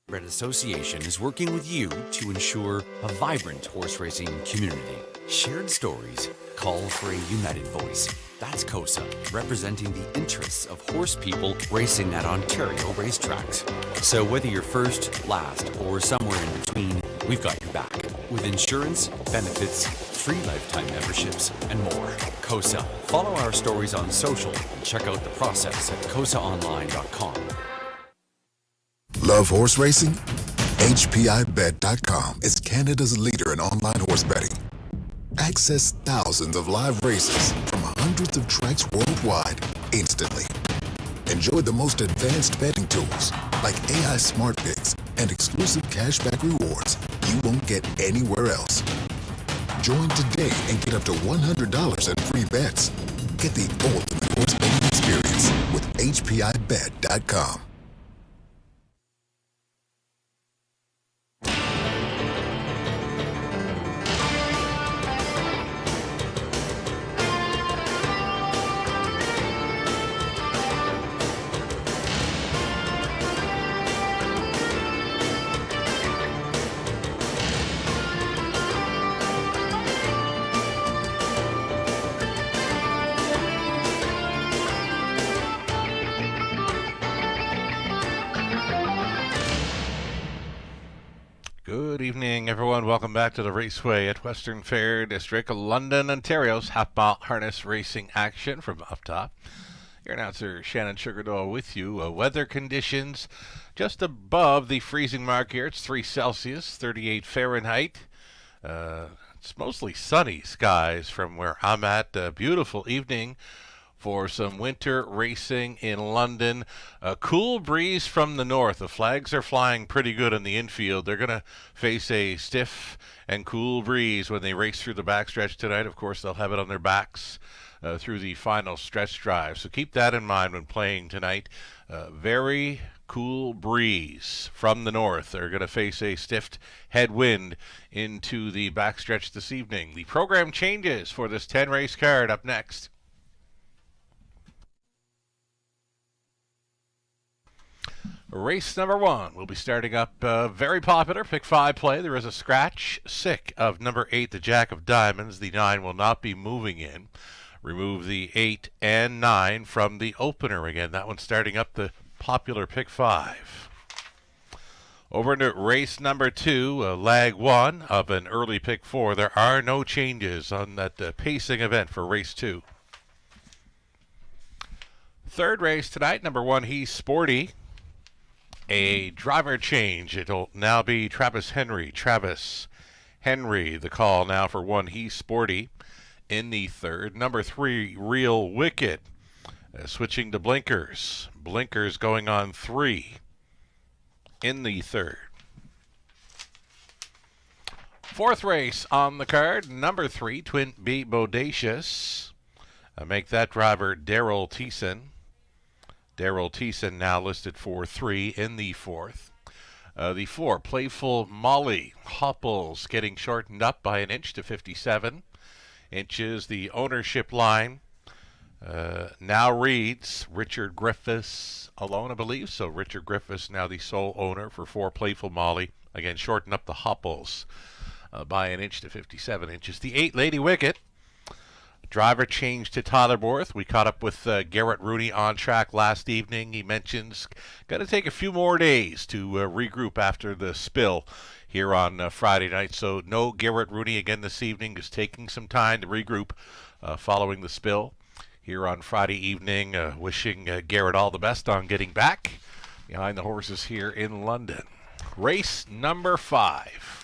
Red Association is working with you to ensure a vibrant horse racing community. Shared stories call for a united voice. That's COSA, representing the interests of horse people racing at Ontario racetracks. So whether you're first, last, or somewhere in between, we've got your back. With insurance, benefits, free lifetime memberships, and more. COSA. Follow our stories on social and check out the process at cosaonline.com. Love horse racing? HPIBet.com is Canada's leader in online horse betting. Access thousands of live races from hundreds of tracks worldwide instantly. Enjoy the most advanced betting tools like AI Smart Picks and exclusive cashback rewards you won't get anywhere else. Join today and get up to $100 in free bets. Get the ultimate horse betting experience with HPIBet.com. Good evening, everyone. Welcome back to the Raceway at Western Fair District, London, Ontario's half-mile harness racing action from up top. Your announcer, Shannon Sugardoll, with you. Weather conditions just above the freezing mark here. It's 3 Celsius, 38 Fahrenheit. It's mostly sunny skies from where I'm at. A beautiful evening for some winter racing in London. A cool breeze from the north. The flags are flying pretty good in the infield. They're going to face a stiff and cool breeze when they race through the backstretch tonight. Of course, they'll have it on their backs through the final stretch drive. So keep that in mind when playing tonight. Very cool breeze from the north. They're going to face a stiff headwind into the backstretch this evening. The program changes for this 10-race card up next. Race number 1 will be starting up very popular pick 5 play. There is a scratch sick of number 8, the Jack of Diamonds. The 9 will not be moving in. Remove the 8 and 9 from the opener again. That one starting up the popular pick 5. Over into race number 2, lag 1 of an early pick 4. There are no changes on that pacing event for race 2. Third race tonight, number 1, He's Sporty. A driver change. It'll now be Travis Henry. Travis Henry, the call now for 1, He's Sporty in the third. Number 3, Real Wicked. Switching to Blinkers. Blinkers going on 3 in the third. Fourth race on the card, number 3, Twin B Bodacious. Make that driver Daryl Thiessen. Daryl Thiessen now listed for 3 in the fourth. The 4, Playful Molly. Hopples getting shortened up by an inch to 57 inches. The ownership line now reads Richard Griffiths alone, I believe. So Richard Griffiths now the sole owner for 4, Playful Molly. Again, shorten up the Hopples by an inch to 57 inches. The 8, Lady Wicket. Driver change to Tyler Borth. We caught up with Garrett Rooney on track last evening. He mentions got to take a few more days to regroup after the spill here on Friday night. So no Garrett Rooney again this evening. Just taking some time to regroup following the spill here on Friday evening. Wishing Garrett all the best on getting back behind the horses here in London. Race number 5.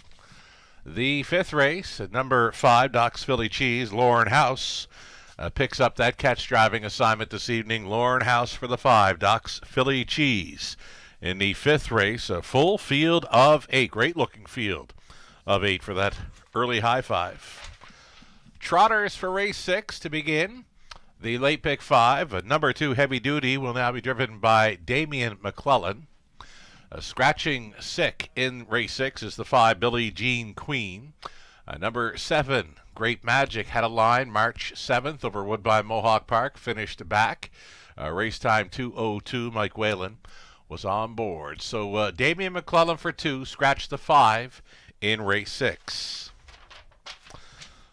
The 5th race, at number 5, Doc's Philly Cheese. Lauren House picks up that catch driving assignment this evening. Lauren House for the 5, Doc's Philly Cheese. In the 5th race, a full field of 8. Great looking field of 8 for that early high 5. Trotters for race 6 to begin. The late pick 5, number 2, Heavy Duty, will now be driven by Damian McClellan. Scratching sick in race 6 is the 5, Billie Jean Queen. Number 7, Great Magic, had a line March 7th over Woodbine Mohawk Park, finished back. Race time 2:02, Mike Whalen was on board. So Damian McClellan for 2, scratched the 5 in race 6.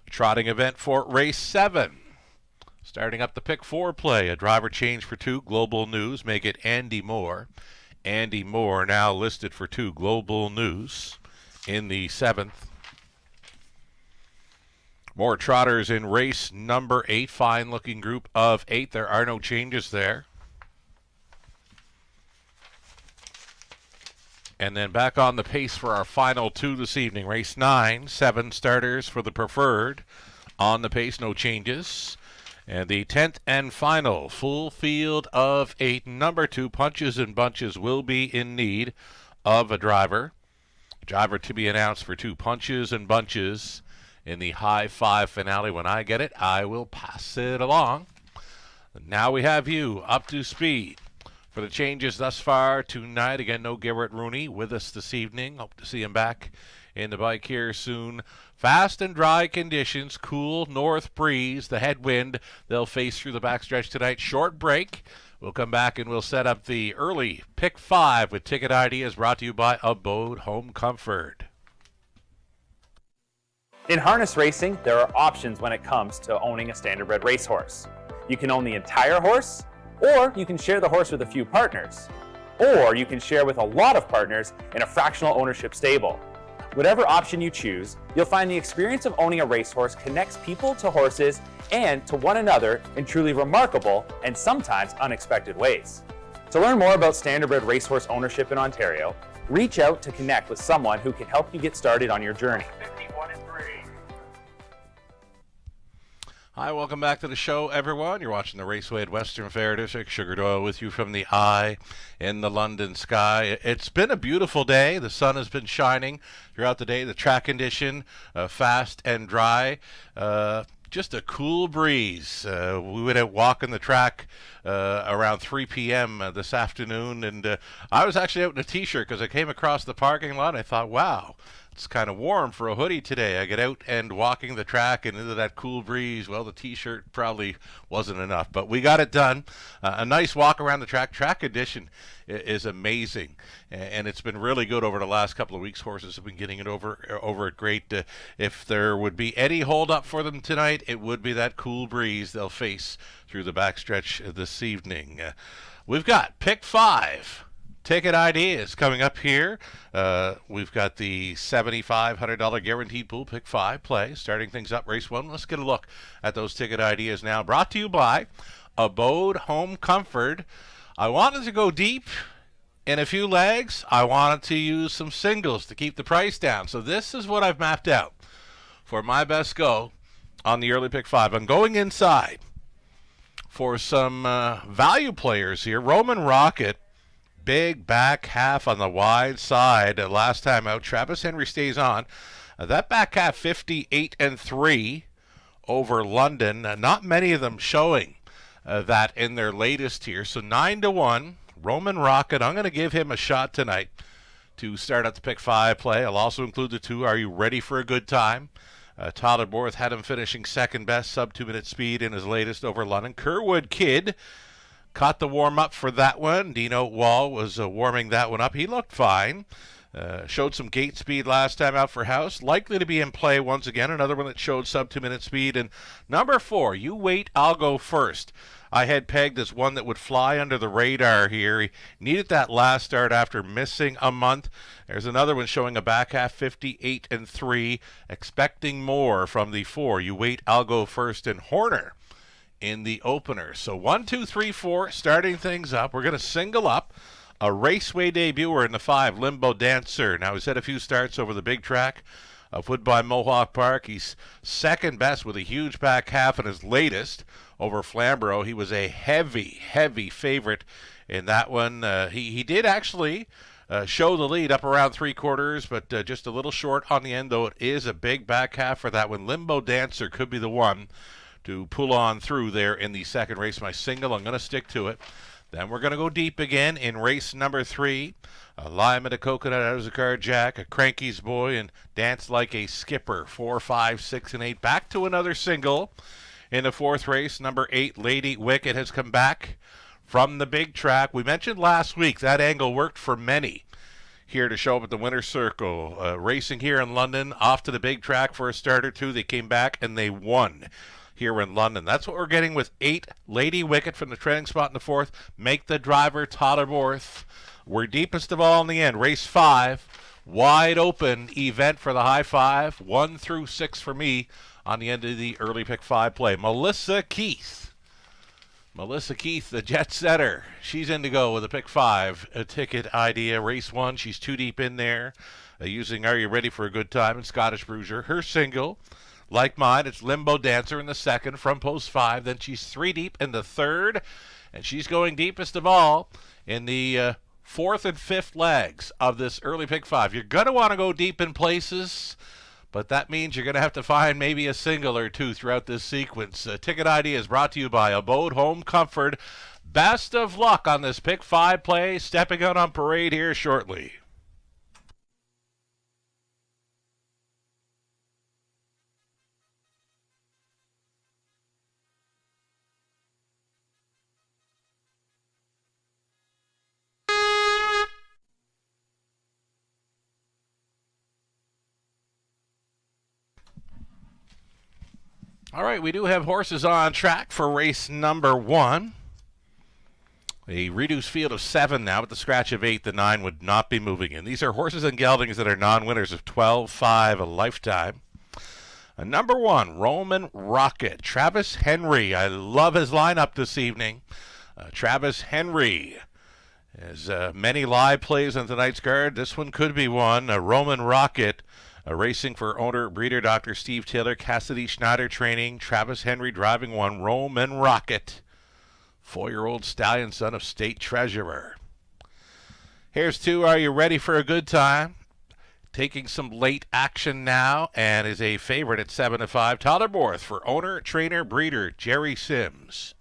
Trotting event for race 7. Starting up the pick 4 play, a driver change for 2, Global News, make it Andy Moore. Andy Moore now listed for 2, Global News in the 7th. More trotters in race number 8, fine-looking group of 8. There are no changes there. And then back on the pace for our final 2 this evening. Race 9, 7 starters for the preferred. On the pace, no changes. And the 10th and final full field of 8. Number 2, Punches and Bunches, will be in need of a driver. Driver to be announced for 2, Punches and Bunches, in the high 5 finale. When I get it, I will pass it along. Now we have you up to speed for the changes thus far tonight. Again, no Garrett Rooney with us this evening. Hope to see him back in the bike here soon. Fast and dry conditions, cool north breeze, the headwind they'll face through the backstretch tonight. Short break. We'll come back and we'll set up the early pick 5 with ticket ideas brought to you by Abode Home Comfort. In harness racing, there are options when it comes to owning a standardbred racehorse. You can own the entire horse, or you can share the horse with a few partners, or you can share with a lot of partners in a fractional ownership stable. Whatever option you choose, you'll find the experience of owning a racehorse connects people to horses and to one another in truly remarkable and sometimes unexpected ways. To learn more about standardbred racehorse ownership in Ontario, reach out to connect with someone who can help you get started on your journey. Hi, welcome back to the show, everyone. You're watching the Raceway at Western Fair District. Sugar Doyle with you from the eye in the London sky. It's been a beautiful day. The sun has been shining throughout the day. The track condition, fast and dry. Just a cool breeze. We went out walking the track around 3 p.m. This afternoon, and I was actually out in a t-shirt because I came across the parking lot and I thought, wow, it's kind of warm for a hoodie today. I get out and walking the track and into that cool breeze. Well, the t-shirt probably wasn't enough, but we got it done. A nice walk around the track. Track condition is amazing, and it's been really good over the last couple of weeks. Horses have been getting it over it great. If there would be any hold up for them tonight, it would be that cool breeze they'll face through the backstretch this evening. We've got pick 5. Ticket ideas coming up here. We've got the $7,500 guaranteed pool, pick 5 play. Starting things up, race 1. Let's get a look at those ticket ideas now. Brought to you by Abode Home Comfort. I wanted to go deep in a few legs. I wanted to use some singles to keep the price down. So this is what I've mapped out for my best go on the early pick 5. I'm going inside for some value players here. Roman Rocket, big back half on the wide side. Last time out, Travis Henry stays on. That back half 58-3 over London. Not many of them showing that in their latest here. So 9-1, Roman Rocket. I'm going to give him a shot tonight to start at the pick 5 play. I'll also include the 2. Are you ready for a good time? Tyler Borth had him finishing second best, sub 2-minute speed in his latest over London. Kerwood Kid caught the warm-up for that one. Dino Wall was warming that one up. He looked fine. Showed some gate speed last time out for House. Likely to be in play once again. Another one that showed sub 2-minute speed. And number 4, You Wait, I'll Go First. I had pegged as one that would fly under the radar here. He needed that last start after missing a month. There's another one showing a back half 58-3. Expecting more from the 4, You Wait, I'll Go First, and Horner in the opener. So 1, 2, 3, 4, starting things up. We're going to single up a Raceway debuter in the 5, Limbo Dancer. Now, he's had a few starts over the big track of Woodbine Mohawk Park. He's second best with a huge back half in his latest over Flamborough. He was a heavy favorite in that one. He did actually show the lead up around 3/4, but just a little short on the end, though it is a big back half for that one. Limbo Dancer could be the one to pull on through there in the second race. My single, I'm going to stick to it. Then we're going to go deep again in race number 3. A Lime and a Coconut out of the car, Jack, a Cranky's Boy, and Dance Like a Skipper. 4, 5, 6, and 8. Back to another single in the 4th race. Number 8, Lady Wicked, has come back from the big track. We mentioned last week that angle worked for many here to show up at the winner's circle. Racing here in London, off to the big track for a start or two. They came back and they won here in London. That's what we're getting with 8. Lady Wicket from the trailing spot in the 4th. Make the driver Tyler Borth. We're deepest of all in the end. Race 5. Wide open event for the high 5. 1 through 6 for me on the end of the early pick 5 play. Melissa Keith, the jet setter. She's in to go with a pick 5 a ticket idea. Race 1, she's 2 deep in there. Using Are You Ready for a Good Time and Scottish Bruiser. Her single, like mine, it's Limbo Dancer in the 2nd from post 5. Then she's 3 deep in the 3rd. And she's going deepest of all in the 4th and 5th legs of this early pick 5. You're going to want to go deep in places, but that means you're going to have to find maybe a single or 2 throughout this sequence. Ticket ID is brought to you by Abode Home Comfort. Best of luck on this pick 5 play. Stepping out on parade here shortly. All right, we do have horses on track for race number 1. A reduced field of 7 now with the scratch of 8. The 9 would not be moving in. These are horses and geldings that are non-winners of 12-5 a lifetime. Number 1, Roman Rocket. Travis Henry. I love his lineup this evening. Travis Henry. As many live plays on tonight's card, this one could be one. Roman Rocket. Racing for owner, breeder, Dr. Steve Taylor, Cassidy Schneider training, Travis Henry driving 1, Roman Rocket, 4-year-old stallion, son of state treasurer. Here's 2, Are You Ready for a Good Time? Taking some late action now, and is a favorite at 7-5. Tyler Borth for owner, trainer, breeder, Jerry Sims.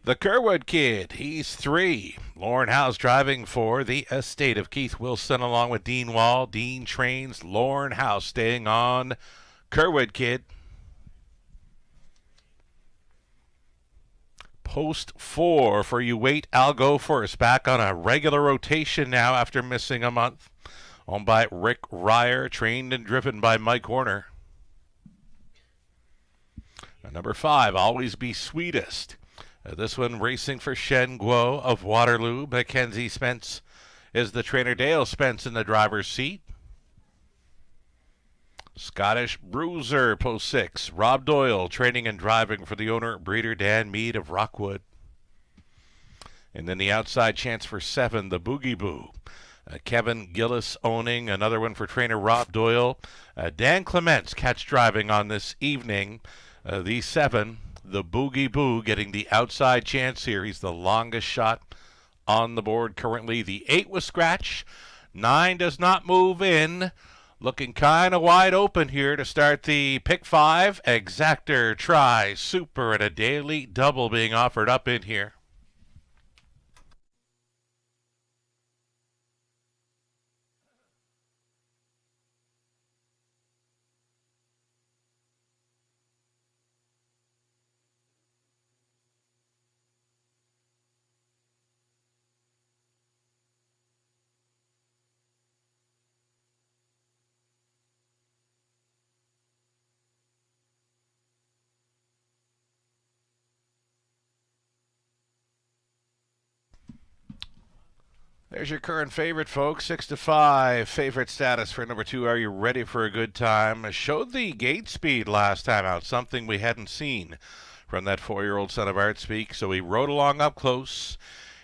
The Kerwood Kid, he's 3. Lauren Howes driving for the estate of Keith Wilson along with Dean Wall. Dean trains, Lauren Howes staying on Kerwood Kid. Post 4 for You Wait, I'll Go First. Back on a regular rotation now after missing a month. Owned by Rick Ryer, trained and driven by Mike Horner. Number 5, Always Be Sweetest. This one racing for Shen Guo of Waterloo. Mackenzie Spence is the trainer. Dale Spence in the driver's seat. Scottish Bruiser, post 6. Rob Doyle training and driving for the owner, breeder Dan Mead of Rockwood. And then the outside chance for 7, the Boogie Boo. Kevin Gillis owning, another one for trainer Rob Doyle. Dan Clements catch driving on this evening. The 7. The Boogie Boo getting the outside chance here. He's the longest shot on the board currently. The 8 was scratch. 9 does not move in. Looking kind of wide open here to start the pick 5. Exactor, Try, Super, and a daily double being offered up in here. There's your current favorite, folks. 6-5 favorite status for number 2. Are You Ready for a Good Time? Showed the gate speed last time out, something we hadn't seen from that 4-year-old son of Art Speak. So he rode along up close,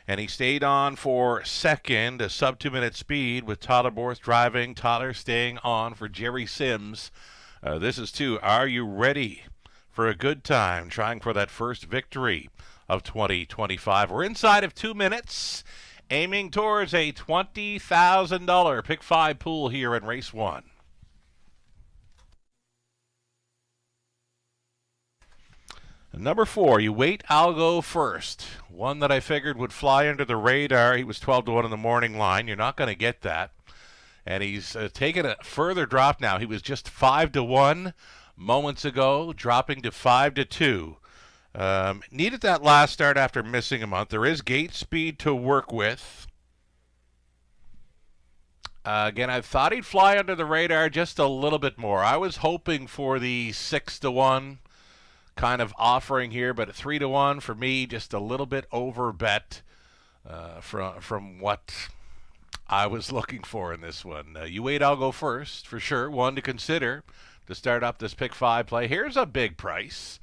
and he stayed on for second, a sub 2-minute speed with Tyler Borth driving. Tyler staying on for Jerry Sims. This is 2. Are You Ready for a Good Time? Trying for that first victory of 2025. We're inside of 2 minutes. Aiming towards a $20,000 pick 5 pool here in race 1. Number 4, You Wait, I'll Go First. One that I figured would fly under the radar. He was 12-1 in the morning line. You're not going to get that. And he's taken a further drop now. He was just 5-1 moments ago, dropping to 5-2. Needed that last start after missing a month. There is gate speed to work with. Again, I thought he'd fly under the radar just a little bit more. I was hoping for the 6-1 kind of offering here, but at 3-1 for me, just a little bit over bet from what I was looking for in this one. You wait, I'll go first for sure. One to consider to start up this pick 5 play. Here's a big price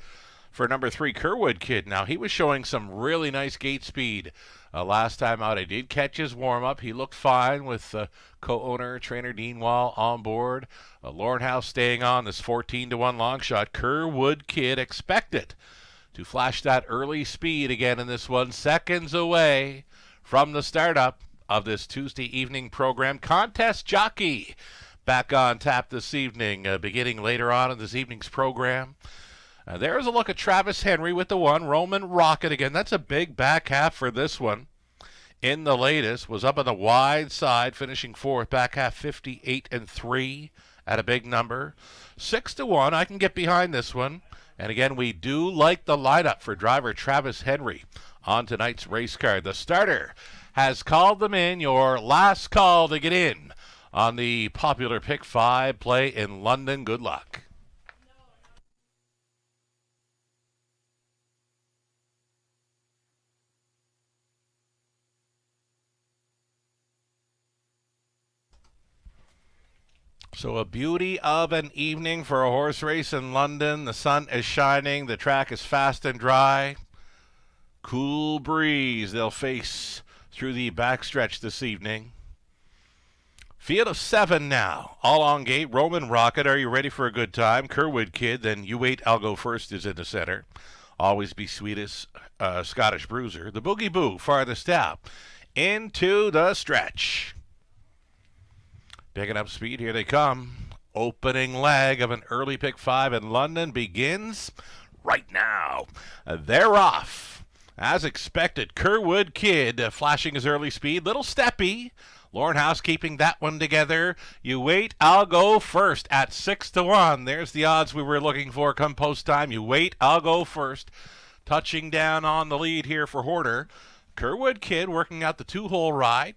for number 3, Kerwood Kid. Now, he was showing some really nice gate speed last time out. I did catch his warm-up. He looked fine with co-owner, trainer Dean Wall on board. Lauren House staying on this 14-1 long shot. Kerwood Kid expected to flash that early speed again in this one. Seconds away from the startup of this Tuesday evening program. Contest Jockey back on tap this evening, beginning later on in this evening's program. There's a look at Travis Henry with the 1. Roman Rocket again. That's a big back half for this one. In the latest, was up on the wide side, finishing 4th. Back half 58-3 at a big number. 6-1. I can get behind this one. And again, we do like the lineup for driver Travis Henry on tonight's race card. The starter has called them in. Your last call to get in on the popular pick 5 play in London. Good luck. So a beauty of an evening for a horse race in London. The sun is shining. The track is fast and dry. Cool breeze they'll face through the backstretch this evening. Field of 7 now. All on gate. Roman Rocket, are you ready for a good time? Kerwood Kid, then You Wait, I'll Go First is in the center. Always Be Sweetest, Scottish Bruiser. The Boogie Boo, farthest out. Into the stretch. Picking up speed, here they come. Opening leg of an early pick 5 in London begins right now. They're off. As expected, Kerwood Kid flashing his early speed. Little steppy. Lauren House keeping that one together. You Wait, I'll Go First at 6-1. There's the odds we were looking for come post time. You Wait, I'll Go First. Touching down on the lead here for Horner. Kerwood Kid working out the 2-hole ride.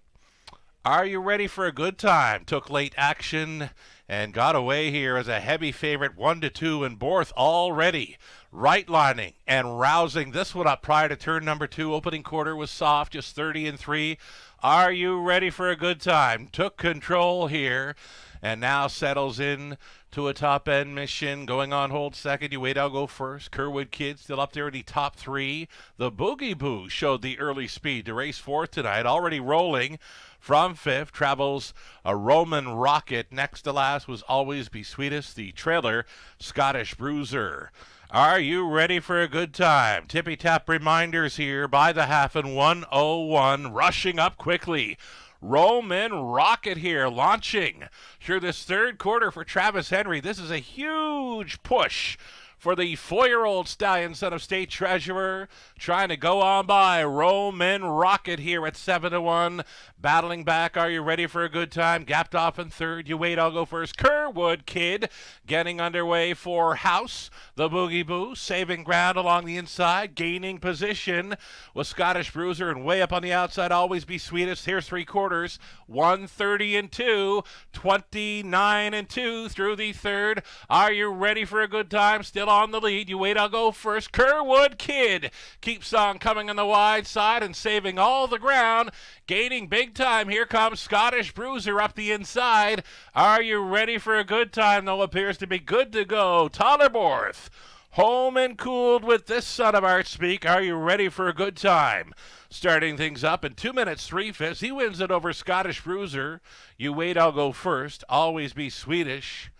Are you ready for a good time? Took late action and got away here as a heavy favorite, 1-2 in Borth already. Right lining and rousing this one up prior to turn number 2. Opening quarter was soft, just 30-3. Are you ready for a good time? Took control here and now settles in to a top-end mission. Going on hold second. You Wait, I'll Go First. Kerwood Kid still up there in the top 3. The Boogie Boo showed the early speed to race 4th tonight. Already rolling from 5th. Travels a Roman Rocket. Next to last was Always Be Sweetest. The trailer, Scottish Bruiser. Are you ready for a good time? Tippy-tap reminders here by the half and 1:01. Rushing up quickly. Roman Rocket here, launching through this 3rd quarter for Travis Henry. This is a huge push for the 4-year-old stallion, son of state treasurer, trying to go on by Roman Rocket here at 7-1. Battling back, are you ready for a good time? Gapped off in 3rd. You Wait, I'll Go First. Kerwood Kid getting underway for House. The Boogie Boo saving ground along the inside, gaining position with Scottish Bruiser, and way up on the outside, Always Be Sweetest. Here's 3 quarters, 1:30-2, 29-2 through the 3rd. Are you ready for a good time? Still on the lead. You Wait, I'll Go First. Kerwood Kid keeps on coming on the wide side and saving all the ground, gaining big time. Here comes Scottish Bruiser up the inside. Are you ready for a good time? Though appears to be good to go. Tollerborth home and cooled with this son of art speak. Are you ready for a good time? Starting things up in 2 minutes 3/5. He wins it over Scottish Bruiser. You Wait, I'll Go First. Always Be Swedish.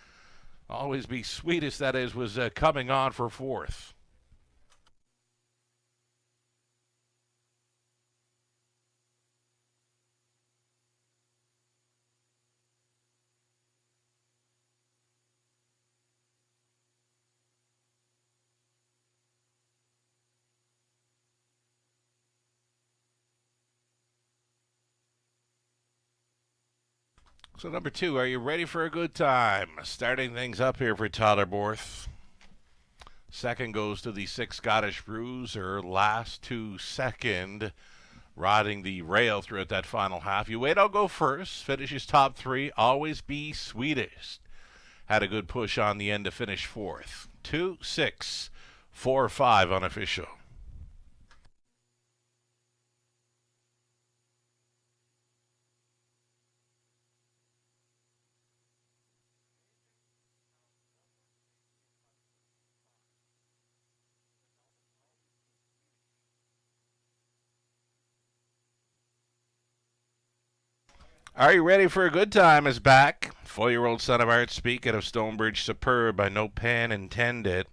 Always Be Sweetest, that is, was coming on for 4th. So number 2, are you ready for a good time? Starting things up here for Tyler Borth. Second goes to the 6 Scottish Bruiser, last to second, riding the rail throughout that final half. You wait, I'll go first. Finishes top 3. Always Be Sweetest had a good push on the end to finish 4th. 2, 6, 4, 5 unofficial. Are you ready for a good time is back. 4-year-old son of art, speaking of Stonebridge Superb, by no pan intended.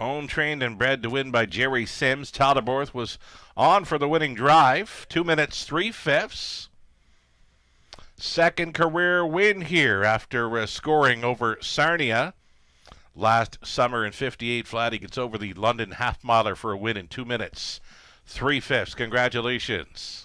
Owned, trained, and bred to win by Jerry Sims. Talderborth was on for the winning drive. 2 minutes, 3/5. Second career win here after scoring over Sarnia last summer in 58 flat. He gets over the London half miler for a win in 2 minutes, 3/5. Congratulations.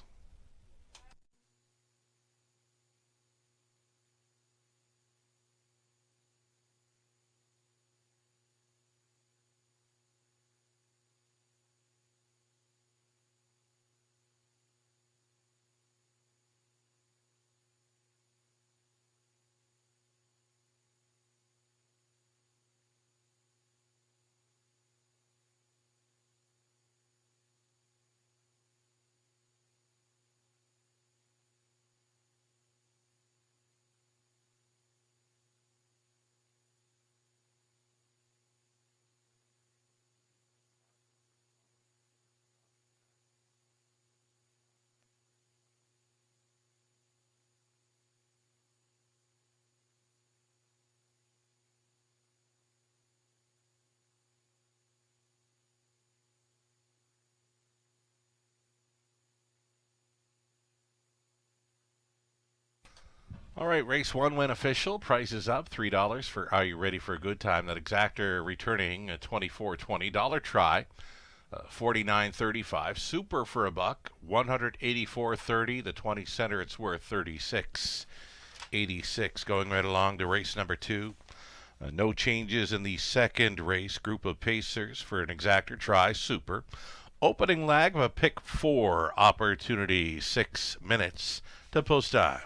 All right, race 1 win official. Price is up, $3 for Are You Ready for a Good Time? That exactor returning a $24.20. Dollar try, $49.35. Super for a buck, $184.30. The 20 center, it's worth $36.86. Going right along to race number 2. No changes in the second race. Group of Pacers for an exactor try, Super. Opening leg of a pick 4 opportunity, 6 minutes to post time.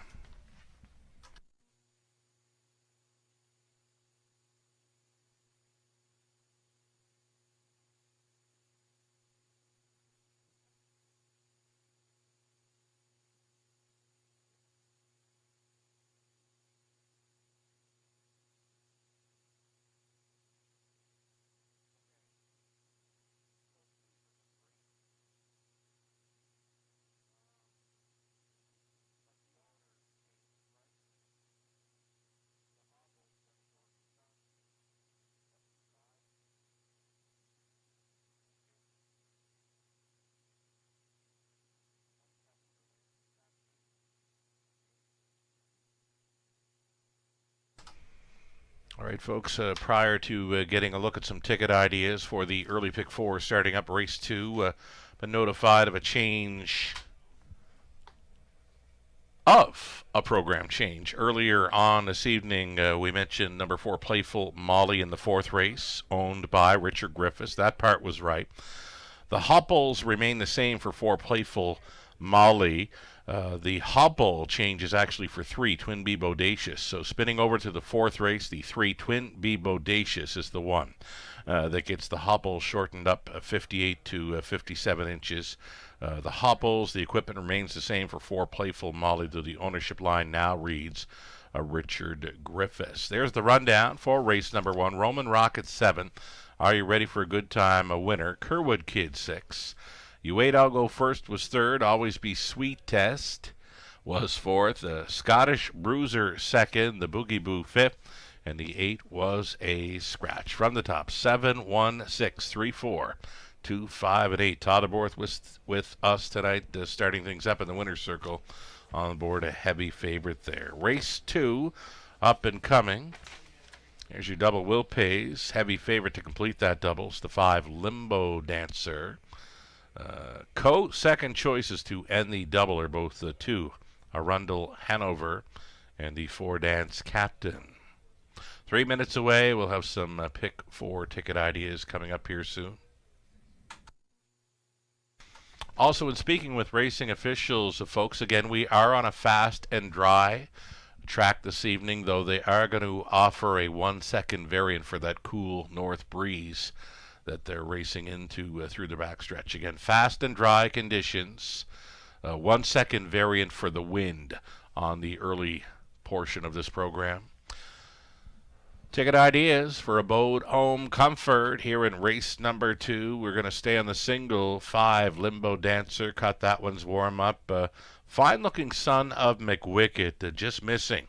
All right, folks, prior to getting a look at some ticket ideas for the early pick 4 starting up race 2, been notified of a change of a program change. Earlier on this evening, we mentioned number 4 Playful Molly in the 4th race, owned by Richard Griffiths. That part was right. The hopples remain the same for 4 Playful Molly. The hobble change is actually for 3 Twin B Bodacious. So spinning over to the 4th race, the 3 Twin B Bodacious is the one that gets the hobble shortened up 58 to 57 inches. The hopples, the equipment remains the same for 4 Playful Molly, though the ownership line now reads Richard Griffiths. There's the rundown for race number 1. Roman Rocket 7. Are You Ready for a Good Time? A winner. Kerwood Kid 6. You Wait, I'll Go First was 3rd. Always Be Sweet Test was 4th. The Scottish Bruiser 2nd. The Boogie Boo 5th. And the 8 was a scratch. From the top, 7, 1, 6, 3, 4, 2, 5, and 8. Talderborth with us tonight, starting things up in the winner's circle. On board, a heavy favorite there. Race 2, up and coming. Here's your double Will Pays. Heavy favorite to complete that doubles. The 5 Limbo Dancer. Co-second choices to end the double are both the 2 Arundel Hanover and the 4 Dance Captain. 3 minutes away. We'll have some pick 4 ticket ideas coming up here soon. Also, in speaking with racing officials, folks, again, we are on a fast and dry track this evening, though they are going to offer a 1-second variant for that cool north breeze that they're racing into through the backstretch. Again, fast and dry conditions, 1-second variant for the wind on the early portion of this program. Ticket ideas for Abode Home Comfort here in race number 2. We're going to stay on the single 5 Limbo Dancer. Cut that one's warm up. Fine-looking son of McWicket, just missing.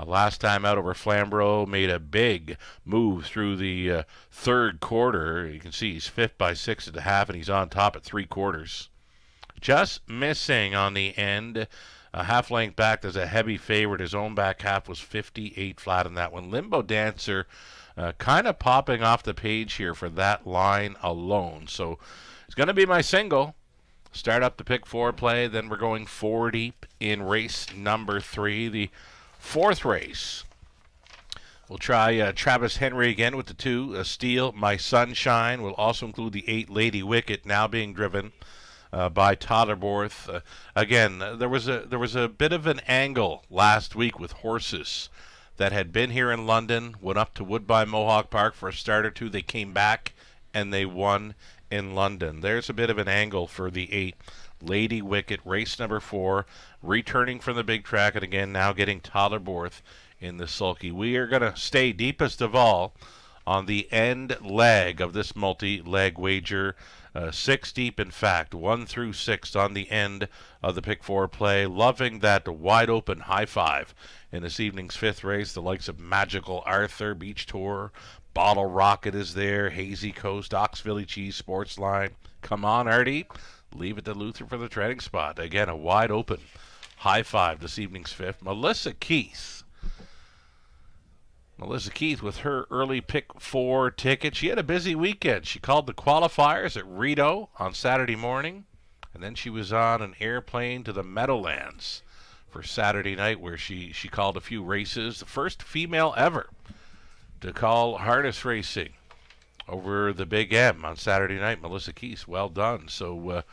Last time out over Flamborough, made a big move through the third quarter. You can see he's 5th by 6.5, and he's on top at 3/4. Just missing on the end. A half length back, there's a heavy favorite. His own back half was 58 flat in that one. Limbo Dancer kind of popping off the page here for that line alone. So it's going to be my single. Start up the pick 4 play, then we're going 4 deep in race number 3, the 4th race. We'll try Travis Henry again with the 2. Steal My Sunshine. We'll also include the 8 Lady Wicket, now being driven by Todderborth. Again, there was a bit of an angle last week with horses that had been here in London, went up to Woodbine Mohawk Park for a start or two. They came back and they won in London. There's a bit of an angle for the 8 Lady Wicket, race number 4, returning from the big track, and again now getting Todderborth in the sulky. We are going to stay deepest of all on the end leg of this multi-leg wager. 6 deep, in fact, 1 through 6 on the end of the pick 4 play. Loving that wide open high 5 in this evening's 5th race. The likes of Magical Arthur, Beach Tour, Bottle Rocket is there, Hazy Coast, Oxville Cheese, Sports Line. Come on, Artie. Leave it to Luther for the treading spot. Again, a wide open high 5 this evening's 5th. Melissa Keith with her early pick 4 ticket. She had a busy weekend. She called the qualifiers at Rideau on Saturday morning, and then she was on an airplane to the Meadowlands for Saturday night, where she called a few races. The first female ever to call harness racing over the Big M on Saturday night. Melissa Keith, well done. So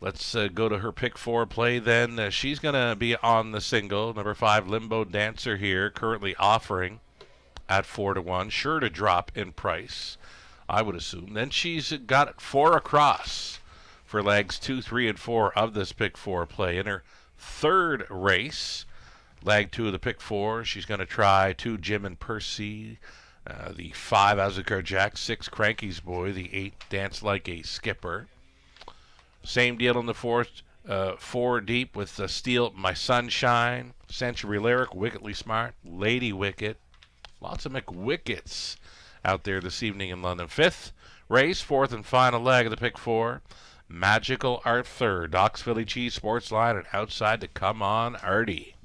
let's go to her pick 4 play then. She's going to be on the single, number 5 Limbo Dancer here, currently offering at 4-1, sure to drop in price, I would assume. Then she's got 4 across for legs 2, 3, and 4 of this pick 4 play. In her 3rd race, leg 2 of the pick 4, she's going to try 2 Jim and Percy, the 5 Azucar Jack, 6 Cranky's Boy, the 8 Dance Like a Skipper. Same deal in the 4th, 4 deep with Steal My Sunshine, Century Lyric, Wickedly Smart, Lady Wicket. Lots of McWickets out there this evening in London. 5th race, 4th and final leg of the pick 4. Magical Arthur, Oxville Cheese, Sports Line, and outside to Come On Artie.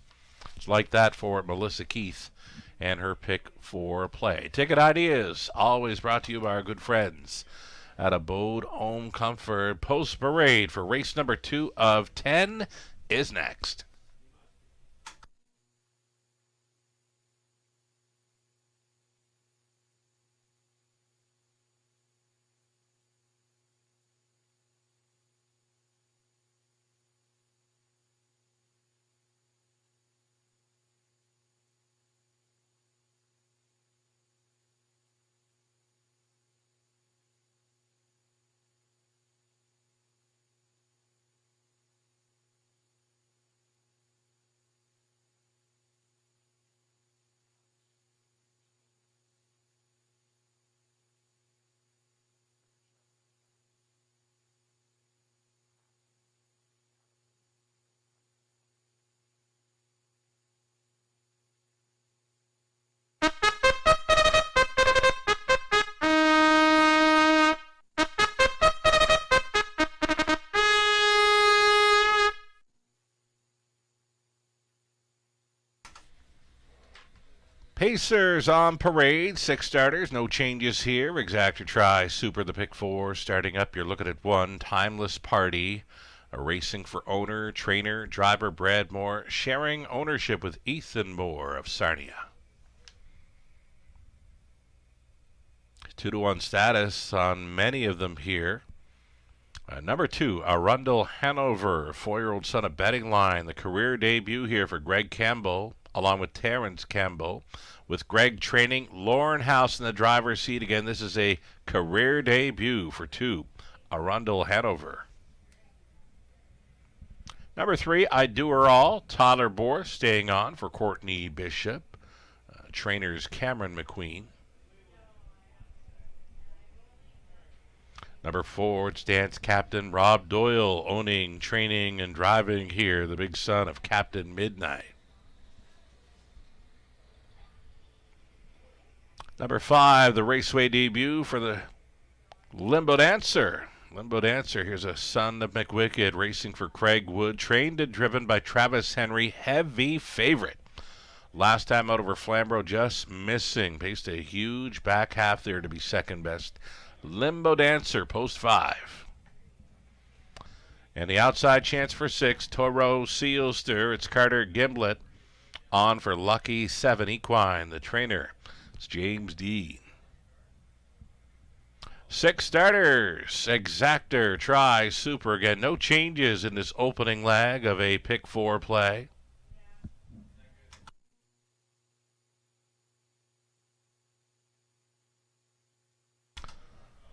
It's like that for Melissa Keith and her pick 4 play. Ticket ideas always brought to you by our good friends at Abode Home Comfort. Post Parade for race number 2 of 10 is next. Pacers on parade, 6 starters, no changes here. Exacta Try, Super the pick 4. Starting up, you're looking at 1, Timeless Party. A racing for owner, trainer, driver Brad Moore, sharing ownership with Ethan Moore of Sarnia. 2-1 status on many of them here. Number 2, Arundel Hanover, 4-year-old son of Betting Line. The career debut here for Greg Campbell, along with Terrence Campbell. With Greg training, Lauren House in the driver's seat. Again, this is a career debut for 2, Arundel Hanover. Number 3, I Do Her All, Tyler Bohr staying on for Courtney Bishop. Trainers Cameron McQueen. Number 4, it's dance captain Rob Doyle, owning, training, and driving here, the big son of Captain Midnight. Number 5, the Raceway debut for the Limbo Dancer. Limbo Dancer, here's a son of McWicked, racing for Craig Wood, trained and driven by Travis Henry, heavy favorite. Last time out over Flamborough, just missing. Paced a huge back half there to be second best. Limbo Dancer, post 5. And the outside chance for 6, Toro Sealster. It's Carter Gimblett on for Lucky 7 Equine. The trainer, it's James Dean. 6 starters. Exactor, Try, Super. Again, no changes in this opening leg of a pick 4 play.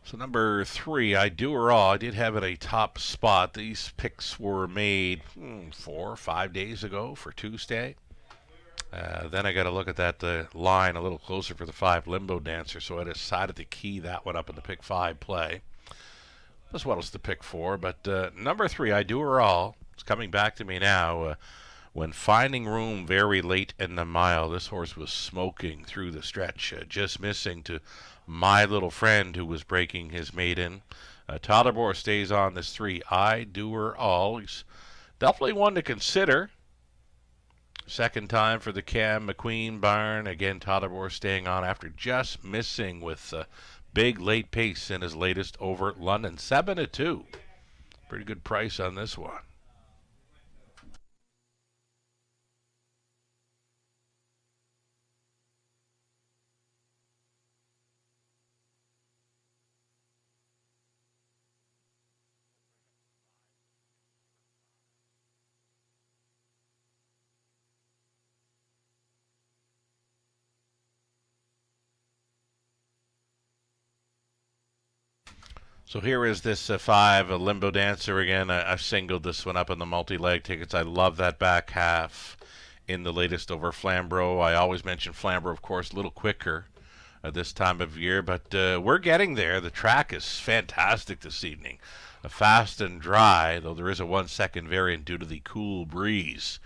So number 3, I Do Her All. I did have it a top spot. These picks were made 4 or 5 days ago for Tuesday. Then I got to look at that line a little closer for the 5, Limbo Dancer. So I decided to key that one up in the pick 5 play, as well as the pick 4. But number 3, I Do Her All. It's coming back to me now. When finding room very late in the mile, this horse was smoking through the stretch, just missing to My Little Friend, who was breaking his maiden. Tyler Bohr stays on this 3, I Do Her All. He's definitely one to consider. Second time for the Cam McQueen barn. Again, Tyler Bohr staying on after just missing with big late pace in his latest over at London. 7-2. Pretty good price on this one. So here is this 5, a Limbo Dancer again. I've singled this one up in the multi-leg tickets. I love that back half in the latest over Flamborough. I always mention Flamborough, of course, a little quicker this time of year, but we're getting there. The track is fantastic this evening. Fast and dry, though there is a 1-second variant due to the cool breeze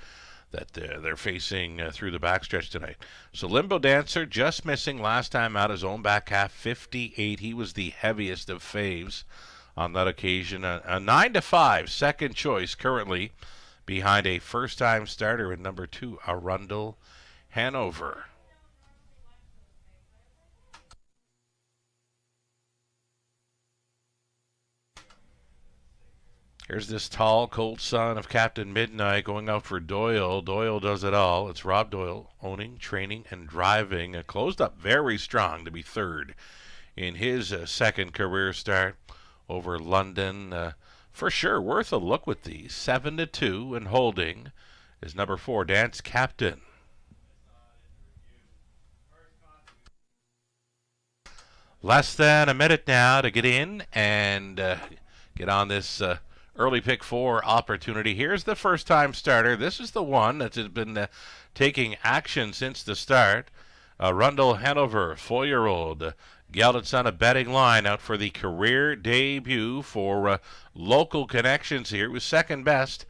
that they're facing through the backstretch tonight. So Limbo Dancer just missing last time out, his own back half, 58. He was the heaviest of faves on that occasion. A 9-5 second choice currently behind a first-time starter in number 2, Arundel Hanover. Here's this tall, cold son of Captain Midnight going out for Doyle. Doyle does it all. It's Rob Doyle, owning, training, and driving. Closed up very strong to be third in his second career start over London. For sure, worth a look with these. 7-2, and holding is number 4, Dance Captain. Less than a minute now to get in and get on this early pick 4 opportunity. Here's the first time starter. This is the one that has been taking action since the start. Arundel Hanover, 4-year-old, gelded son of Betting Line, out for the career debut for local connections here. It was second best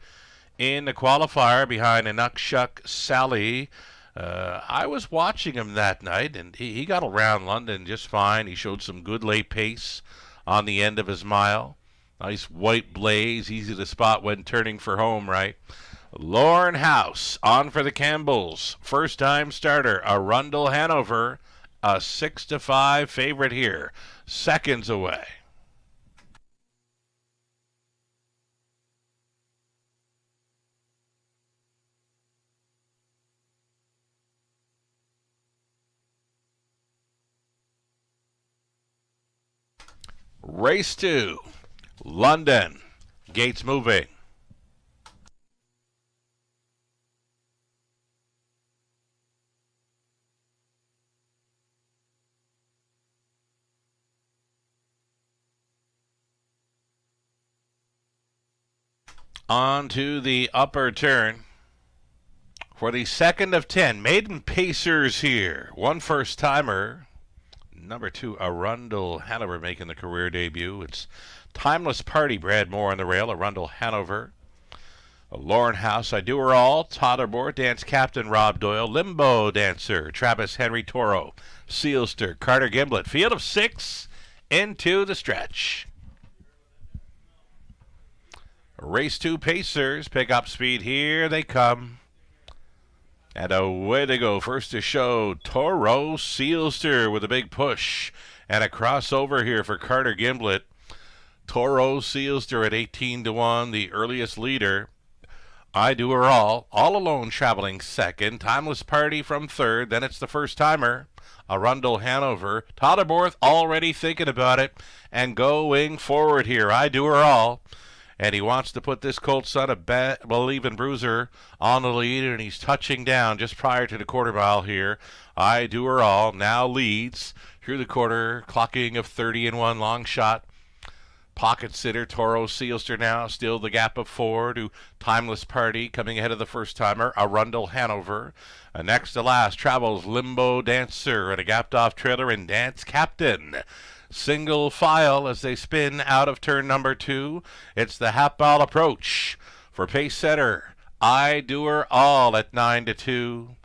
in the qualifier behind Inukshuk Sally. I was watching him that night, and he got around London just fine. He showed some good late pace on the end of his mile. Nice white blaze, easy to spot when turning for home, right? Lauren House on for the Campbells. First-time starter, Arundel Hanover, a 6-5 favorite here. Seconds away. Race 2, London. Gates moving. On to the upper turn. For the second of 10, maiden pacers here. One first-timer. Number 2, Arundel Hanover making the career debut. It's Timeless Party, Brad Moore on the rail. Arundel Hanover. Lauren House, I Do Her All. Totterboard, Dance Captain Rob Doyle. Limbo Dancer, Travis Henry Toro. Sealster, Carter Gimblett. Field of 6 into the stretch. Race 2 pacers pick up speed. Here they come. And away they go. First to show, Toro Sealster with a big push. And a crossover here for Carter Gimblett. Toro Sealster at 18-1, the earliest leader. I Do Her All alone traveling second. Timeless Party from third. Then it's the first-timer, Arundel Hanover. Totterborth already thinking about it and going forward here. I Do Her All. And he wants to put this Colt son of Believin' Bruiser on the lead, and he's touching down just prior to the quarter mile here. I Do Her All now leads through the quarter, clocking of 30-1 long shot. Pocket sitter Toro Sealster now, still the gap of 4 to Timeless Party, coming ahead of the first-timer, Arundel Hanover. Next to last travels Limbo Dancer and a gapped off trailer and Dance Captain. Single file as they spin out of turn number 2. It's the half-mile approach for pace setter. I Do Her All at 9-2.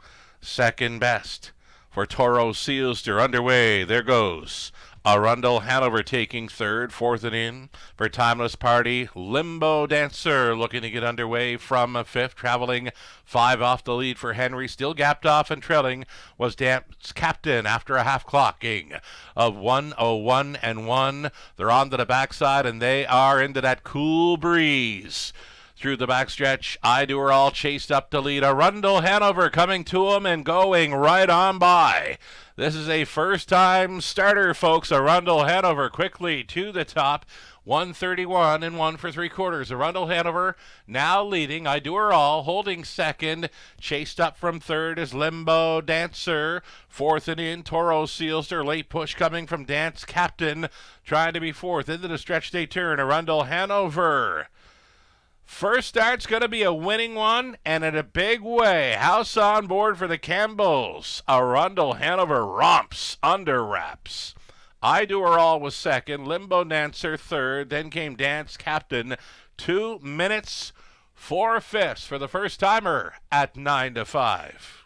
Second best for Toro Sealster underway. There goes Arundel Hanover taking third. Fourth and in for Timeless Party. Limbo Dancer looking to get underway from fifth. Traveling 5 off the lead for Henry. Still gapped off and trailing was Dance Captain after a half clocking of 1:01.1. They're on to the backside and they are into that cool breeze. Through the backstretch, I Do Her All chased up to lead. Arundel Hanover coming to him and going right on by. This is a first-time starter, folks. Arundel Hanover quickly to the top. 1:31 and 1 for 3/4. Arundel Hanover now leading. I Do Her All holding second. Chased up from third is Limbo Dancer. Fourth and in, Toro Sealster. Late push coming from Dance Captain. Trying to be fourth. Into the stretch they turn. Arundel Hanover. First start's going to be a winning one, and in a big way. House on board for the Campbells. Arundel Hanover romps under wraps. I Do Her All was second. Limbo Dancer third. Then came Dance Captain. 2 minutes 4/5 for the first-timer at 9-5.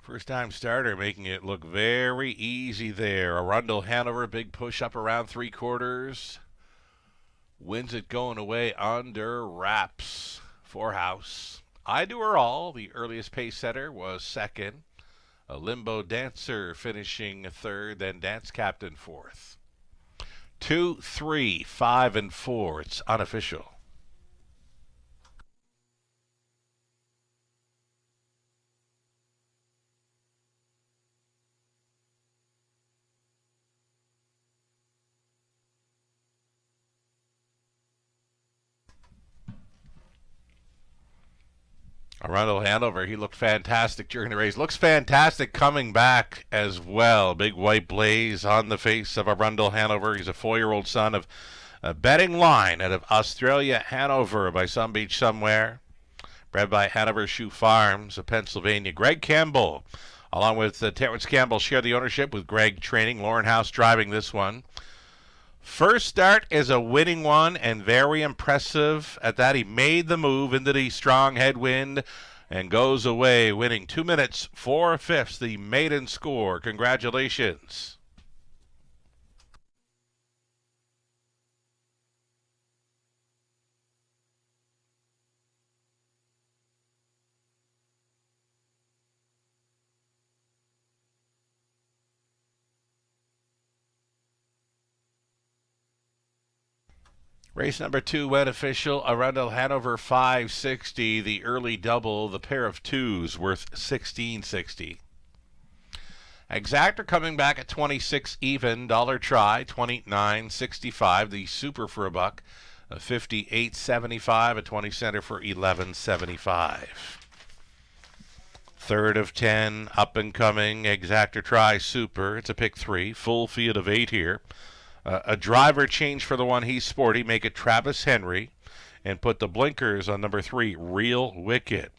First-time starter making it look very easy there. Arundel Hanover, big push up around 3/4. Wins it going away under wraps for House. I Do Her All, the earliest pace setter, was second. A Limbo Dancer finishing third, then Dance Captain fourth. 2, 3, 5, and 4. It's unofficial. Arundel Hanover, he looked fantastic during the race. Looks fantastic coming back as well. Big white blaze on the face of Arundel Hanover. He's a 4-year-old son of a betting line out of Australia, Hanover, by some beach somewhere. Bred by Hanover Shoe Farms of Pennsylvania. Greg Campbell, along with Terrence Campbell, share the ownership with Greg training. Lauren House driving this one. First start is a winning one and very impressive at that. He made the move into the strong headwind and goes away winning 2 minutes 4/5, the maiden score. Congratulations. Race number 2 went official. Arundel Hanover 560. The early double, the pair of twos, worth 1660. Exactor coming back at 26 even. Dollar try 29.65. The super for a buck 58.75. A 20 center for 11.75. Third of 10 up and coming. Exactor try super. It's a pick 3. Full field of 8 here. A driver change for the one he's sporty. Make it Travis Henry. And put the blinkers on number 3, Real Wicked.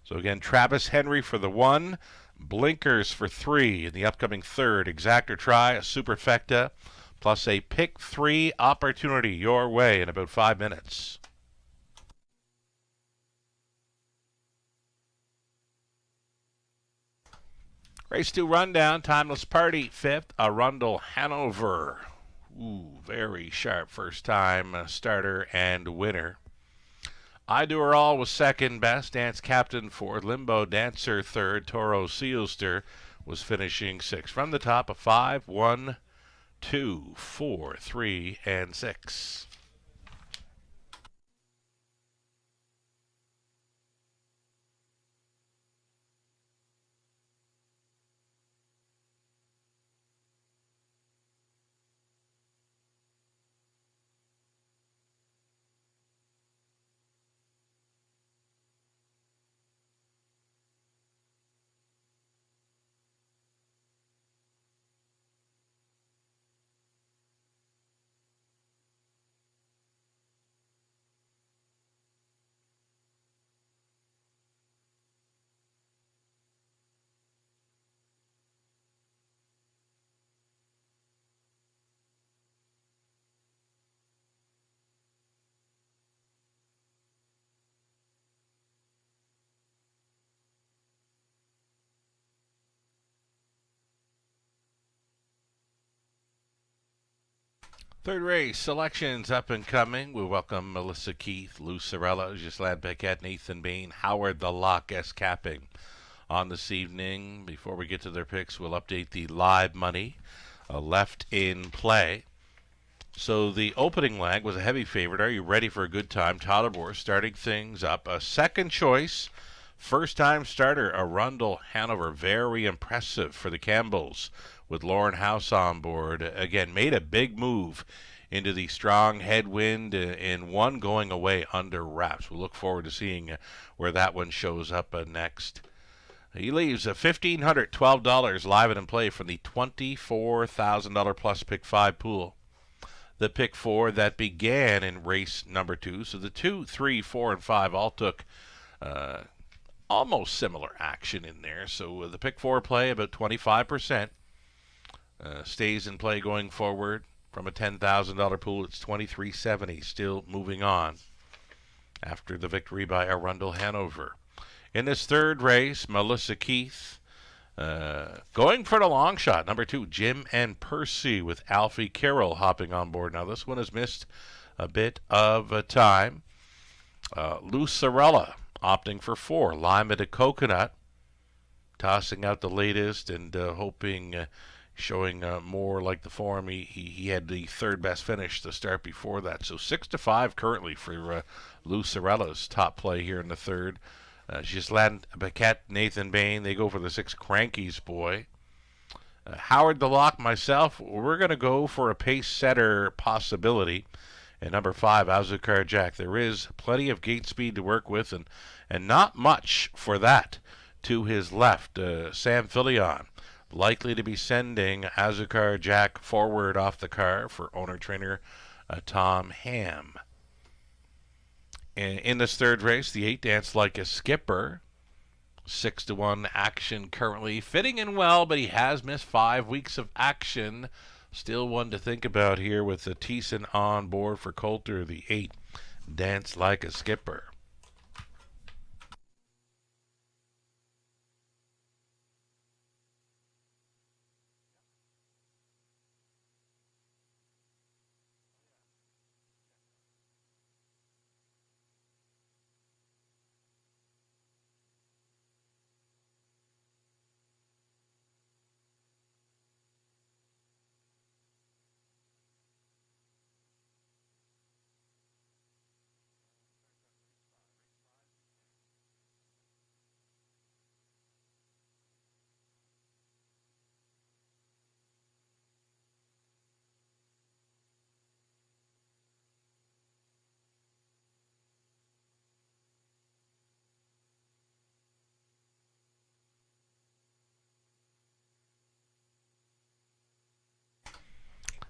So again, Travis Henry for the 1. Blinkers for 3 in the upcoming third. Exactor try, a superfecta, plus a pick 3 opportunity your way in about 5 minutes. Race 2 rundown. Timeless Party 5th. Arundel Hanover. Ooh, very sharp first time starter and winner. I Do Her All was second best. Dance Captain fourth. Limbo Dancer third. Toro Sealster was finishing sixth. From the top of 5, 1, 2, 4, 3, and 6. Third race, selections up and coming. We welcome Melissa Keith, Lou Sorella, Ghislaine Paquette, Nathan Bain, Howard the Lock S capping on this evening. Before we get to their picks, we'll update the live money left in play. So the opening leg was a heavy favorite. Are you ready for a good time? Tyler Bohr starting things up. A second choice, first-time starter, Arundel Hanover. Very impressive for the Campbells with Lauren House on board. Again, made a big move into the strong headwind and one going away under wraps. We'll look forward to seeing where that one shows up next. He leaves $1,512 live and in play from the $24,000 plus pick 5 pool. The pick 4 that began in race number 2. So the 2, 3, 4, and 5 all took almost similar action in there. So the pick 4 play about 25%. Stays in play going forward from a $10,000 pool. It's $23.70. Still moving on after the victory by Arundel Hanover. In this third race, Melissa Keith going for the long shot. Number 2, Jim and Percy with Alfie Carroll hopping on board. Now this one has missed a bit of a time. Lou Sorella opting for 4, Lima de Coconut, tossing out the latest and hoping showing more like the form. He had the third best finish to start before that. So 6-5 currently for Lou Sorella's top play here in the third. Ghislaine Paquette, Nathan Bain, they go for the 6, Cranky's Boy. Howard the Lock, myself, we're going to go for a pace setter possibility. And number 5, Azucar Jack. There is plenty of gate speed to work with and not much for that to his left. Sam Filion likely to be sending Azucar Jack forward off the car for owner-trainer Tom Ham. In this third race, the 8, Dance Like a Skipper. 6-1 action currently. Fitting in well, but he has missed 5 weeks of action. Still one to think about here with the Thiessen on board for Coulter. The 8, Dance Like a Skipper.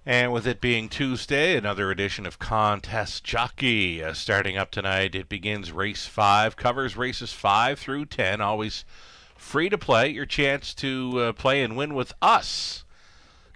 And with it being Tuesday, another edition of Contest Jockey starting up tonight. It begins race 5, covers races 5 through 10, always free to play. Your chance to play and win with us.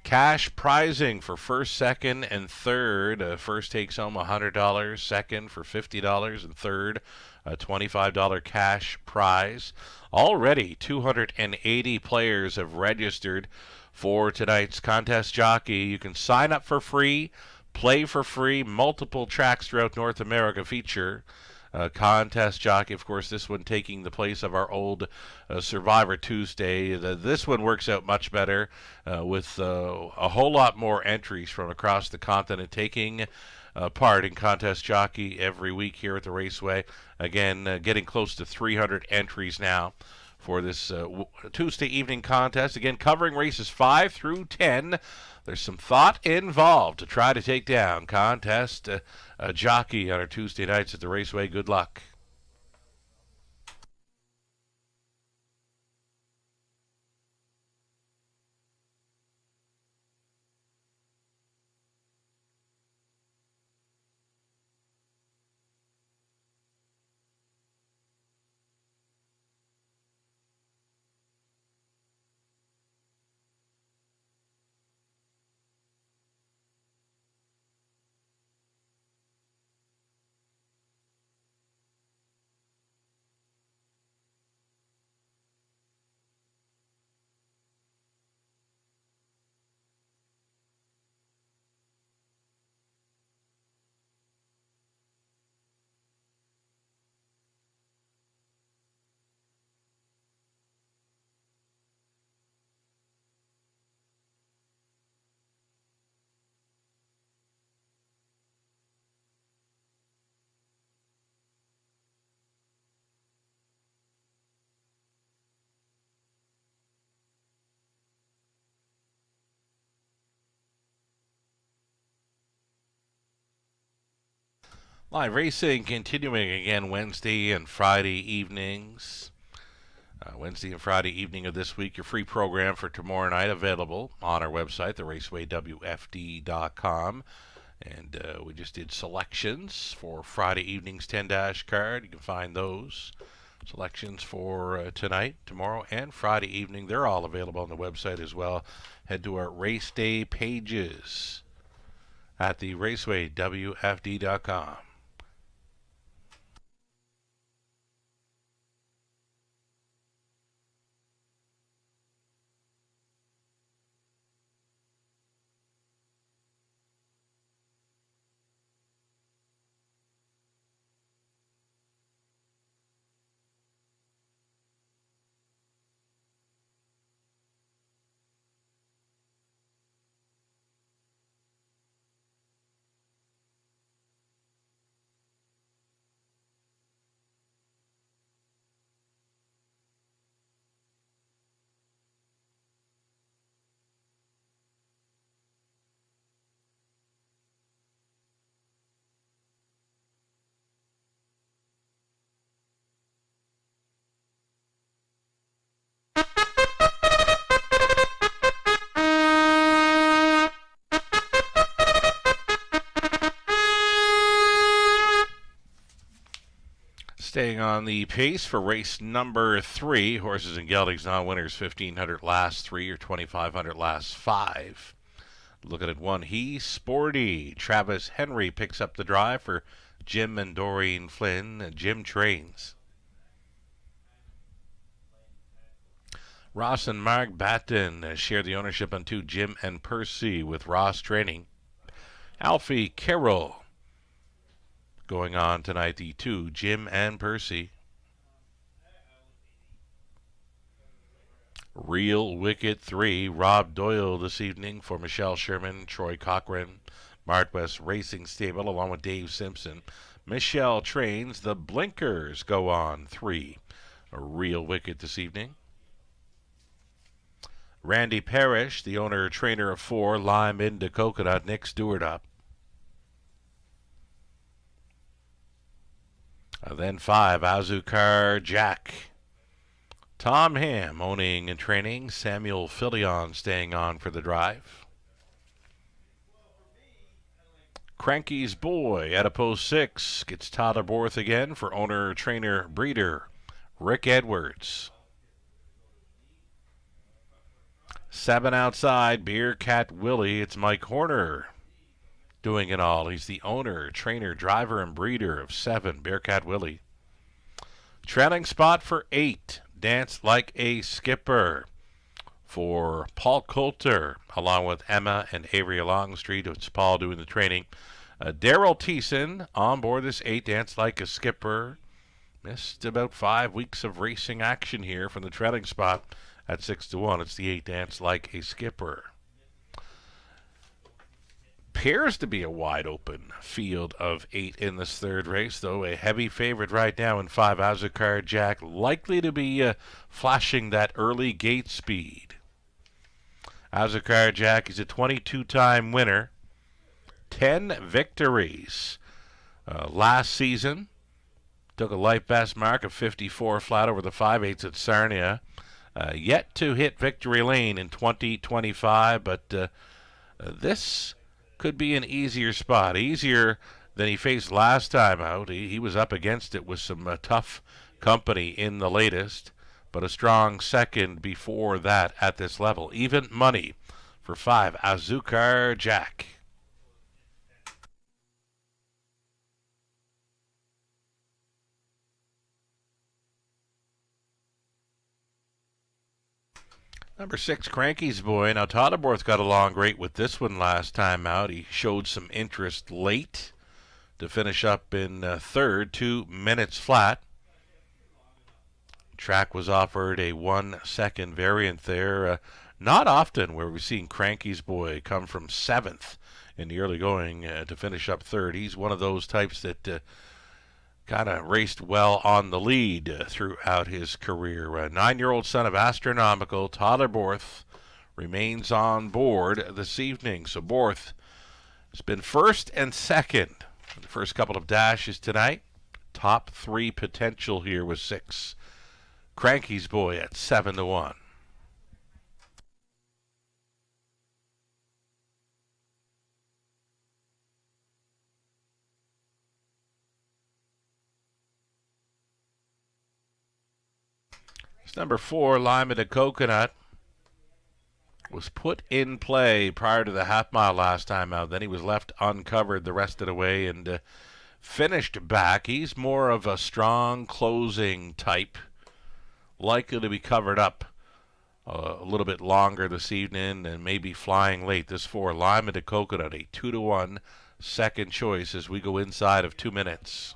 Cash prizing for first, second, and third. First takes home $100, second for $50, and third a $25 cash prize. Already 280 players have registered for tonight's Contest Jockey. You can sign up for free, play for free. Multiple tracks throughout North America feature Contest Jockey. Of course, this one taking the place of our old Survivor Tuesday. This one works out much better with a whole lot more entries from across the continent taking part in Contest Jockey every week here at the Raceway. Again, getting close to 300 entries now for this Tuesday evening contest. Again, covering races 5 through 10. There's some thought involved to try to take down Contest Jockey on our Tuesday nights at the Raceway. Good luck. Live racing continuing again Wednesday and Friday evenings. Wednesday and Friday evening of this week, your free program for tomorrow night available on our website, theracewaywfd.com. And we just did selections for Friday evening's 10-dash card. You can find those selections for tonight, tomorrow, and Friday evening. They're all available on the website as well. Head to our race day pages at theracewaywfd.com. Staying on the pace for race number 3, horses and geldings non-winners, 1,500 last 3 or 2,500 last 5. Looking at one, He's Sporty. Travis Henry picks up the drive for Jim and Doreen Flynn. Jim trains. Ross and Mark Batten share the ownership on 2, Jim and Percy, with Ross training. Alfie Carroll going on tonight, the 2, Jim and Percy. Real Wicked 3, Rob Doyle this evening for Michelle Sherman, Troy Cochran, Mart West Racing Stable, along with Dave Simpson. Michelle trains. The Blinkers go on 3, Real Wicked this evening. Randy Parrish, the owner trainer of 4, Lime into Coconut, Nick Stewart up. Then 5, Azucar Jack. Tom Ham owning and training. Samuel Filion staying on for the drive. Cranky's Boy at a post 6 gets Tyler Borth again for owner, trainer, breeder Rick Edwards. 7 outside, Beer Cat Willie. It's Mike Horner doing it all. He's the owner, trainer, driver, and breeder of 7, Beer Cat Willie. Trailing spot for 8, Dance Like a Skipper for Paul Coulter, along with Emma and Avery Longstreet. It's Paul doing the training. Daryl Thiessen on board this 8, Dance Like a Skipper. Missed about 5 weeks of racing action here from the trailing spot at 6-1. It's the 8, Dance Like a Skipper. Appears to be a wide open field of 8 in this third race, though a heavy favorite right now in 5, Azucar Jack, likely to be flashing that early gate speed. Azucar Jack is a 22-time winner, 10 victories. Last season, took a life best mark of 54 flat over the 5/8 at Sarnia. Yet to hit victory lane in 2025, but this could be an easier spot, easier than he faced last time out. He was up against it with some tough company in the latest, but a strong second before that at this level. Even money for 5, Azucar Jack. Number 6, Cranky's Boy. Now, Todderborth got along great with this one last time out. He showed some interest late to finish up in third, 2 minutes flat. Track was offered a 1-second variant there. Not often where we've seen Cranky's Boy come from 7th in the early going to finish up third. He's one of those types that kind of raced well on the lead throughout his career. 9-year-old son of Astronomical, Tyler Borth, remains on board this evening. So Borth has been first and second in the first couple of dashes tonight. Top 3 potential here with 6. Cranky's Boy at 7-1. Number 4, Lima de Coconut, was put in play prior to the half mile last time out. Then he was left uncovered the rest of the way and finished back. He's more of a strong closing type, likely to be covered up a little bit longer this evening and maybe flying late. This 4, Lima de Coconut, a 2-1 second choice as we go inside of 2 minutes.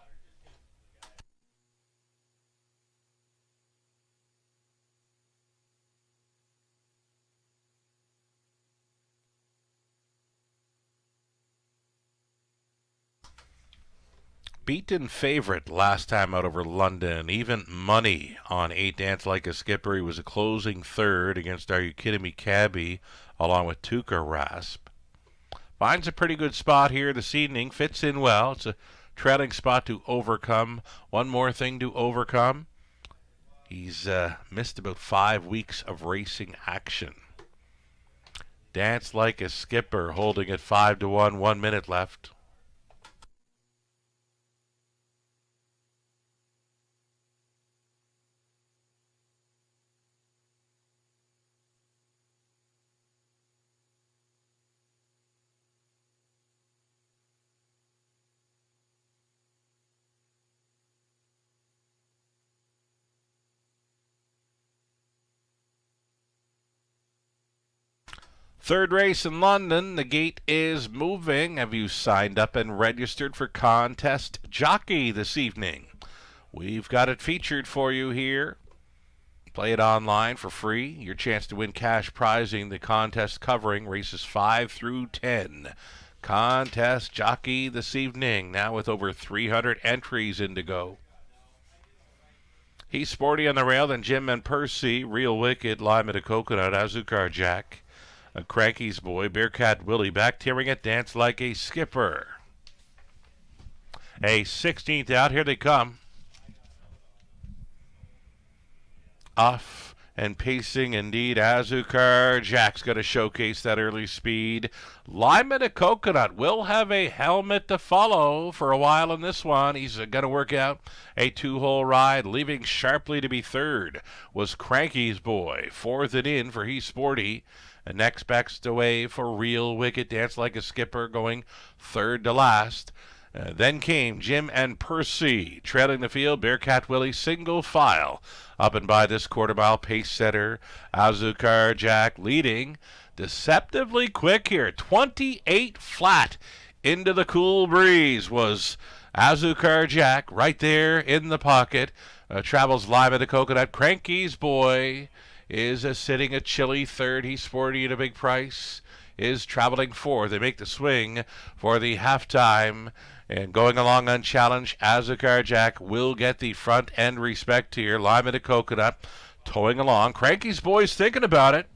Beaten favorite last time out over London. Even money on 8, Dance Like a Skipper. He was a closing third against Are You Kidding Me Cabby, along with Tuca Rasp. Finds a pretty good spot here this evening. Fits in well. It's a trailing spot to overcome. One more thing to overcome. He's missed about 5 weeks of racing action. Dance Like a Skipper holding at 5-1, 1 minute left. Third race in London. The gate is moving. Have you signed up and registered for Contest Jockey this evening? We've got it featured for you here. Play it online for free. Your chance to win cash prizing the contest covering races 5 through 10. Contest Jockey this evening, now with over 300 entries in to go. He's Sporty on the rail, then Jim and Percy, Real Wicked, Lima de Coconut, Azucar Jack, a Cranky's Boy, Bearcat Willie, back tearing it, Dance Like a Skipper. A 16th out, here they come. Off and pacing indeed. Azucar Jack's going to showcase that early speed. Lima de Coconut will have a helmet to follow for a while in this one. He's going to work out a two-hole ride. Leaving sharply to be third was Cranky's Boy. Fourth and in for He's Sporty. And next best away for Real Wicked. Dance Like a Skipper going third to last. Then came Jim and Percy trailing the field. Bearcat Willie single file up and by this quarter-mile pace setter. Azucar Jack leading deceptively quick here. 28 flat into the cool breeze was Azucar Jack right there in the pocket. Travels Lima de Coconut. Cranky's Boy is sitting a chilly third. He's Sporty at a big price. Is traveling fourth. They make the swing for the halftime. And going along unchallenged, Azucar Jack will get the front end respect here. Lima de Coconut towing along. Cranky's Boy's thinking about it.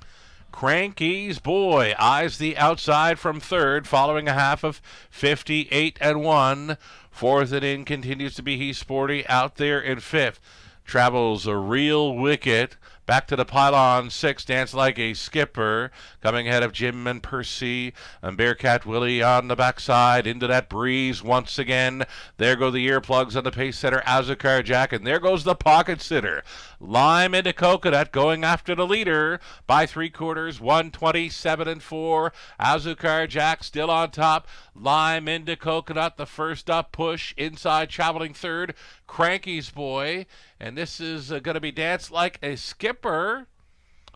Cranky's Boy eyes the outside from third, following a half of 58-1. Fourth and in continues to be He's Sporty out there in fifth. Travels a Real Wicked. Back to the pylon, six, Dance Like a Skipper, coming ahead of Jim and Percy, and Bearcat Willie on the backside, into that breeze once again. There go the earplugs on the pace setter, Azucar Jack, and there goes the pocket sitter. Lima de Coconut going after the leader by 3/4, 127-4. Azucar Jack still on top. Lima de Coconut, the first up push, inside traveling third, Cranky's Boy, and this is going to be Dance Like a Skipper,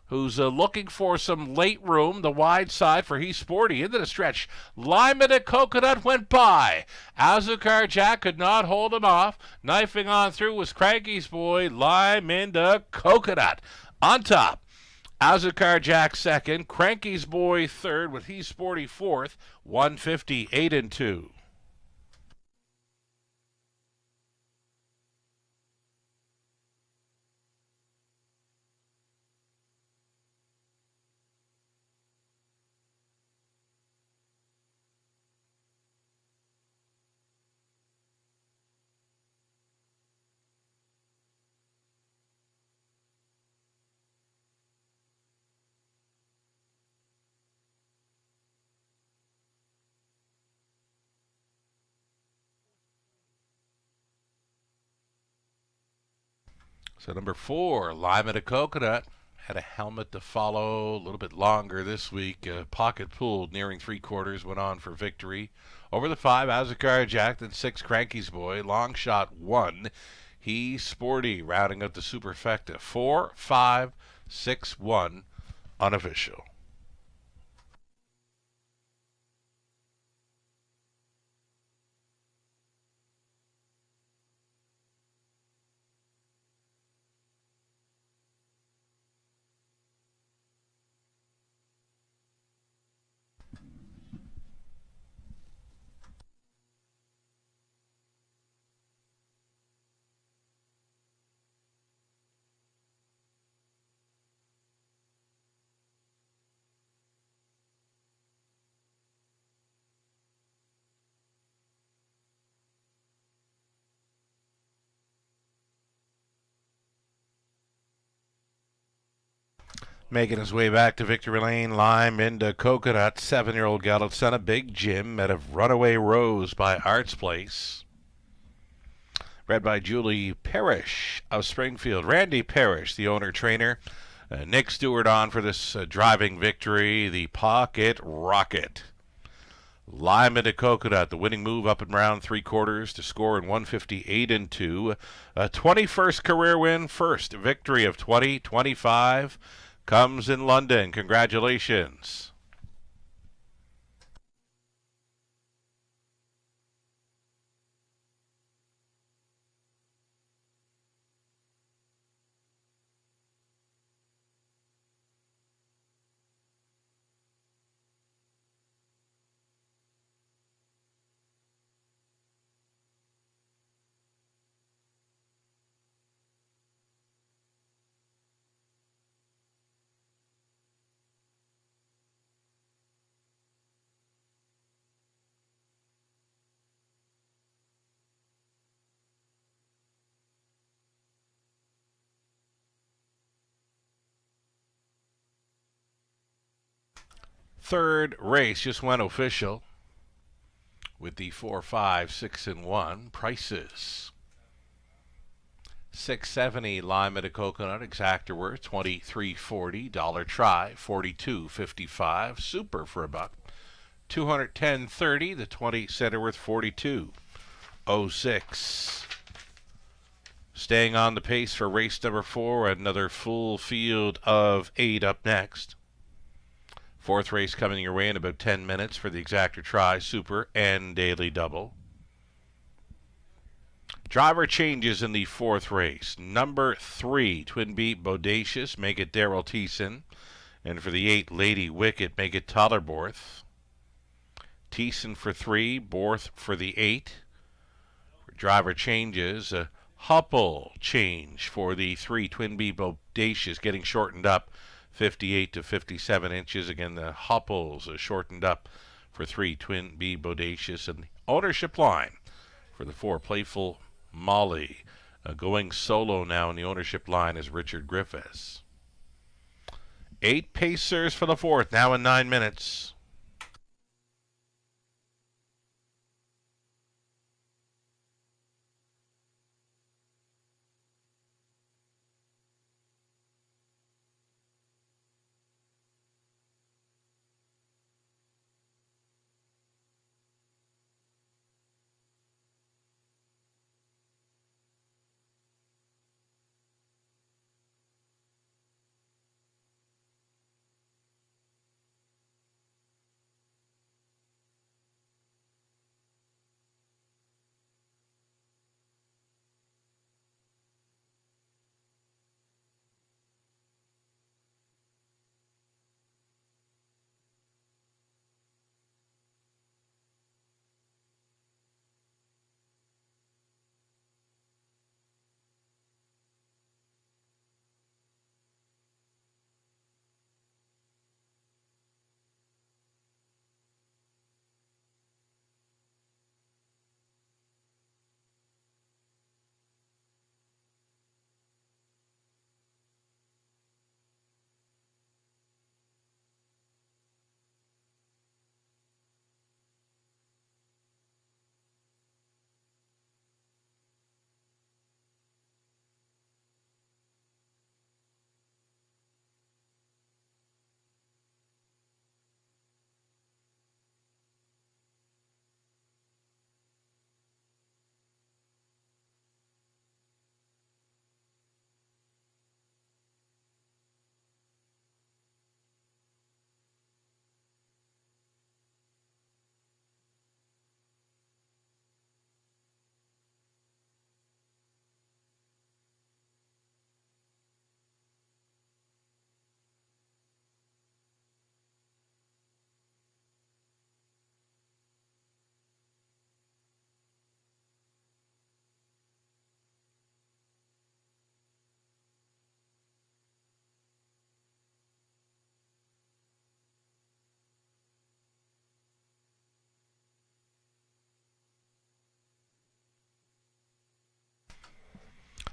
who's looking for some late room, the wide side for He's Sporty into the stretch. Lima de Coconut went by. Azucar Jack could not hold him off. Knifing on through was Cranky's Boy. Lima de Coconut on top. Azucar Jack second. Cranky's Boy third with He's Sporty fourth. 158-2. So number 4, Lima de Coconut, had a helmet to follow, a little bit longer this week. Pocket pulled, nearing 3/4, went on for victory. Over the 5, Azucar Jack, then 6, Cranky's Boy. Long shot 1, He's Sporty, rounding out the superfecta. 4, 5, 6, 1, unofficial. Making his way back to victory lane, Lima de Coconut, 7-year-old Gallup son of Big Jim, out of Runaway Rose by Arts Place. Bred by Julie Parrish of Springfield. Randy Parrish, the owner-trainer. Nick Stewart on for this driving victory, the Pocket Rocket. Lima de Coconut, the winning move up and round 3/4 to score in 158-2. A 21st career win, first victory of 2025. Comes in London. Congratulations. third race just went official with the 4, 5, 6, and 1 prices. $6.70 Lima to Coconut exactor worth $23.40. Dollar Try $42.55. Super for $1. $210.30. The 20 center worth $42.06. Staying on the pace for race number 4, another full field of 8 up next. Fourth race coming your way in about 10 minutes for the exactor try, super, and daily double. Driver changes in the fourth race. Number 3, Twin Beat Bodacious, make it Daryl Thiessen. And for the 8, Lady Wicket, make it Tyler Borth. Thiessen for 3, Borth for the 8. For driver changes, Hupple change for the 3, Twin Beat Bodacious, getting shortened up 58 to 57 inches. Again, the Hupples are shortened up for 3, Twin Beat Bodacious. And the ownership line for the 4, Playful Molly. Going solo now in the ownership line is Richard Griffiths. 8 pacers for the 4th, now in 9 minutes.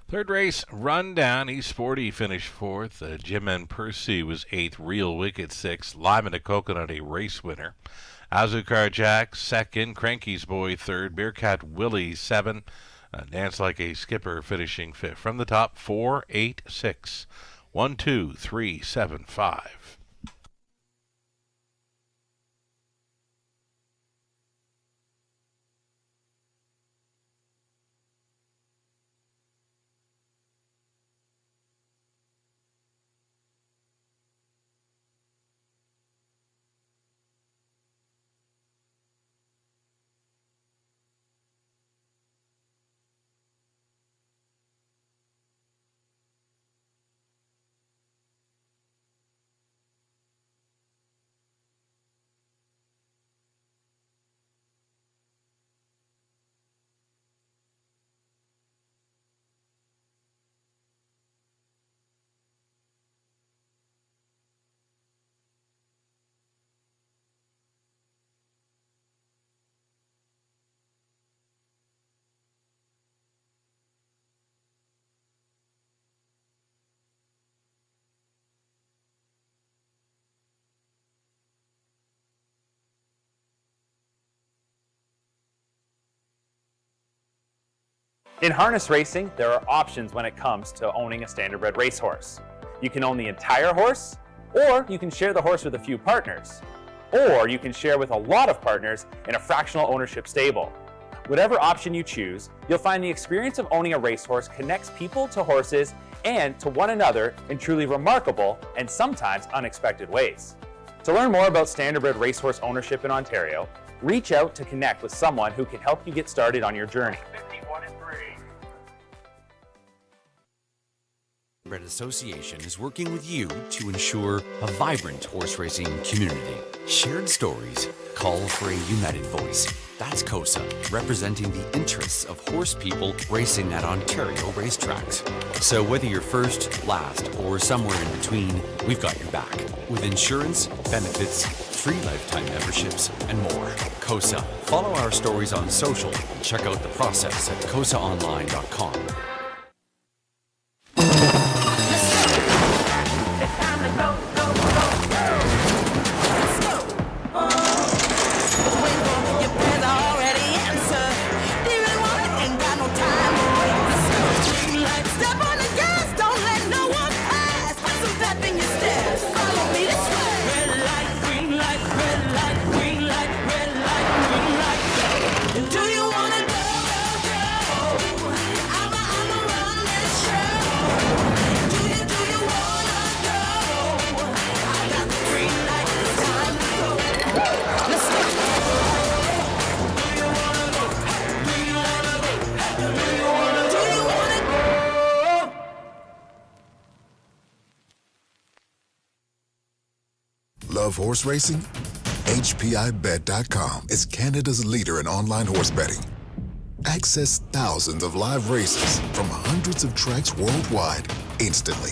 Third race rundown. East Sporty finished 4th. Jim and Percy was 8th. Real Wicked 6th. Lima to Coconut, a race winner. Azucar Jack 2nd. Cranky's Boy 3rd. Bearcat Willie 7th. Dance Like a Skipper finishing 5th. From the top, 4, 8, 6. 1, 2, 3, 7, 5. In harness racing, there are options when it comes to owning a standardbred racehorse. You can own the entire horse, or you can share the horse with a few partners, or you can share with a lot of partners in a fractional ownership stable. Whatever option you choose, you'll find the experience of owning a racehorse connects people to horses and to one another in truly remarkable and sometimes unexpected ways. To learn more about standardbred racehorse ownership in Ontario, reach out to connect with someone who can help you get started on your journey. Standardbred Association is working with you to ensure a vibrant horse racing community. Shared stories call for a united voice. That's COSA, representing the interests of horse people racing at Ontario racetracks. So whether you're first, last, or somewhere in between, we've got your back. With insurance, benefits, free lifetime memberships, and more. COSA. Follow our stories on social and check out the process at cosaonline.com. Love horse racing? HPIBet.com is Canada's leader in online horse betting. Access thousands of live races from hundreds of tracks worldwide instantly.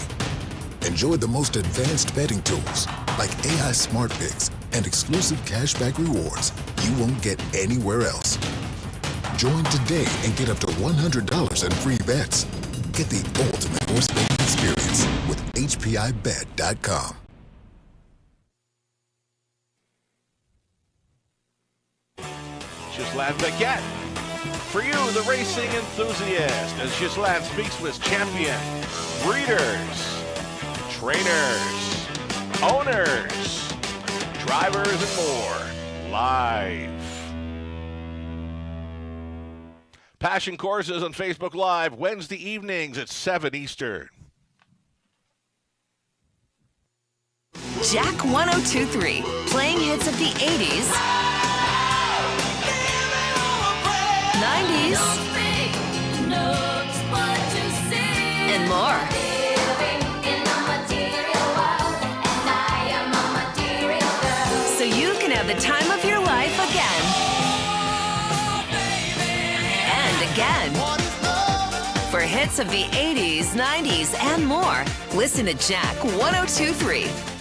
Enjoy the most advanced betting tools like AI Smart Picks and exclusive cashback rewards you won't get anywhere else. Join today and get up to $100 in free bets. Get the ultimate horse betting experience with HPIBet.com. Ghislain Paquette. For you, the racing enthusiast, as Ghislain speaks with champion, breeders, trainers, owners, drivers, and more, live. Passion Courses on Facebook Live, Wednesday evenings at 7 Eastern. Jack 102.3, playing hits of the 80s, 90s, and more. So you can have the time of your life again. And again. For hits of the 80s, 90s, and more, listen to Jack 102.3.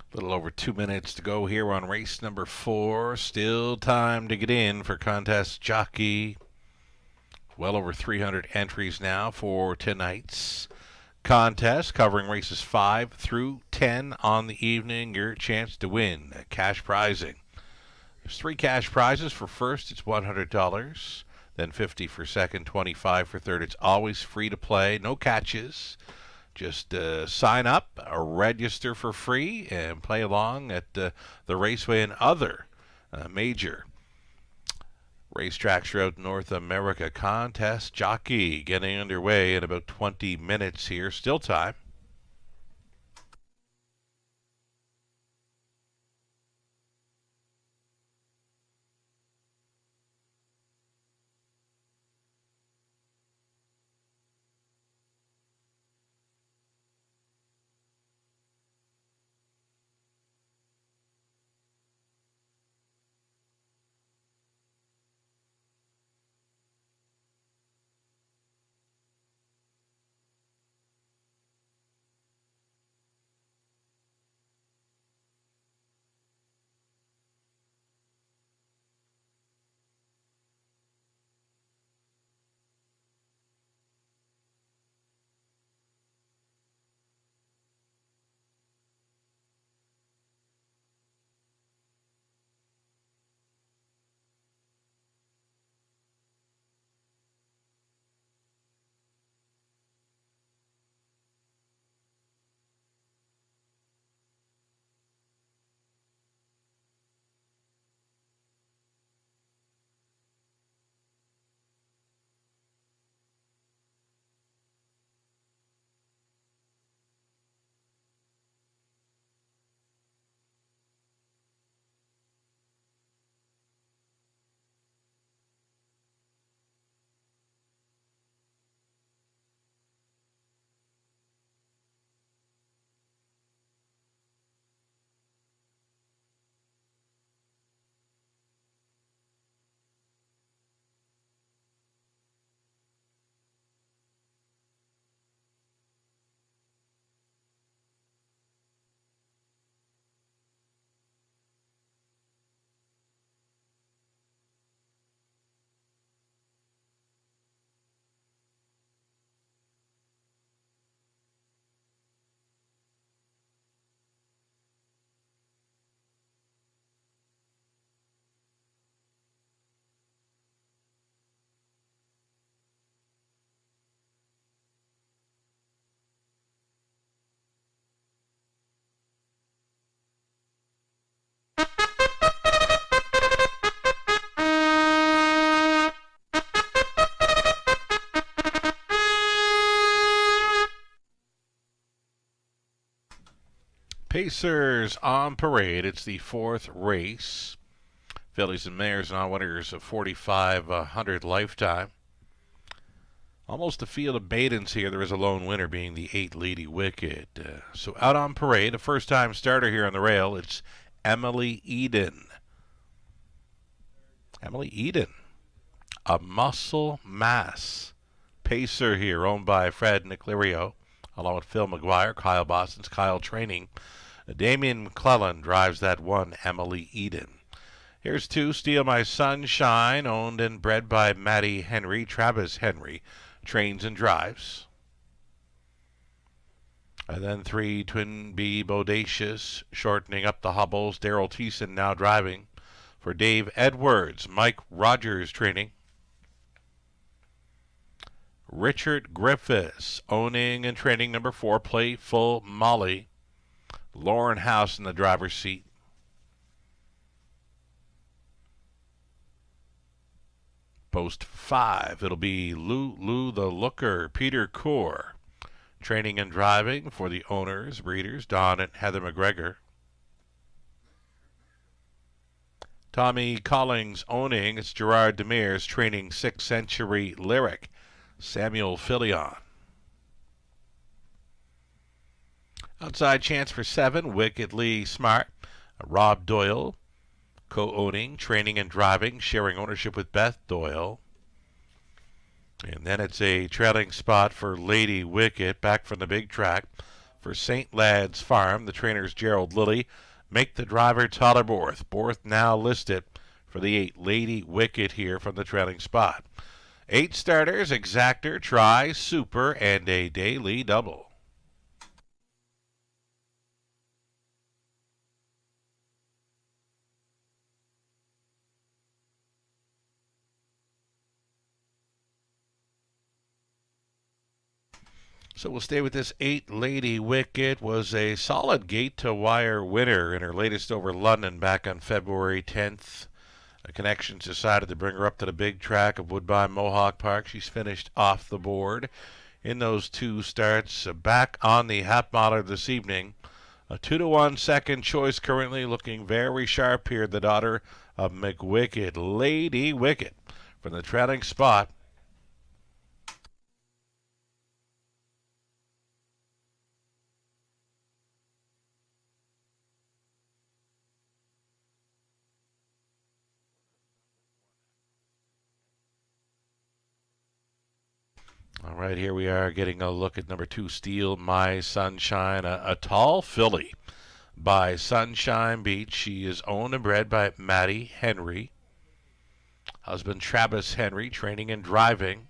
A little over 2 minutes to go here on race number 4. Still time to get in for contest jockey. Well over 300 entries now for tonight's contest, covering races 5 through 10 on the evening. Your chance to win cash prizing. There's 3 cash prizes. For first, it's $100. Then $50 for second, $25 for third. It's always free to play. No catches. Just sign up, register for free, and play along at the Raceway and other major racetracks throughout North America. Contest jockey getting underway in about 20 minutes here. Still time. Pacers on parade. It's the fourth race. Fillies and Mares non-winners of 4,500 lifetime. Almost a field of maidens here. There is a lone winner being the 8 Lady Wicked. So out on parade, a first-time starter here on the rail. It's Emily Eden. Emily Eden, a muscle mass pacer here, owned by Fred Niclerio, along with Phil McGuire, Kyle Boston's Kyle Training. Damian McClellan drives that one, Emily Eden. Here's 2, Steal My Sunshine, owned and bred by Maddie Henry. Travis Henry trains and drives. And then 3, Twin B Bodacious, shortening up the hobbles. Daryl Thiessen now driving for Dave Edwards. Mike Rogers training. Richard Griffiths owning and training number 4, Playful Molly. Lauren House in the driver's seat. Post 5, it'll be Lou the Looker, Peter Core, training and driving for the owners, breeders, Don and Heather McGregor. Tommy Collings owning, it's Gerard Demers, training 6th Century Lyric, Samuel Filion. Outside chance for 7, Wickedly Smart, Rob Doyle, co-owning, training and driving, sharing ownership with Beth Doyle. And then it's a trailing spot for Lady Wicked, back from the big track for St. Lad's Farm. The trainer's Gerald Lilly. Make the driver Tyler Borth. Borth now listed for the 8 Lady Wicked here from the trailing spot. 8 starters, Exactor, Try, Super, and a daily double. So we'll stay with this 8 Lady Wicked. Was a solid gate-to-wire winner in her latest over London back on February 10th. Connections decided to bring her up to the big track of Woodbine Mohawk Park. She's finished off the board in those 2 starts. Back on the half mile this evening. A 2-1 second choice currently, looking very sharp here. The daughter of McWicked, Lady Wicked, from the trailing spot. All right, here we are getting a look at number 2, Steal My Sunshine, a tall filly by Sunshine Beach. She is owned and bred by Maddie Henry. Husband Travis Henry, training and driving.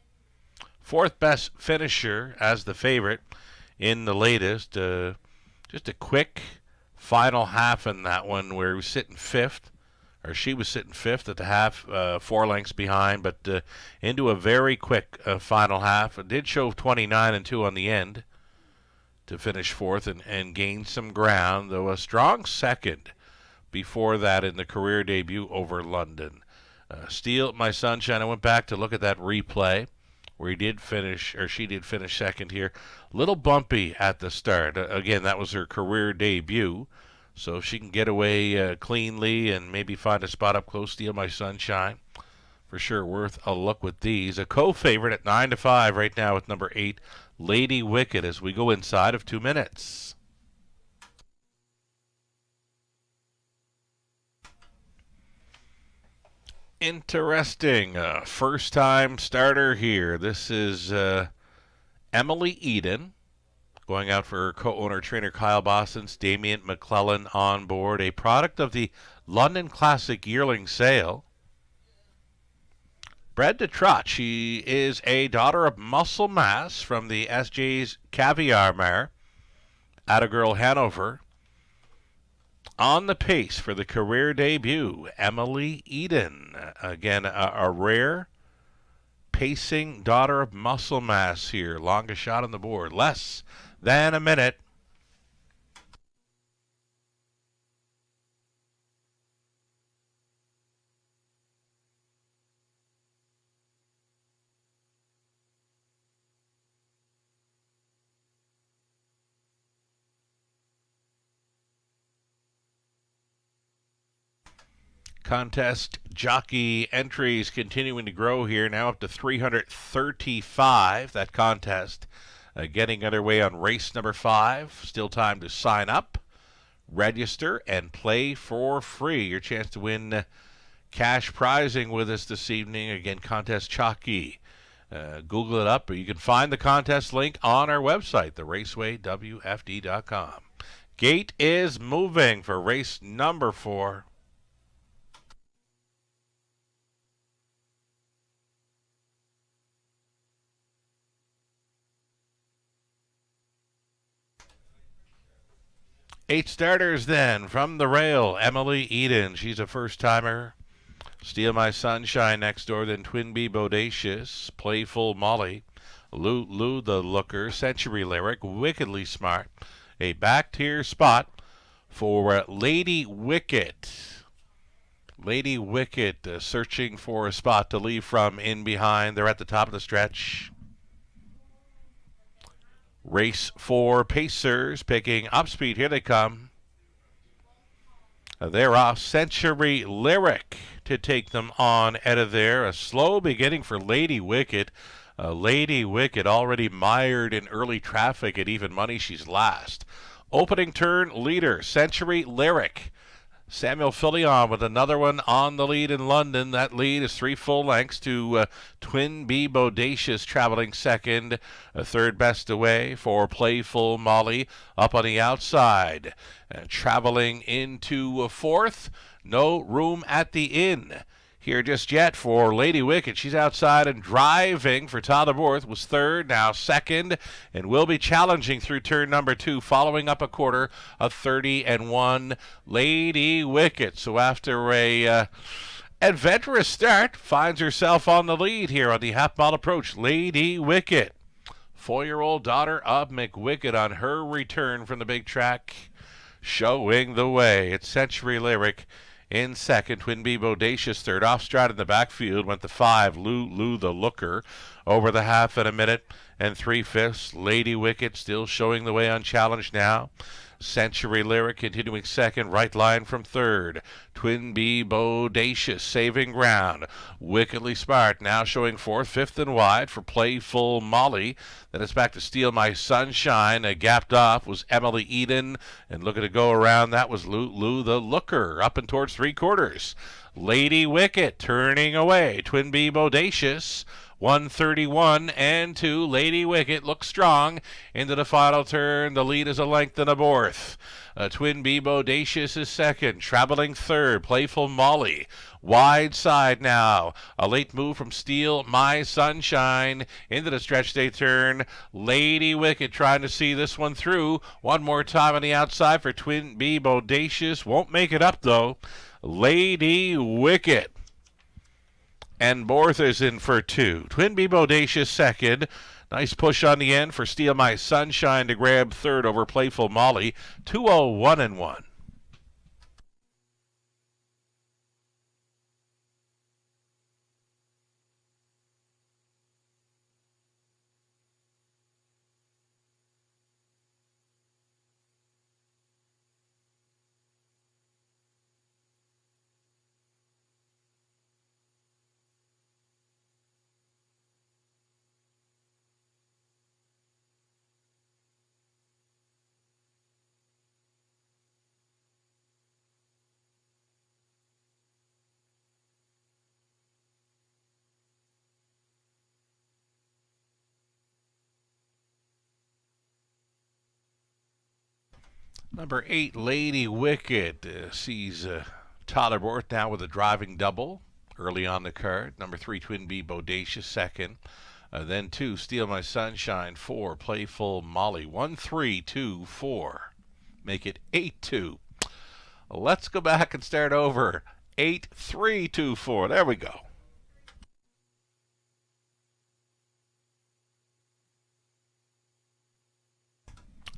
4th best finisher as the favorite in the latest. Just a quick final half in that one where he was sitting 5th. Or she was sitting 5th at the half, 4 lengths behind, but into a very quick final half. It did show 29 and 2 on the end to finish 4th and gain some ground, though a strong second before that in the career debut over London. Steal My Sunshine, I went back to look at that replay where he did finish, or she did finish second here. Little bumpy at the start. Again, that was her career debut. So if she can get away cleanly and maybe find a spot up close, Steal My Sunshine, for sure worth a look with these. A co-favorite at 9-5 right now with number 8, Lady Wicked, as we go inside of 2 minutes. Interesting. First-time starter here. This is Emily Eden, going out for her co-owner trainer Kyle Boston's Damian McClellan on board, a product of the London Classic yearling sale. Bred to trot, she is a daughter of Muscle Mass from the SJ's Caviar Mare, Attagirl Hanover. On the pace for the career debut, Emily Eden. Again, a rare pacing daughter of Muscle Mass here. Longest shot on the board. Less than a minute. Contest jockey entries continuing to grow here, now up to 335. That contest getting underway on race number 5. Still time to sign up, register, and play for free. Your chance to win cash prizing with us this evening. Again, Contest Jockey. Google it up, or you can find the contest link on our website, theracewaywfd.com. Gate is moving for race number 4. Eight starters then from the rail. Emily Eden, she's a first-timer. Steal My Sunshine next door, then Twin B Bodacious, Playful Molly, Lou the Looker, Century Lyric, Wickedly Smart. A back-tier spot for Lady Wicket. Lady Wicket searching for a spot to leave from in behind. They're at the top of the stretch. Race 4 Pacers picking up speed. Here they come. They're off. Century Lyric to take them on out of there. A slow beginning for Lady Wicket. Lady Wicket already mired in early traffic at even money. She's last. Opening turn leader, Century Lyric. Samuel Fillion with another one on the lead in London. That lead is 3 full lengths to Twin B Bodacious traveling second. Third best away for Playful Molly up on the outside. Traveling into fourth. No room at the inn here just yet for Lady Wicket. She's outside and driving for Tyler Borth. Was third, now second, and will be challenging through turn number 2, following up a quarter of 30-1. Lady Wicket. So after a adventurous start, finds herself on the lead here on the half-mile approach. Lady Wicket, 4-year-old daughter of McWicket, on her return from the big track, showing the way. It's Century Lyric in second, Twin B Bodacious third. Off stride in the backfield went the 5, Lou the Looker, over the half in a minute and 3/5. Lady Wicket still showing the way unchallenged now. Century Lyric continuing second, right line from third. Twin B Bodacious saving ground. Wickedly Smart now showing fourth, fifth and wide for Playful Molly. Then it's back to Steal My Sunshine. Gapped off was Emily Eden, and looking to go around, that was Lou the Looker, up and towards 3/4. Lady Wicket turning away. Twin B Bodacious, 131-2. Lady Wicket looks strong into the final turn. The lead is a length and a fourth. Twin B Bodacious is second, traveling third. Playful Molly wide side now. A late move from Steal My Sunshine into the stretch day turn. Lady Wicket trying to see this one through. One more time on the outside for Twin B Bodacious. Won't make it up though. Lady Wicket. And Borth is in for 2. Twin B Bodacious second. Nice push on the end for Steal My Sunshine to grab third over Playful Molly. 201-1. Number 8, Lady Wicket, sees Tyler Borth now with a driving double early on the card. Number 3, Twin B Bodacious second. Then 2, Steal My Sunshine. 4, Playful Molly. 1, 3, 2, 4. Make it 8-2. Let's go back and start over. 8, 3, 2, 4. There we go.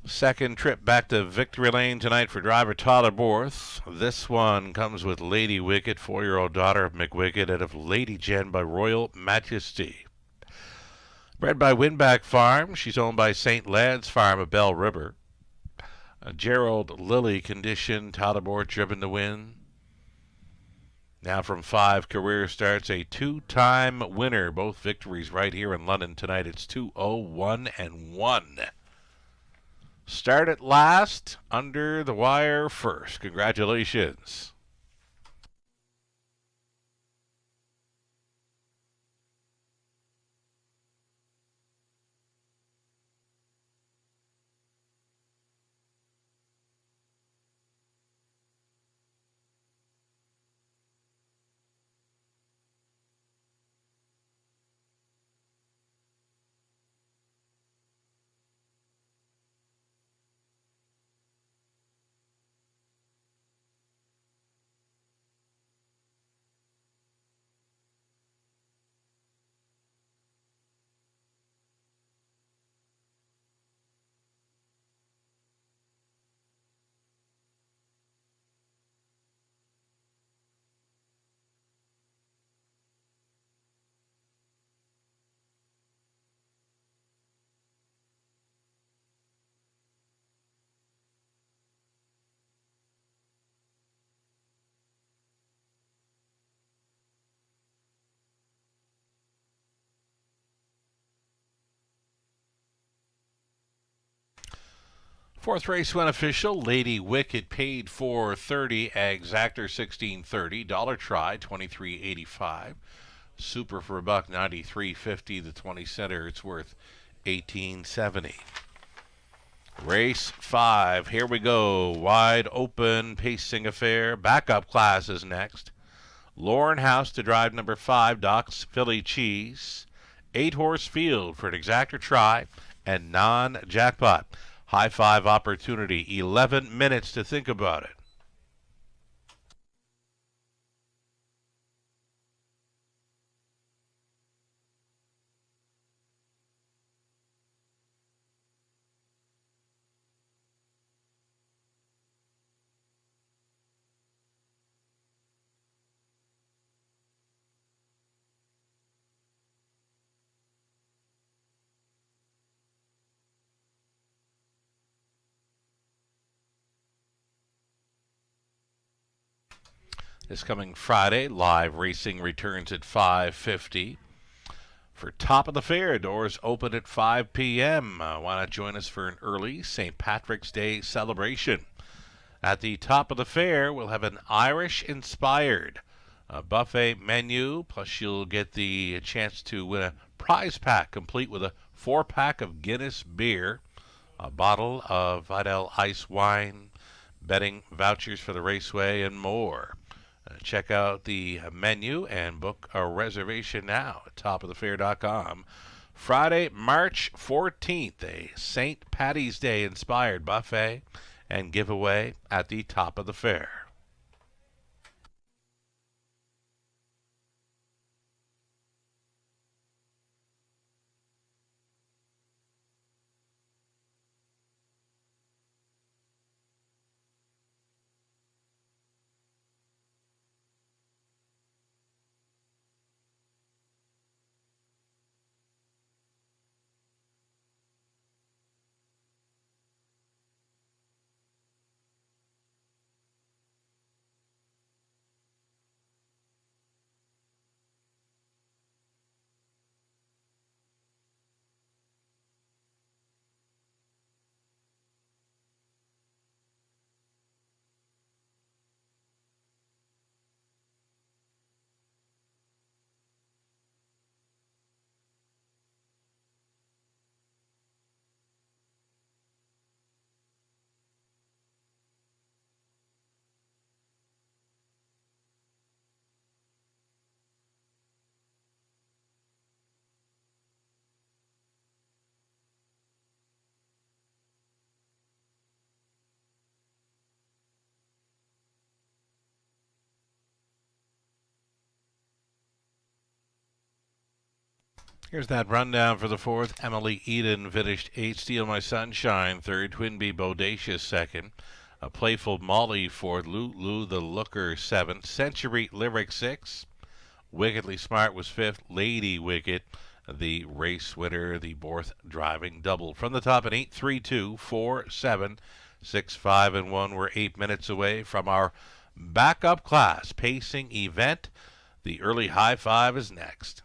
Second trip back to victory lane tonight for driver Tyler Borth. This one comes with Lady Wicket, 4-year-old daughter of McWicket, out of Lady Jen by Royal Majesty. Bred by Winback Farm. She's owned by St. Lad's Farm of Bell River. Gerald Lilly condition. Tyler Borth driven to win. Now from 5 career starts, a 2-time winner. Both victories right here in London tonight. It's 2-0-1-1. Start at last, under the wire first. Congratulations. Fourth race went official. Lady Wicket paid $4.30. Exactor $16.30. Dollar Try $23.85. Super for $1 $93.50. The 20 center, it's worth $18.70. Race 5. Here we go. Wide open pacing affair. Backup class is next. Lauren House to drive number 5. Doc's Philly Cheese. 8-horse field for an Exactor Try and non-jackpot. High 5 opportunity. 11 minutes to think about it. This coming Friday, live racing returns at 5:50. For Top of the Fair, doors open at 5 p.m. Why not join us for an early St. Patrick's Day celebration? At the Top of the Fair, we'll have an Irish-inspired buffet menu, plus you'll get the chance to win a prize pack complete with a 4-pack of Guinness beer, a bottle of Vidal Ice wine, betting vouchers for the raceway, and more. Check out the menu and book a reservation now at topofthefair.com. Friday, March 14th, a St. Paddy's Day inspired buffet and giveaway at the Top of the Fair. Here's that rundown for the 4th. Emily Eden finished 8th. Steal My Sunshine 3rd. Twinbee Bodacious 2nd. A Playful Molly 4th. Lulu the Looker 7th. Century Lyric 6th. Wickedly Smart was 5th. Lady Wicket, the race winner, the Borth driving double. From the top, an 8-3-2, 4-7, 6-5, and 1. We're 8 minutes away from our backup class pacing event. The early high five is next.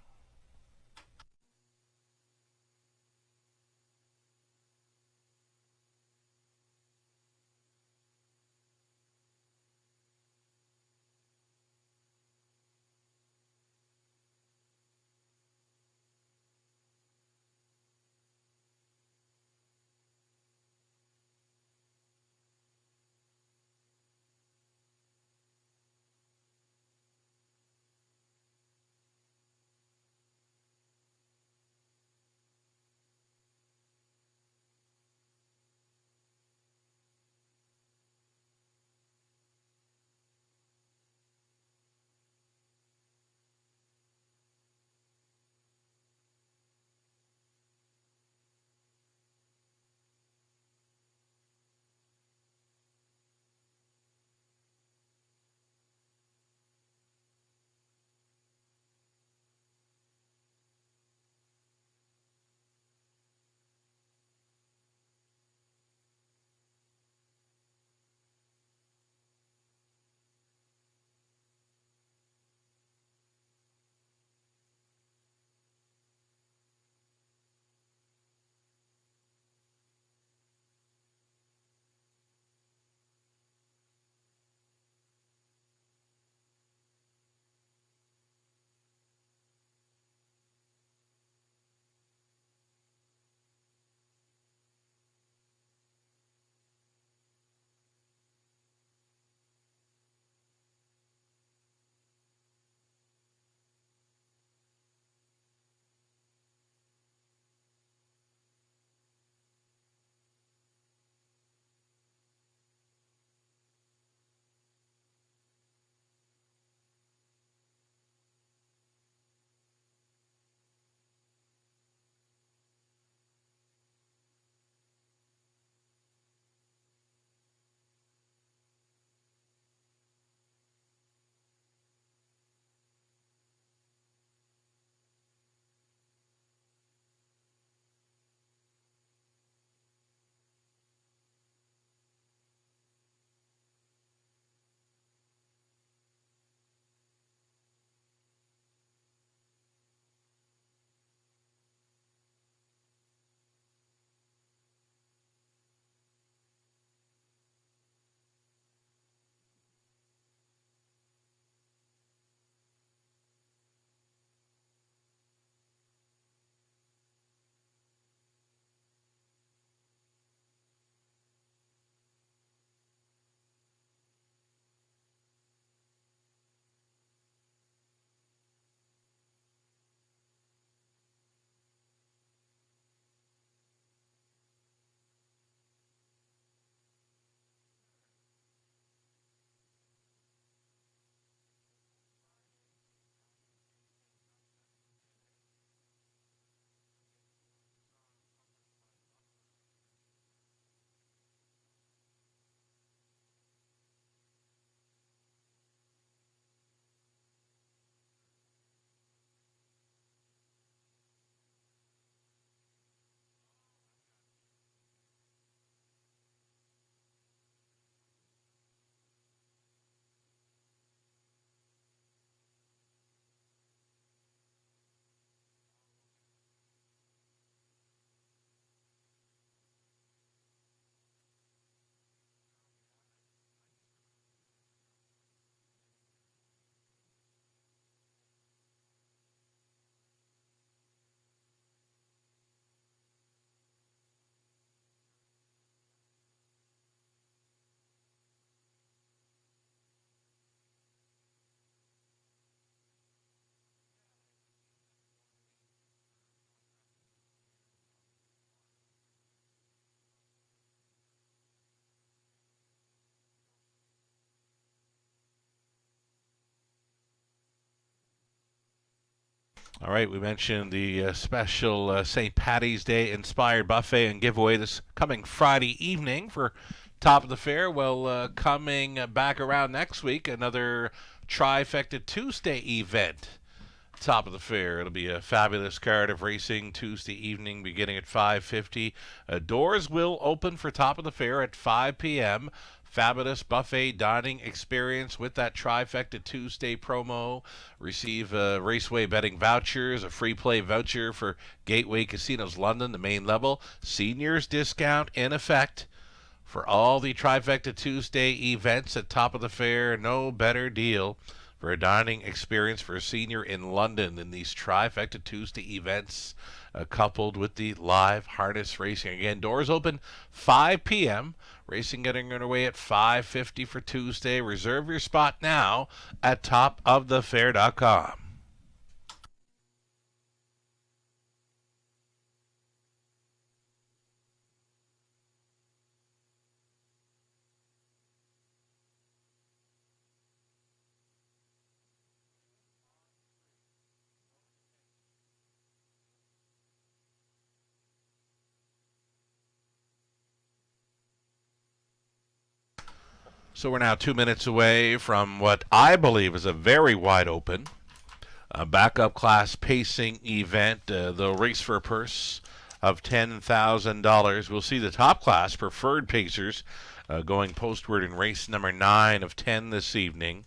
All right, we mentioned the special St. Patty's Day inspired buffet and giveaway this coming Friday evening for Top of the Fair. Well, coming back around next week, another Trifecta Tuesday event. top of the fair. It'll be a fabulous card of racing Tuesday evening beginning at 5:50. Doors will open for top of the fair at 5 p.m. Fabulous buffet dining experience with that Trifecta Tuesday promo. Receive Raceway betting vouchers, a free play voucher for Gateway Casinos London, the main level. Seniors discount in effect for all the Trifecta Tuesday events at top of the fair. No better deal for a dining experience for a senior in London than these Trifecta Tuesday events, coupled with the live harness racing. Again, doors open 5 p.m. Racing getting underway at 5:50 for Tuesday. Reserve your spot now at topofthefair.com. So we're now 2 minutes away from what I believe is a very wide open backup class pacing event. They'll race for a purse of $10,000. We'll see the top class preferred pacers going postward in race number 9 of 10 this evening.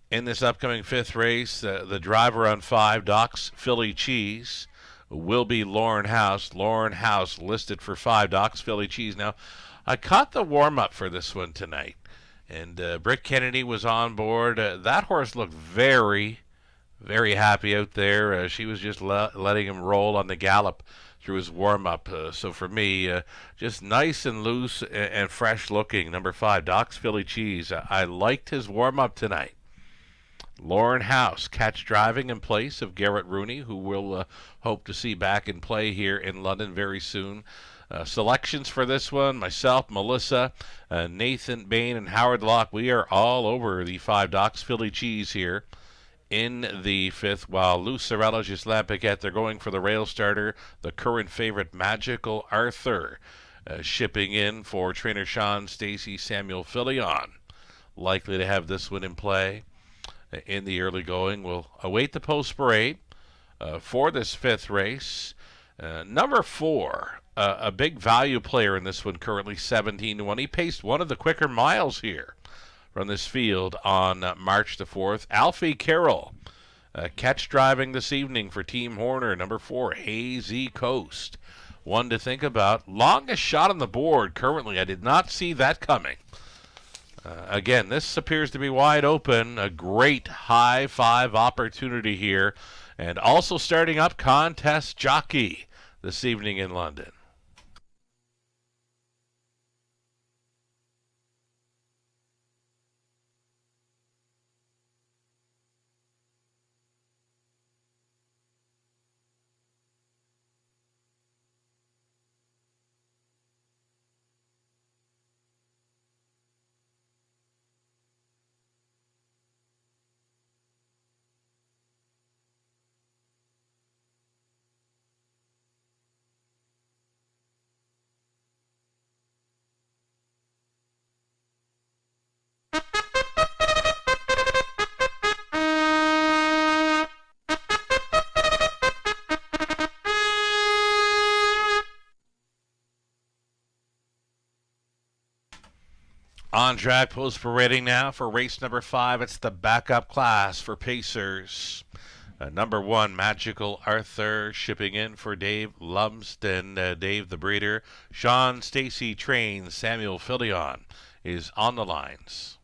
In this upcoming fifth race, the driver on 5, Doc's Philly Cheese, will be Lauren House. Lauren House listed for 5, Doc's Philly Cheese. Now, I caught the warm-up for this one tonight, and Britt Kennedy was on board. That horse looked very, very happy out there. She was just letting him roll on the gallop through his warm-up. So for me, just nice and loose and fresh looking. Number 5, Doc's Philly Cheese. I liked his warm-up tonight. Lauren House, catch driving in place of Garrett Rooney, who we'll hope to see back in play here in London very soon. Selections for this one, myself, Melissa, Nathan Bain, and Howard Locke. We are all over the 5, Doc's Philly Cheese here in the fifth, while Lou Sorella, Ghislain Piquet, they're going for the rail starter, the current favorite, Magical Arthur, shipping in for trainer Sean Stacy, Samuel Filion. Likely to have this one in play in the early going. We'll await the post parade for this fifth race. Number 4, a big value player in this one, currently 17-1. He paced one of the quicker miles here from this field on March the 4th. Alfie Carroll, catch driving this evening for Team Horner. Number 4, Hazy Coast. One to think about. Longest shot on the board currently. I did not see that coming. Again, this appears to be wide open. A great high 5 opportunity here. And also starting up, Contest Jockey this evening in London. On track, post parading now for race number 5. It's the backup class for pacers. Number 1, Magical Arthur, shipping in for Dave Lumsden. Dave the breeder. Sean Stacy trains. Samuel Filion is on the lines.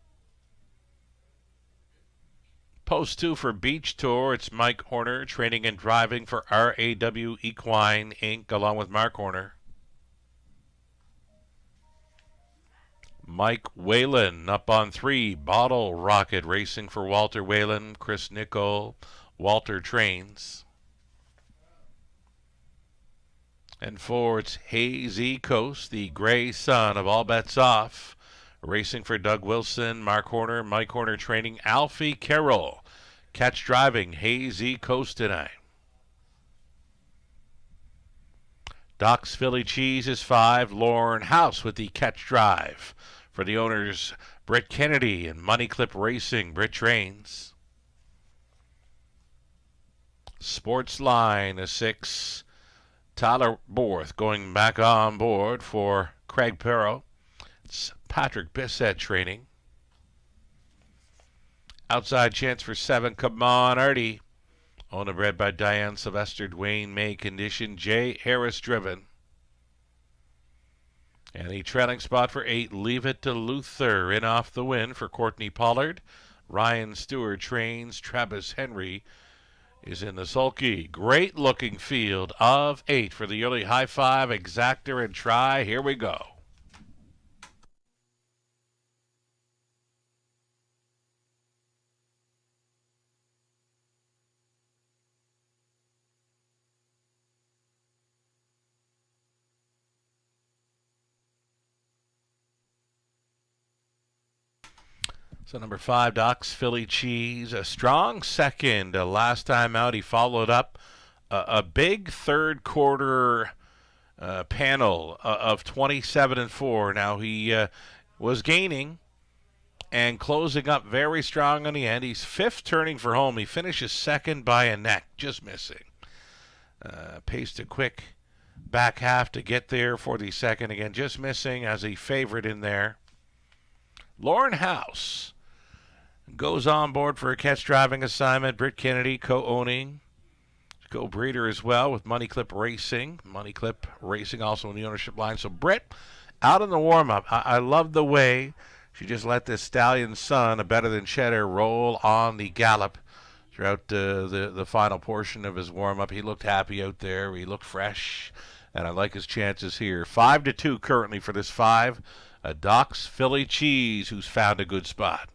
Post 2 for Beach Tour. It's Mike Horner training and driving for RAW Equine Inc. along with Mark Horner. Mike Whalen up on 3, Bottle Rocket racing for Walter Whalen, Chris Nicol, Walter trains. And 4, it's Hazy Coast, the gray son of All Bets Off, racing for Doug Wilson, Mark Horner, Mike Horner training, Alfie Carroll. Catch driving, Hazy Coast tonight. Doc's Philly Cheese is 5, Lauren House with the catch drive. For the owners, Britt Kennedy and Money Clip Racing, Britt trains. Sports Line, a 6. Tyler Borth going back on board for Craig Perro. It's Patrick Bissett training. Outside chance for 7. Come on, Artie. Owned and bred by Diane Sylvester, Dwayne May condition, Jay Harris driven. And the trailing spot for 8, Leave It to Luther. In off the win for Courtney Pollard. Ryan Stewart trains. Travis Henry is in the sulky. Great looking field of 8 for the early high 5, Exactor and Try. Here we go. So number 5, Doc's Philly Cheese, a strong second. Last time out, he followed up a big third quarter panel of 27-4. Now he was gaining and closing up very strong on the end. He's 5th turning for home. He finishes 2nd by a neck, just missing. Paced a quick back half to get there for the 2nd. Again, just missing as a favorite in there. Lauren House goes on board for a catch driving assignment. Britt Kennedy co-owning. Co-breeder as well with Money Clip Racing. Money Clip Racing also in the ownership line. So Britt out in the warm-up. I love the way she just let this Stallion Son, a better than Cheddar, roll on the gallop throughout the final portion of his warm-up. He looked happy out there. He looked fresh, and I like his chances here. 5-2 currently for this 5. Doc's Philly Cheese, who's found a good spot.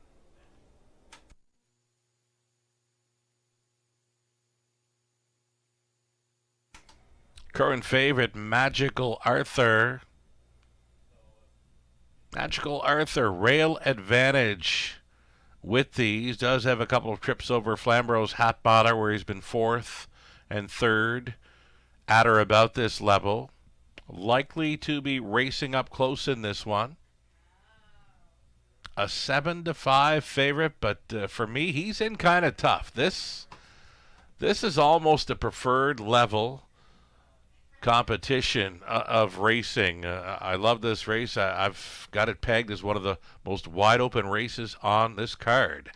Current favorite, Magical Arthur. Magical Arthur, rail advantage with these. Does have a couple of trips over Flamboro's Hat Botter, where he's been 4th and 3rd at or about this level. Likely to be racing up close in this one. A 7-5 favorite, but for me, he's in kind of tough. This is almost a preferred level competition of racing. I love this race. I've got it pegged as one of the most wide open races on this card.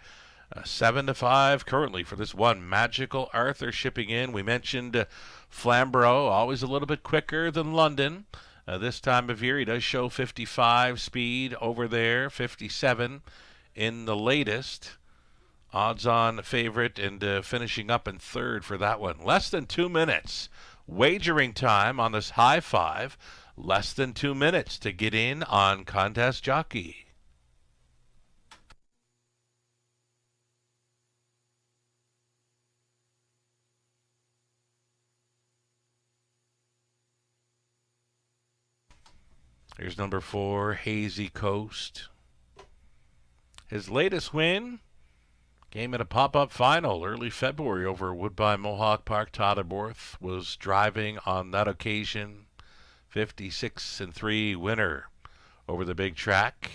7-5 currently for this one. Magical Arthur shipping in. We mentioned Flamborough, always a little bit quicker than London. This time of year, he does show 55 speed over there, 57 in the latest. Odds-on favorite and finishing up in 3rd for that one. Less than 2 minutes. Wagering time on this high 5. Less than 2 minutes to get in on Contest Jockey. Here's number 4, Hazy Coast. His latest win came at a pop-up final early February over Woodbine Mohawk Park. Tyler Borth was driving on that occasion. 56-3 winner over the big track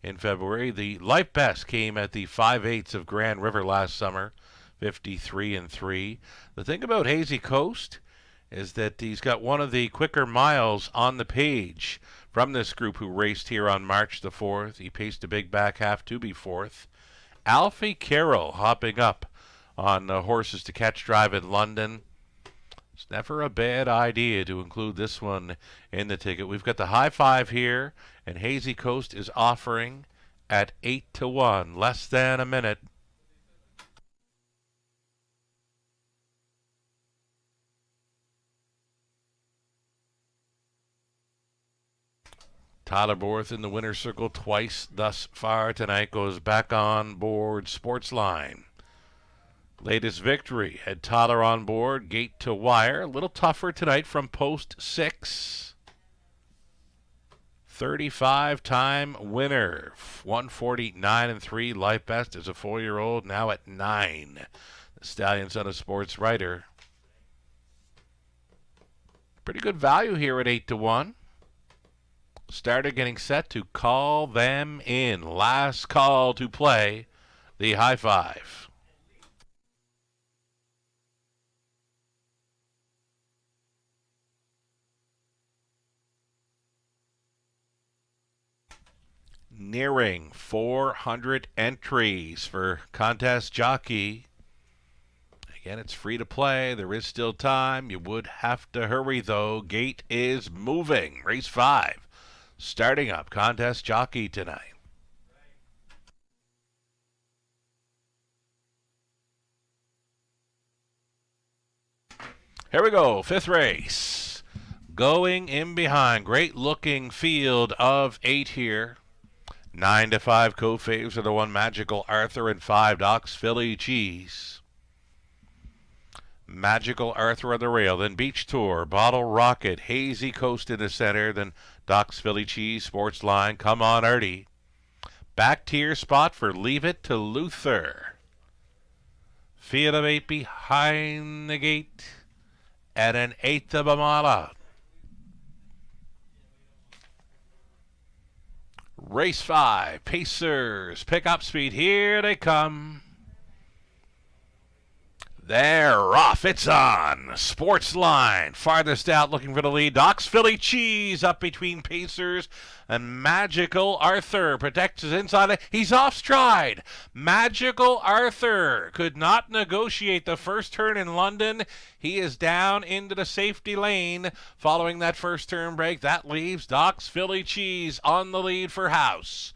in February. The life best came at the 5/8 of Grand River last summer. 53-3. The thing about Hazy Coast is that he's got one of the quicker miles on the page from this group who raced here on March the 4th. He paced a big back half to be 4th. Alfie Carroll hopping up on horses to catch drive in London. It's never a bad idea to include this one in the ticket. We've got the high 5 here, and Hazy Coast is offering at 8-1, less than a minute. Tyler Borth in the winner's circle twice thus far tonight. Goes back on board Sports Line. Latest victory had Tyler on board, gate to wire. A little tougher tonight from post 6. 35-time winner. 149-3. Life best as a 4-year-old, now at 9. The Stallion Son of Sports Writer. Pretty good value here at 8-1. Starter getting set to call them in. Last call to play the high 5. nearing 400 entries for Contest Jockey. Again, it's free to play. There is still time. You would have to hurry, though. Gate is moving. Race 5 starting up. Contest Jockey tonight. Here we go. 5th race. Going in behind. Great looking field of 8 here. 9 to 5 co-faves are the 1 Magical Arthur and 5 Doc's Philly Cheese. Magical Arthur on the rail, then Beach Tour, Bottle Rocket, Hazy Coast in the center, then Doc's Philly Cheese, Sports Line, Come On Artie. Back tier spot for Leave It to Luther. Field of 8 behind the gate at an 1/8 of a mile out. Race 5, Pacers, pick up speed, here they come. They're off, it's on. Sports Line, farthest out looking for the lead. Doc's Philly Cheese up between Pacers and Magical Arthur protects his inside. He's off stride. Magical Arthur could not negotiate the first turn in London. He is down into the safety lane following that first turn break. That leaves Doc's Philly Cheese on the lead for House.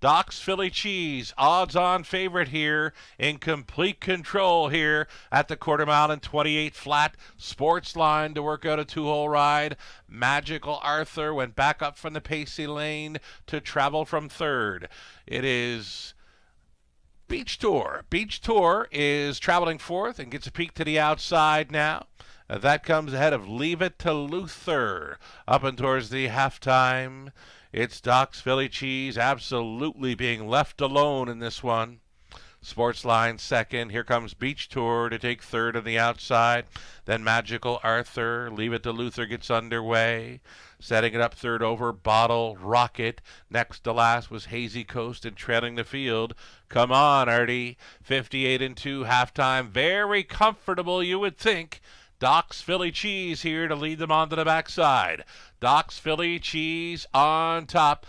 Doc's Philly Cheese, odds-on favorite here, in complete control here at the quarter mile and 28 flat. Sports Line to work out a 2-hole ride. Magical Arthur went back up from the pacey lane to travel from 3rd. It is Beach Tour. Beach Tour is traveling 4th and gets a peek to the outside now. That comes ahead of Leave It to Luther up and towards the halftime. It's Doc's Philly Cheese absolutely being left alone in this one. Sports Line 2nd. Here comes Beach Tour to take 3rd on the outside. Then Magical Arthur. Leave It to Luther gets underway. Setting it up 3rd over Bottle Rocket. Next to last was Hazy Coast and trailing the field. Come on, Artie. 58 and 2 halftime. Very comfortable, you would think. Doc's Philly Cheese here to lead them onto the backside. Doc's Philly Cheese on top.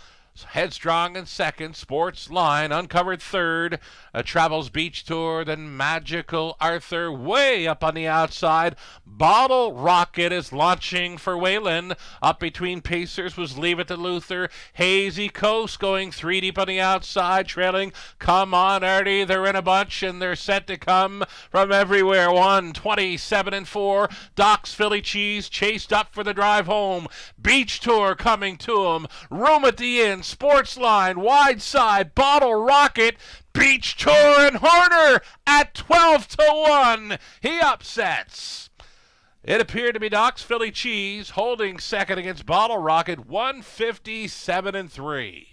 Headstrong in 2nd. Sports Line uncovered 3rd. Travels Beach Tour, then Magical Arthur way up on the outside. Bottle Rocket is launching for Whalen. Up between Pacers was Leave It to Luther. Hazy Coast going 3 deep on the outside, trailing Come On Artie. They're in a bunch and they're set to come from everywhere. 27 and 4. Doc's Philly Cheese chased up for the drive home. Beach Tour coming to him. Room at the inn. Sports Line, wide side, Bottle Rocket, Beach Tour, and Horner at 12 to 1. He upsets. It appeared to be Doc's Philly Cheese holding 2nd against Bottle Rocket, 157 and 3.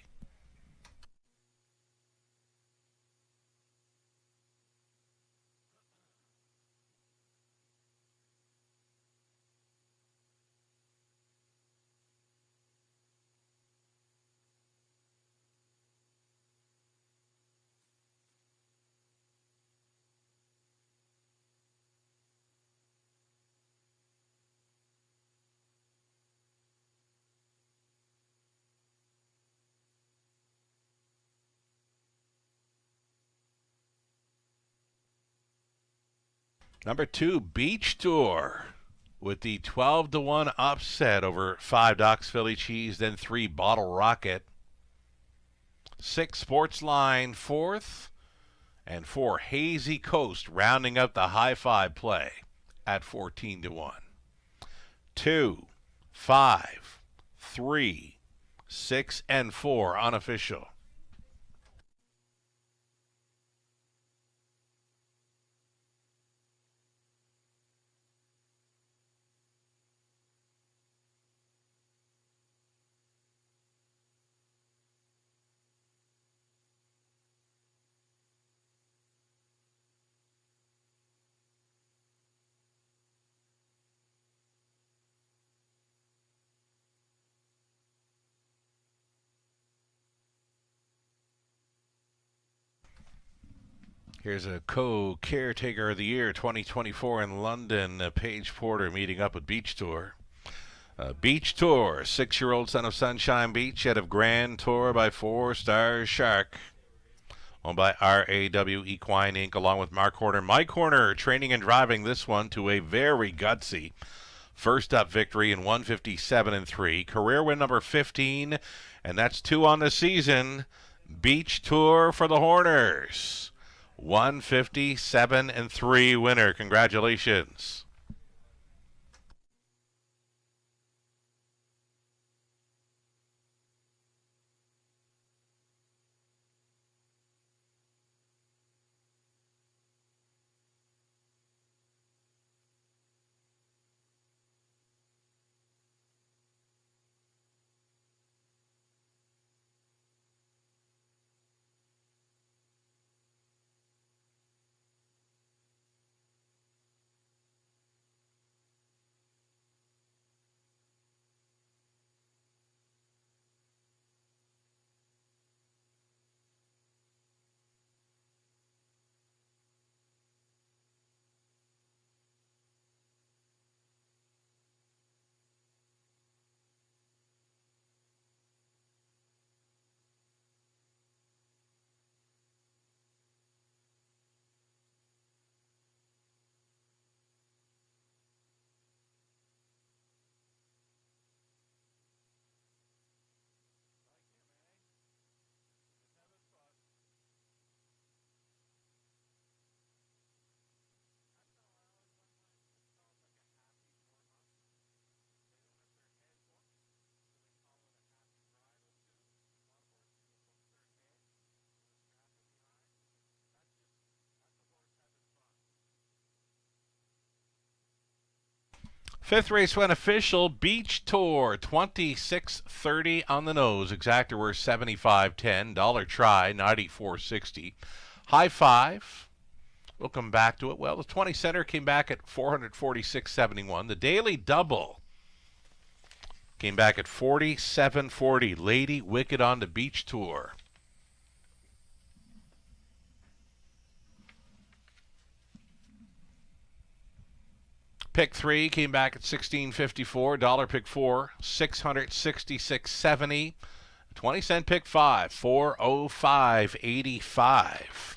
Number 2, Beach Tour, with the 12 to 1 upset over 5 Doc's Philly Cheese, then 3 Bottle Rocket. 6 Sports Line 4th, and 4 Hazy Coast rounding up the high 5 play at 14 to 1. 2, 5, 3, 6, and 4 unofficial. Here's a co-caretaker of the year 2024 in London, Paige Porter meeting up with Beach Tour. Beach Tour, 6-year-old son of Sunshine Beach, head of Grand Tour by 4 Stars Shark, owned by RAW Equine Inc., along with Mark Horner. Mike Horner training and driving this one to a very gutsy first up victory in 157-3. Career win number 15, and that's 2 on the season. Beach Tour for the Horners. 157-3 winner. Congratulations. Fifth race went official. Beach Tour, 26.30 on the nose. Exactor were 75.10. Dollar try, 94.60. High five. We'll come back to it. Well, the 20 center came back at 446.71. The daily double came back at 47.40. Lady Wicked on the Beach Tour. Pick 3 came back at $16.54. Dollar pick 4, $666.70. 20-cent pick 5, $405.85.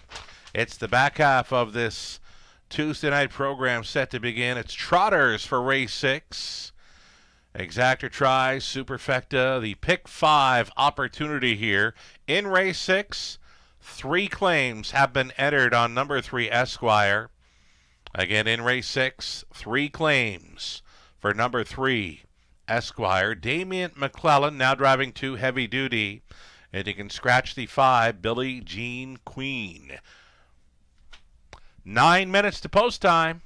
It's the back half of this Tuesday night program set to begin. It's Trotters for race 6. Exactor tries, Superfecta, the pick 5 opportunity here. In race 6, 3 claims have been entered on number 3 Esquire. Again, in race 6, 3 claims for number 3 Esquire. Damian McClellan now driving 2 heavy duty. And you can scratch the 5, Billie Jean Queen. 9 minutes to post time.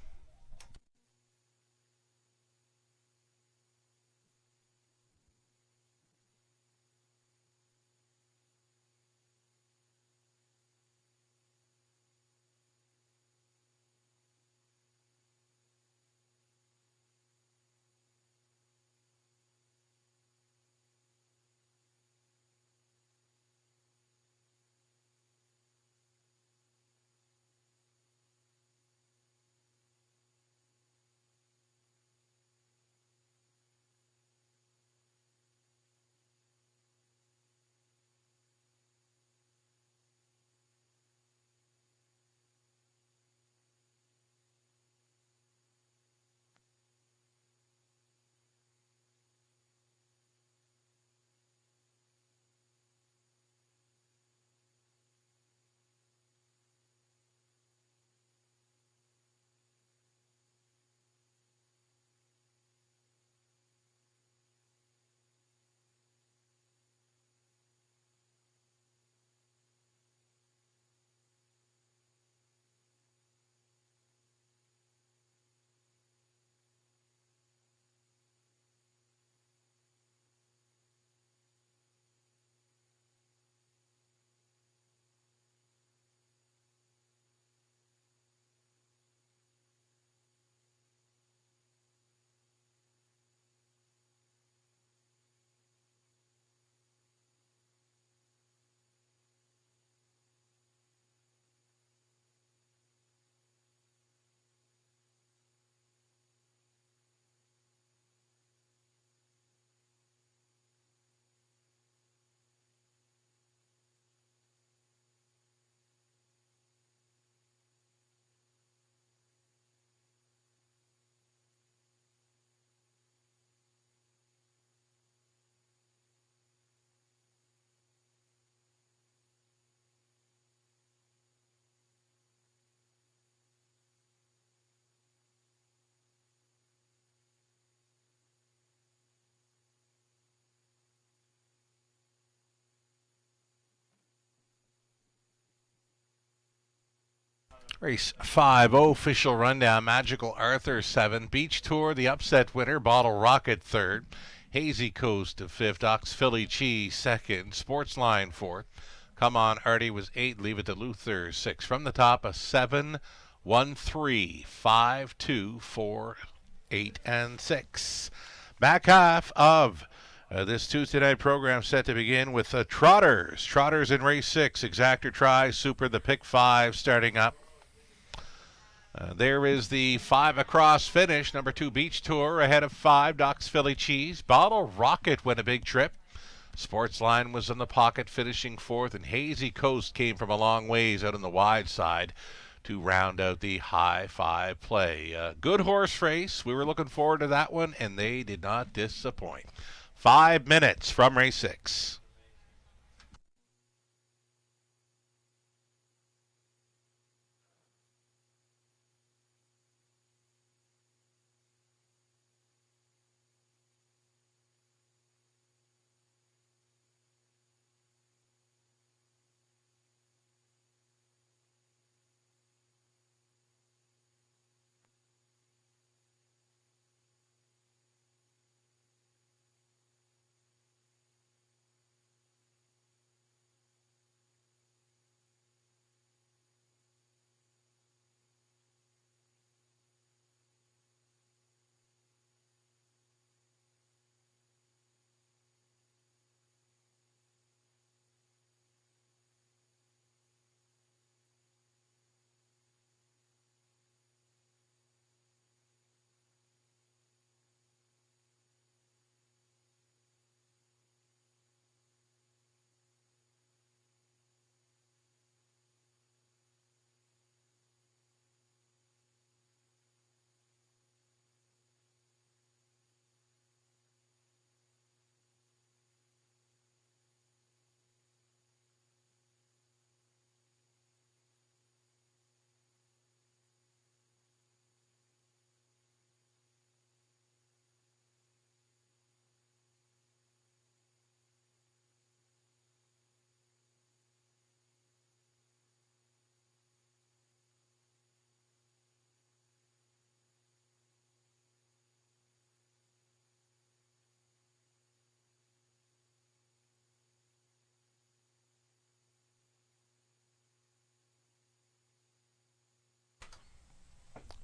Race 5, official rundown. Magical Arthur 7. Beach Tour, the upset winner. Bottle Rocket 3rd. Hazy Coast 5th. Ox Philly Cheese 2nd. Sportsline 4th. Come On Artie was 8. Leave It to Luther 6. From the top, a 7, 1, 3, 5, 2, 4, 8, and 6. Back half of this Tuesday night program set to begin with Trotters. Trotters in race 6. Exactor Try, Super, the pick 5 starting up. There is the 5 across finish. Number 2 Beach Tour ahead of 5 Doc's Philly Cheese. Bottle Rocket went a big trip. Sportsline was in the pocket, finishing 4th, and Hazy Coast came from a long ways out on the wide side to round out the high 5 play. Good horse race. We were looking forward to that one, and they did not disappoint. 5 minutes from race 6.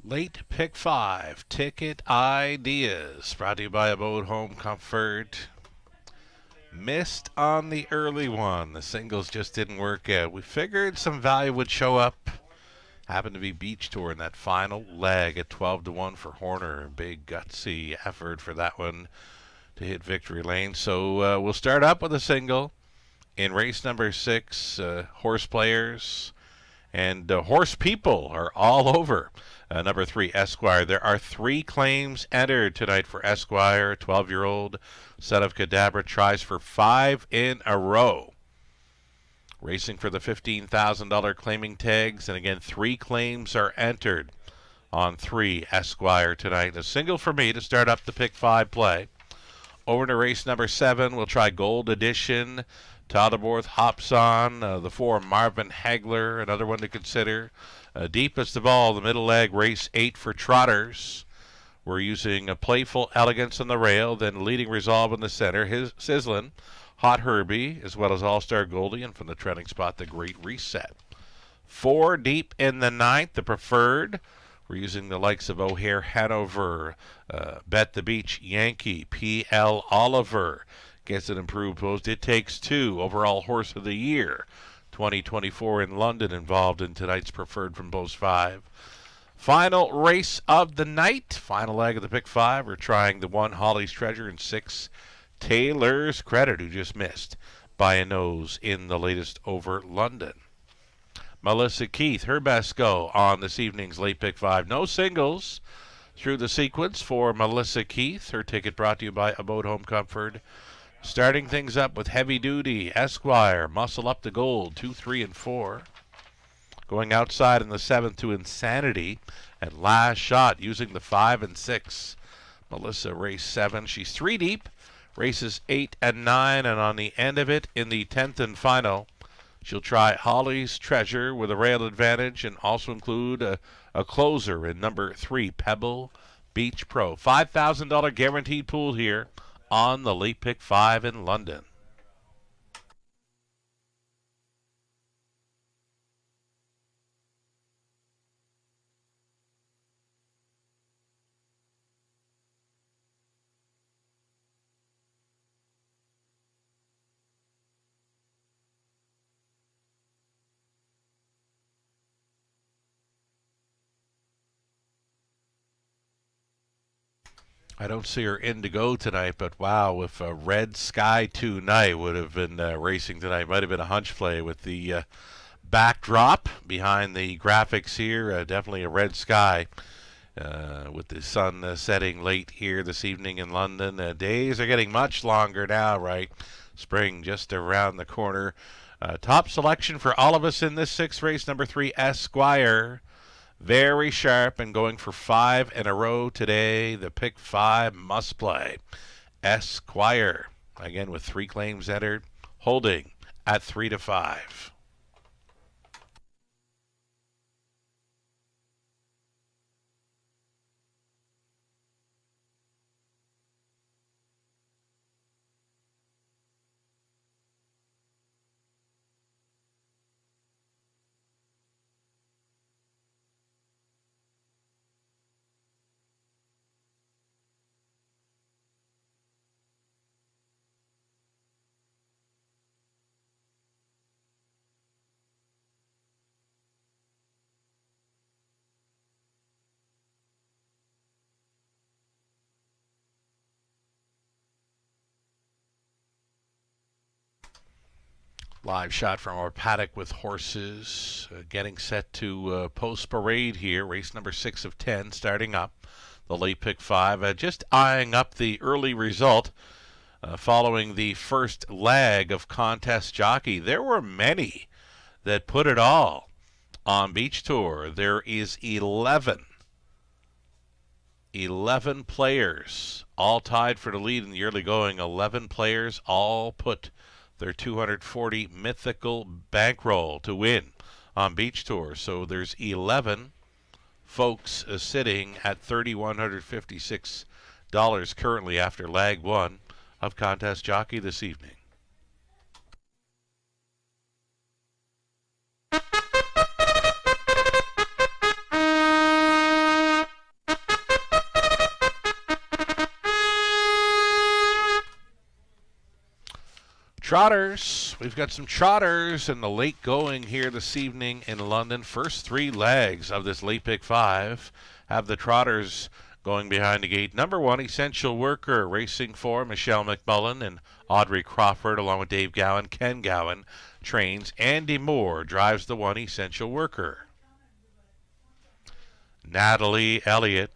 Late pick 5, Ticket Ideas, brought to you by Abode Home Comfort. Missed on the early one. The singles just didn't work out. We figured some value would show up. Happened to be Beach Tour in that final leg at 12-1 for Horner. Big gutsy effort for that one to hit victory lane. So we'll start up with a single in race number 6. Horse players and horse people are all over. Number 3, Esquire. There are 3 claims entered tonight for Esquire. 12-year-old Son of Cadabra tries for 5 in a row. Racing for the $15,000 claiming tags. And again, 3 claims are entered on 3 Esquire tonight. A single for me to start up the pick 5 play. Over to race number 7. We'll try Gold Edition. Todderborth hops on. The 4, Marvin Hagler, another one to consider. Deepest of all, the middle leg, race 8 for Trotters. We're using a Playful Elegance on the rail, then Leading Resolve in the center, Sizzlin', Hot Herbie, as well as All-Star Goldie, and from the trending spot, the Great Reset. 4 deep in the 9th, the Preferred. We're using the likes of O'Hare Hanover, Bet the Beach Yankee, P.L. Oliver. Gets an improved post. It Takes 2, overall horse of the year. 2024 in London, involved in tonight's Preferred from Post 5. Final race of the night. Final leg of the pick 5. We're trying the 1, Holly's Treasure, and 6, Taylor's Credit, who just missed by a nose in the latest over London. Melissa Keith, her best go on this evening's late pick 5. No singles through the sequence for Melissa Keith. Her ticket brought to you by Abode Home Comfort. Starting things up with Heavy Duty, Esquire, Muscle Up to Gold, 2, 3, and 4. Going outside in the 7th to Insanity. And Last Shot using the 5 and 6. Melissa, race 7. She's 3 deep. Races 8 and 9. And on the end of it, in the 10th and final, She'll try Holly's Treasure with a rail advantage and also include a closer in number 3, Pebble Beach Pro. $5,000 guaranteed pool here on the Late Pick 5 in London. I don't see her Indigo tonight, but wow, if a Red Sky 2 night would have been racing tonight, might have been a hunch play with the backdrop behind the graphics here. Definitely a red sky with the sun setting late here this evening in London. Days are getting much longer now, right? Spring just around the corner. Top selection for all of us in this 6th race, number 3, Esquire. Very sharp and going for 5 in a row today. The pick 5 must play. Esquire, again with 3 claims entered, holding at 3-5. Live shot from our paddock with horses getting set to post parade here. Race number 6 of 10 starting up. The Late Pick 5 just eyeing up the early result following the first leg of Contest Jockey. There were many that put it all on Beach Tour. There is 11 players all tied for the lead in the early going. 11 players all put their 240 mythical bankroll to win on Beach Tour. So there's 11 folks sitting at $3,156 currently after leg 1 of Contest Jockey this evening. Trotters. We've got some trotters in the late going here this evening in London. First 3 legs of this Late Pick 5 have the trotters going behind the gate. Number 1, Essential Worker, racing for Michelle McMullen and Audrey Crawford, along with Dave Gowan. Ken Gowan trains. Andy Moore drives the 1, Essential Worker. Natalie Elliott,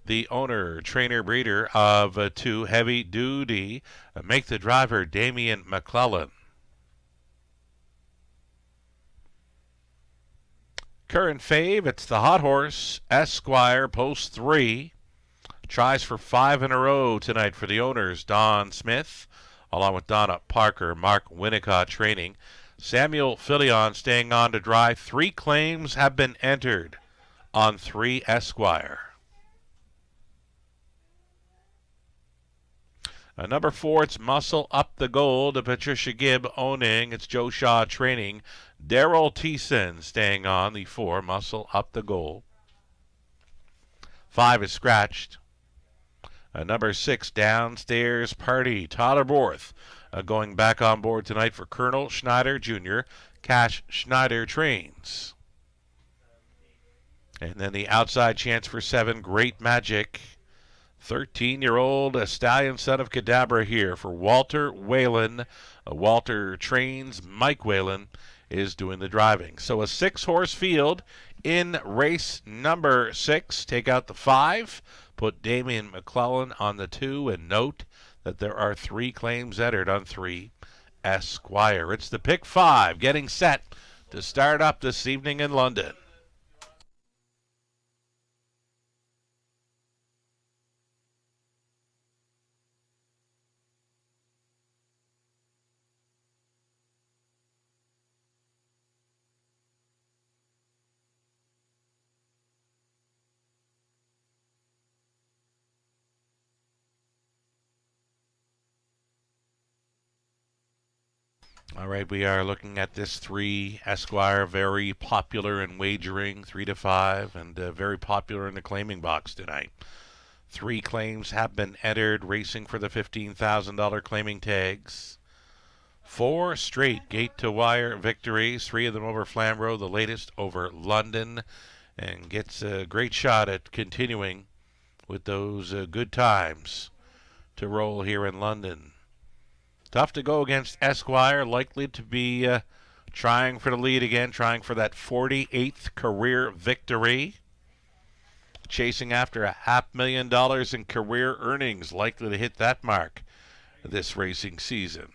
the owner, trainer, breeder of 2, Heavy Duty, make the driver Damian McClellan. Current fave, it's the hot horse, Esquire, post 3. Tries for 5 in a row tonight for the owners, Don Smith, along with Donna Parker, Mark Winnicott training. Samuel Filion staying on to drive. 3 claims have been entered on 3 Esquire. Number 4, it's Muscle Up the Gold, Patricia Gibb owning. It's Joe Shaw training. Daryl Thiessen staying on the 4, Muscle Up the Gold. 5 is scratched. Number 6, Downstairs Party, Tyler Borth going back on board tonight for Colonel Schneider Jr. Cash Schneider trains. And then the outside chance for 7, Great Magic. 13-year-old stallion son of Cadabra here for Walter Whalen. Walter trains. Mike Whalen is doing the driving. So a 6-horse field in race number 6. Take out the 5. Put Damian McClellan on the 2. And note that there are 3 claims entered on 3 Esquire. It's the pick 5 getting set to start up this evening in London. All right, we are looking at this 3 Esquire, very popular in wagering, 3 to 5, and very popular in the claiming box tonight. 3 claims have been entered, racing for the $15,000 claiming tags. 4 straight gate-to-wire victories, 3 of them over Flamborough, the latest over London, and gets a great shot at continuing with those good times to roll here in London. Tough to go against Esquire, likely to be trying for the lead again, trying for that 48th career victory. Chasing after $500,000 in career earnings, likely to hit that mark this racing season.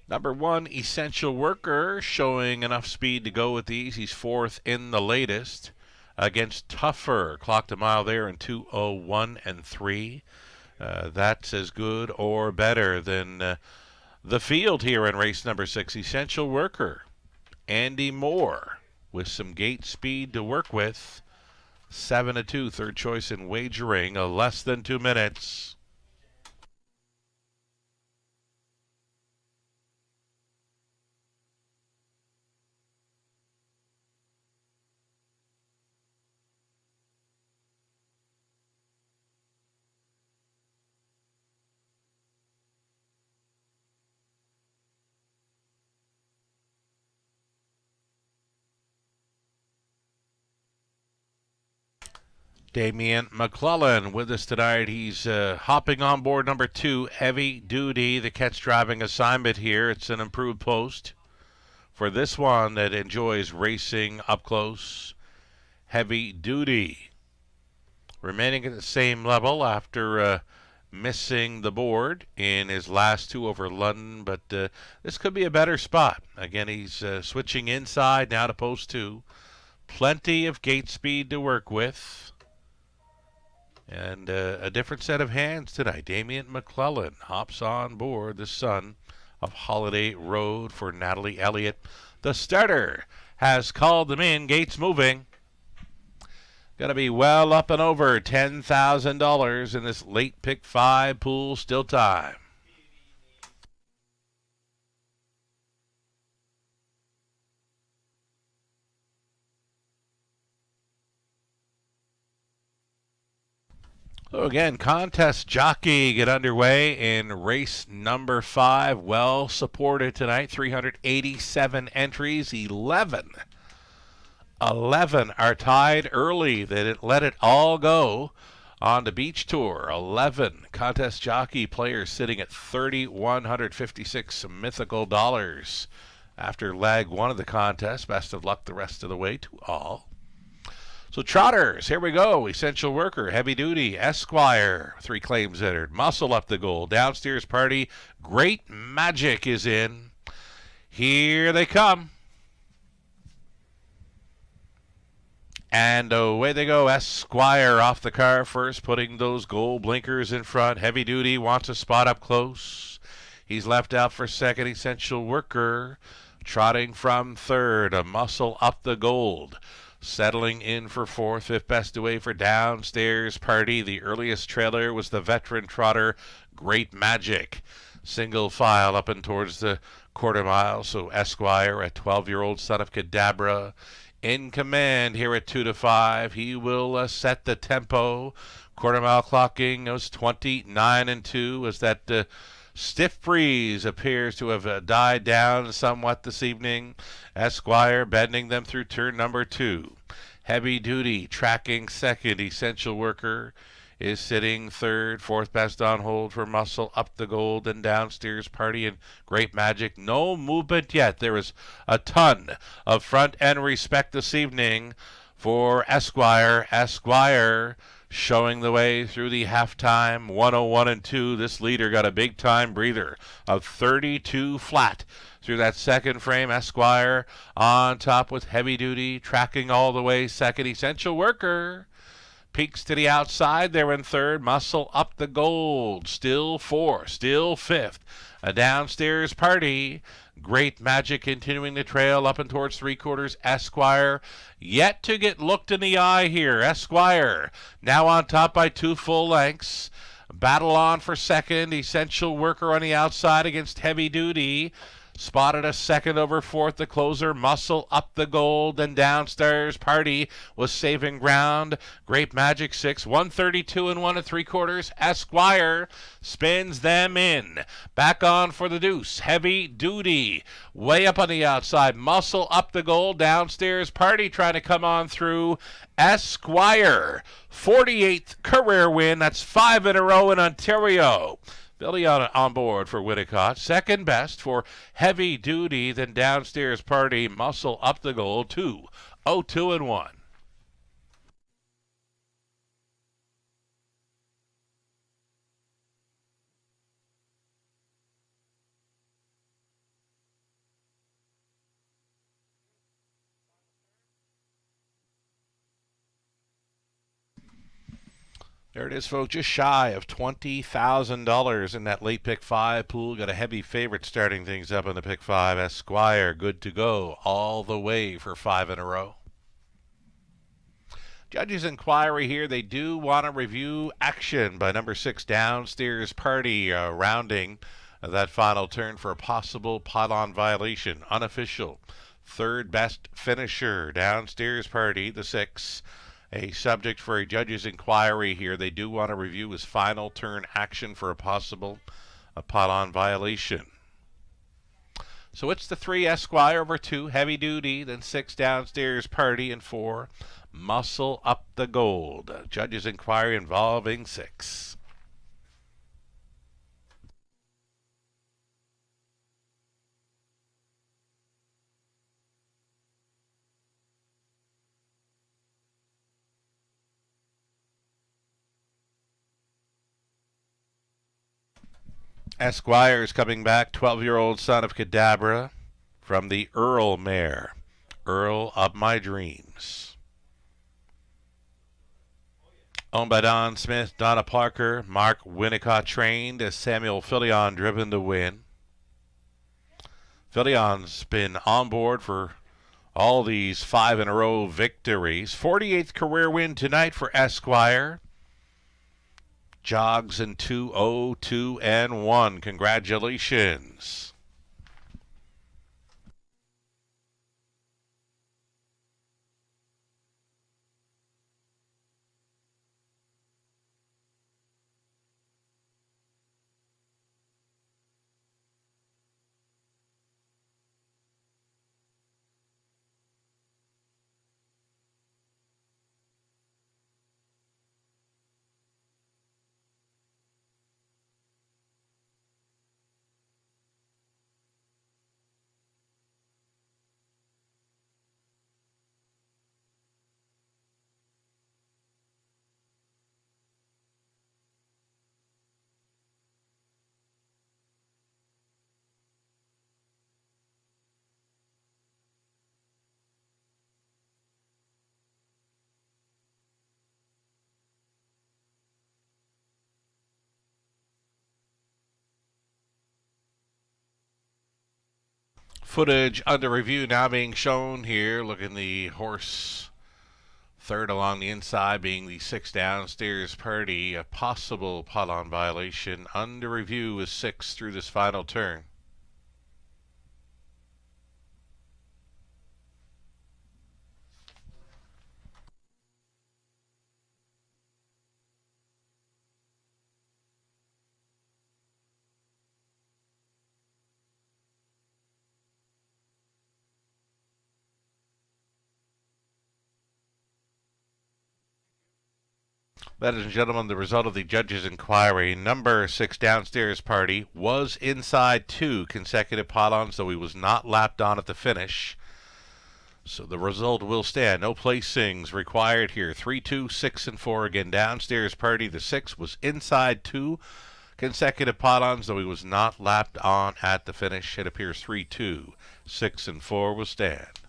Number 1, Essential Worker, showing enough speed to go with these. He's 4th in the latest. Against Tougher, clocked a mile there in 2:01 and 3. That's as good or better than the field here in race number 6. Essential Worker, Andy Moore, with some gate speed to work with. 7-2, third choice in wagering, less than 2 minutes. Damian McClellan with us tonight. He's hopping on board number 2, Heavy Duty, the catch driving assignment here. It's an improved post for this one that enjoys racing up close. Heavy Duty remaining at the same level after missing the board in his last 2 over London, but this could be a better spot. Again, he's switching inside now to post 2. Plenty of gate speed to work with. And a different set of hands tonight. Damian McClellan hops on board, the son of Holiday Road, for Natalie Elliott. The starter has called them in. Gates moving. Going to be well up and over $10,000 in this late pick 5 pool. Still time. So again, contest jockey get underway in race number 5. Well supported tonight. 387 entries. 11 are tied early. They let it all go on the Beach Tour. 11 contest jockey players sitting at $3,156 mythical dollars after leg 1 of the contest. Best of luck the rest of the way to all. So trotters, here we go. Essential Worker, Heavy Duty, Esquire, 3 claims entered. Muscle Up the Goal, Downstairs Party, Great Magic is in. Here they come. And away they go. Esquire off the car first, putting those gold blinkers in front. Heavy Duty wants a spot up close. He's left out for second. Essential Worker trotting from third. A Muscle Up the Gold settling in for 4th. 5th best away for Downstairs Party. The earliest trailer was the veteran trotter Great Magic. Single file up and towards the quarter mile. So Esquire, a 12-year-old son of Cadabra, in command here at 2 to 5. He will set the tempo. Quarter mile clocking was 29-2 as that stiff breeze appears to have died down somewhat this evening. Esquire bending them through turn number 2. Heavy Duty tracking second. Essential Worker is sitting third. 4th best on hold for Muscle Up the Gold and Downstairs Party and Great Magic. No movement yet. There is a ton of front end respect this evening for Esquire. Esquire showing the way through the halftime 101 and 2. This leader got a big time breather of 32 flat through that second frame. Esquire on top with Heavy Duty tracking all the way second. Essential Worker peeks to the outside. They're in third. Muscle Up the Gold. Still fourth. Still fifth. A Downstairs Party. Great Magic continuing the trail up and towards three-quarters. Esquire yet to get looked in the eye here. Esquire now on top by 2 full lengths. Battle on for second. Essential Worker on the outside against Heavy Duty. Spotted a second over fourth. The closer, Muscle Up the Gold, and Downstairs Party was saving ground. Great Magic 6, 132 and 1 3/4. Esquire spins them in. Back on for the deuce. Heavy Duty way up on the outside. Muscle Up the Gold. Downstairs Party trying to come on through. Esquire, 48th career win. That's 5 in a row in Ontario. Billy on board for Winnicott. Second best for Heavy Duty, then Downstairs Party. Muscle Up the Gold. 2-0-2 and 1. There it is, folks. Just shy of $20,000 in that late pick 5 pool. Got a heavy favorite starting things up in the pick 5. Esquire, good to go all the way for 5 in a row. Judges' inquiry here. They do want to review action by number 6, Downstairs Party, rounding that final turn for a possible pot-on violation. Unofficial. Third best finisher, Downstairs Party, the 6. A subject for a judge's inquiry here. They do want to review his final turn action for a possible pot-on violation. So it's the 3, Esquire, over 2, Heavy Duty, then 6, Downstairs Party, and 4, Muscle Up the Gold. Judge's inquiry involving 6. Esquire is coming back, 12-year-old son of Cadabra from the Earl mare, Earl of My Dreams. Owned by Don Smith, Donna Parker, Mark Winnicott trained as Samuel Filion driven to win. Filion's been on board for all these 5 in a row victories. 48th career win tonight for Esquire. Jogs in 2-0-2 and 1. Congratulations. Footage under review now being shown here. Look in the horse third along the inside being the 6, Downstairs Party. A possible pot-on violation. Under review is 6 through this final turn. Ladies and gentlemen, the result of the judge's inquiry. Number 6, Downstairs Party, was inside 2 consecutive pot-ons, though he was not lapped on at the finish. So the result will stand. No placings required here. 3, 2, 6, and 4. Again, Downstairs Party, the 6, was inside 2 consecutive pot-ons, though he was not lapped on at the finish. It appears 3, 2, 6, and 4 will stand.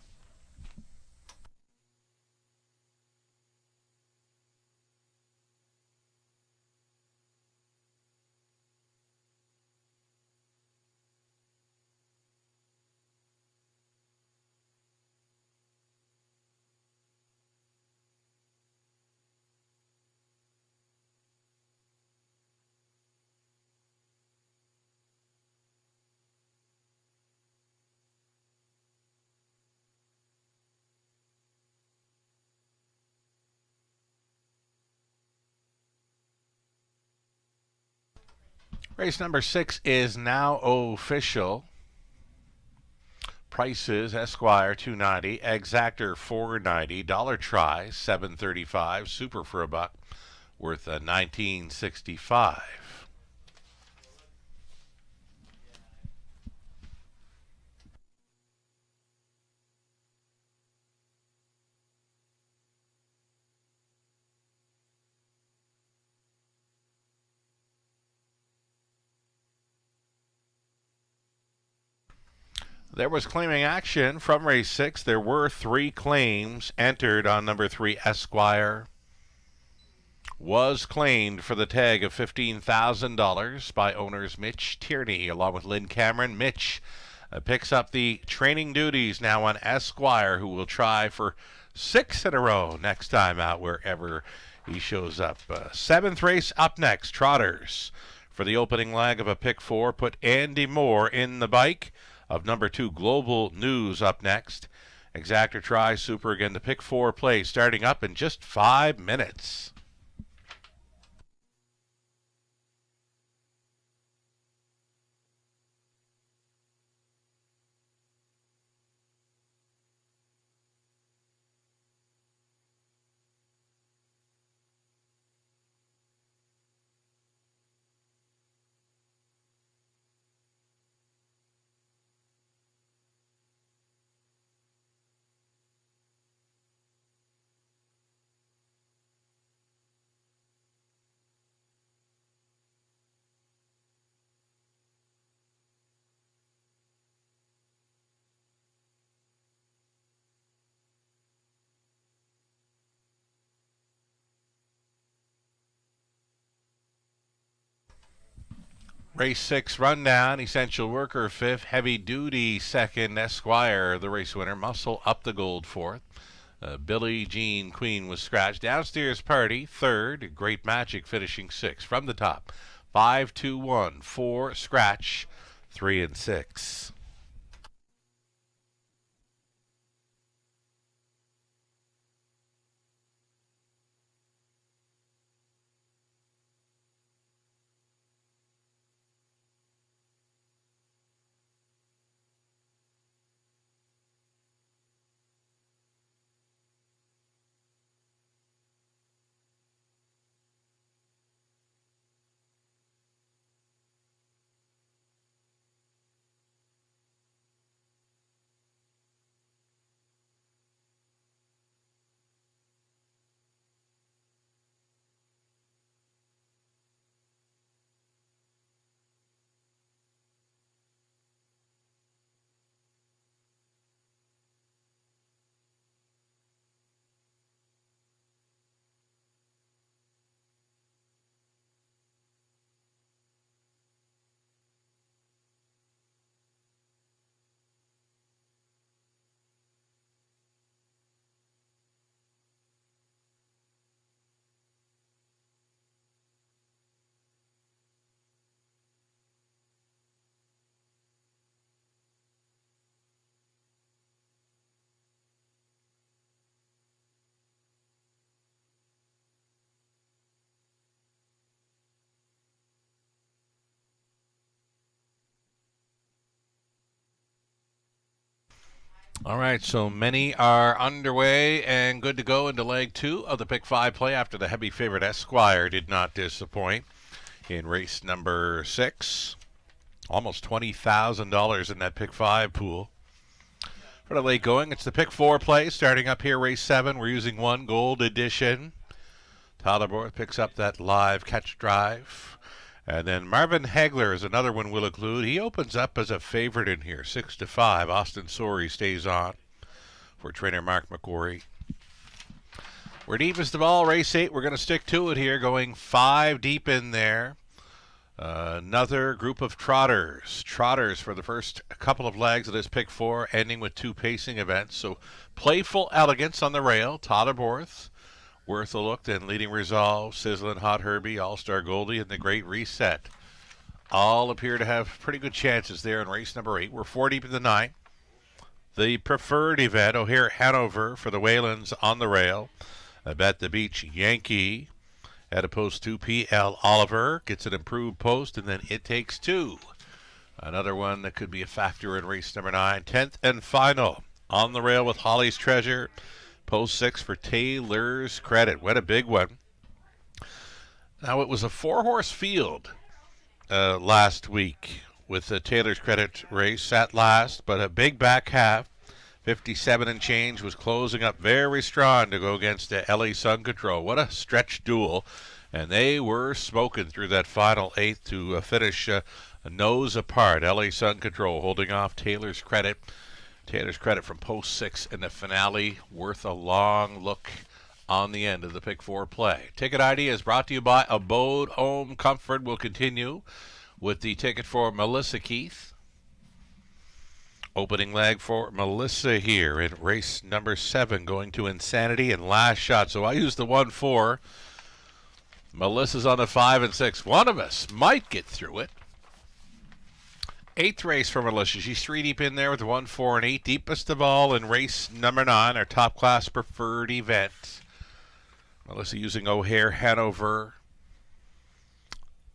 Race number 6 is now official. Prices, Esquire, $2.90. Exactor, $4.90. Dollar Try, $7.35. Super for a buck, worth $19.65. There was claiming action from race 6. There were 3 claims entered on number 3, Esquire. Was claimed for the tag of $15,000 by owners Mitch Tierney along with Lynn Cameron. Mitch picks up the training duties now on Esquire, who will try for 6 in a row next time out wherever he shows up. 7th race up next, Trotters. For the opening leg of a pick 4, put Andy Moore in the bike of number 2, Global News, up next. Exactor Try Super again, the pick 4 play starting up in just 5 minutes. Race 6 rundown, Essential Worker 5th, Heavy Duty 2nd, Esquire the race winner, Muscle up the gold 4th. Billie Jean Queen was scratched. Downstairs Party 3rd, Great Magic finishing 6th. From the top, 5, 2, 1, 4, scratch, 3 and 6. All right, so many are underway and good to go into leg 2 of the pick 5 play after the heavy favorite Esquire did not disappoint in race number 6. Almost $20,000 in that pick 5 pool. For the late going, it's the pick 4 play starting up here, race 7. We're using 1 Gold Edition. Tyler Borth picks up that live catch drive. And then Marvin Hagler is another one we'll include. He opens up as a favorite in here, 6-5. Austin Sorey stays on for trainer Mark McQuarrie. We're deepest of all, race 8. We're going to stick to it here, going 5 deep in there. Another group of trotters. Trotters for the first couple of legs of this pick 4, ending with 2 pacing events. So Playful Elegance on the rail, Tyler Borth. Worth a look, then Leading Resolve, Sizzlin' Hot Herbie, All-Star Goldie, and the Great Reset. All appear to have pretty good chances there in race number 8. We're 4 deep in the 9. The preferred event, O'Hare Hanover for the Whalens on the rail. Bet the Beach Yankee. At a post 2, P.L. Oliver gets an improved post, and then It Takes Two. Another one that could be a factor in race number 9. 10th and final. On the Rail with Holly's Treasure. Post 6 for Taylor's Credit. What a big one. Now, it was a 4-horse field last week with the Taylor's Credit race. Sat last, but a big back half. 57 and change was closing up very strong to go against the LA Sun Control. What a stretch duel. And they were smoking through that final 8th to finish a nose apart. LA Sun Control holding off Taylor's Credit. Taylor's Credit from post 6 in the finale. Worth a long look on the end of the Pick 4 play. Ticket ID is brought to you by Abode Home Comfort. We'll continue with the ticket for Melissa Keith. Opening leg for Melissa here in race number 7, going to Insanity and Last Shot. So I use the 1-4. Melissa's on the 5 and 6. One of us might get through it. 8th race for Melissa. She's 3 deep in there with the 1, 4, and 8. Deepest of all in race number 9, our top class preferred event. Melissa using O'Hare, Hanover,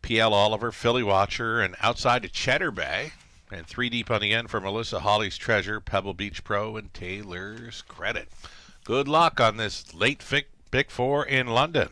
P.L. Oliver, Philly Watcher, and outside to Cheddar Bay. And 3 deep on the end for Melissa, Holly's Treasure, Pebble Beach Pro, and Taylor's Credit. Good luck on this late Pick 4 in London.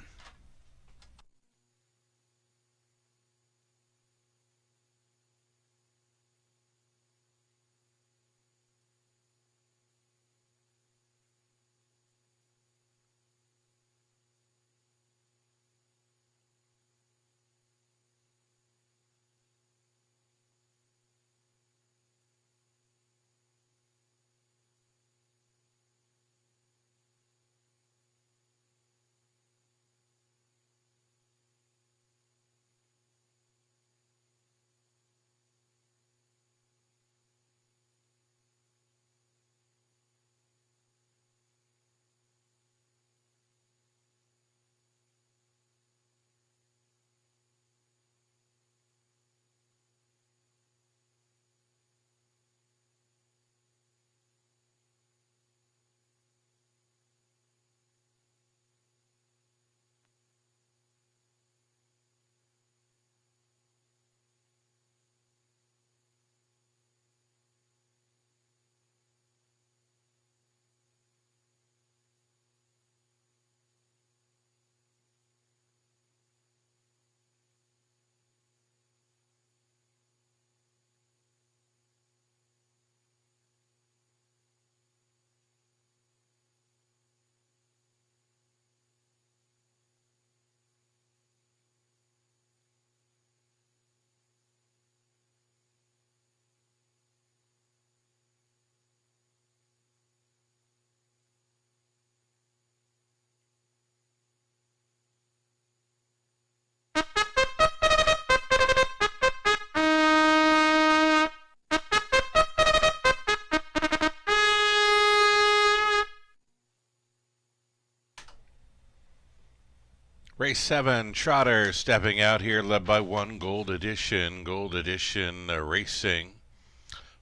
Race 7, Trotter stepping out here, led by 1 Gold Edition. Gold Edition racing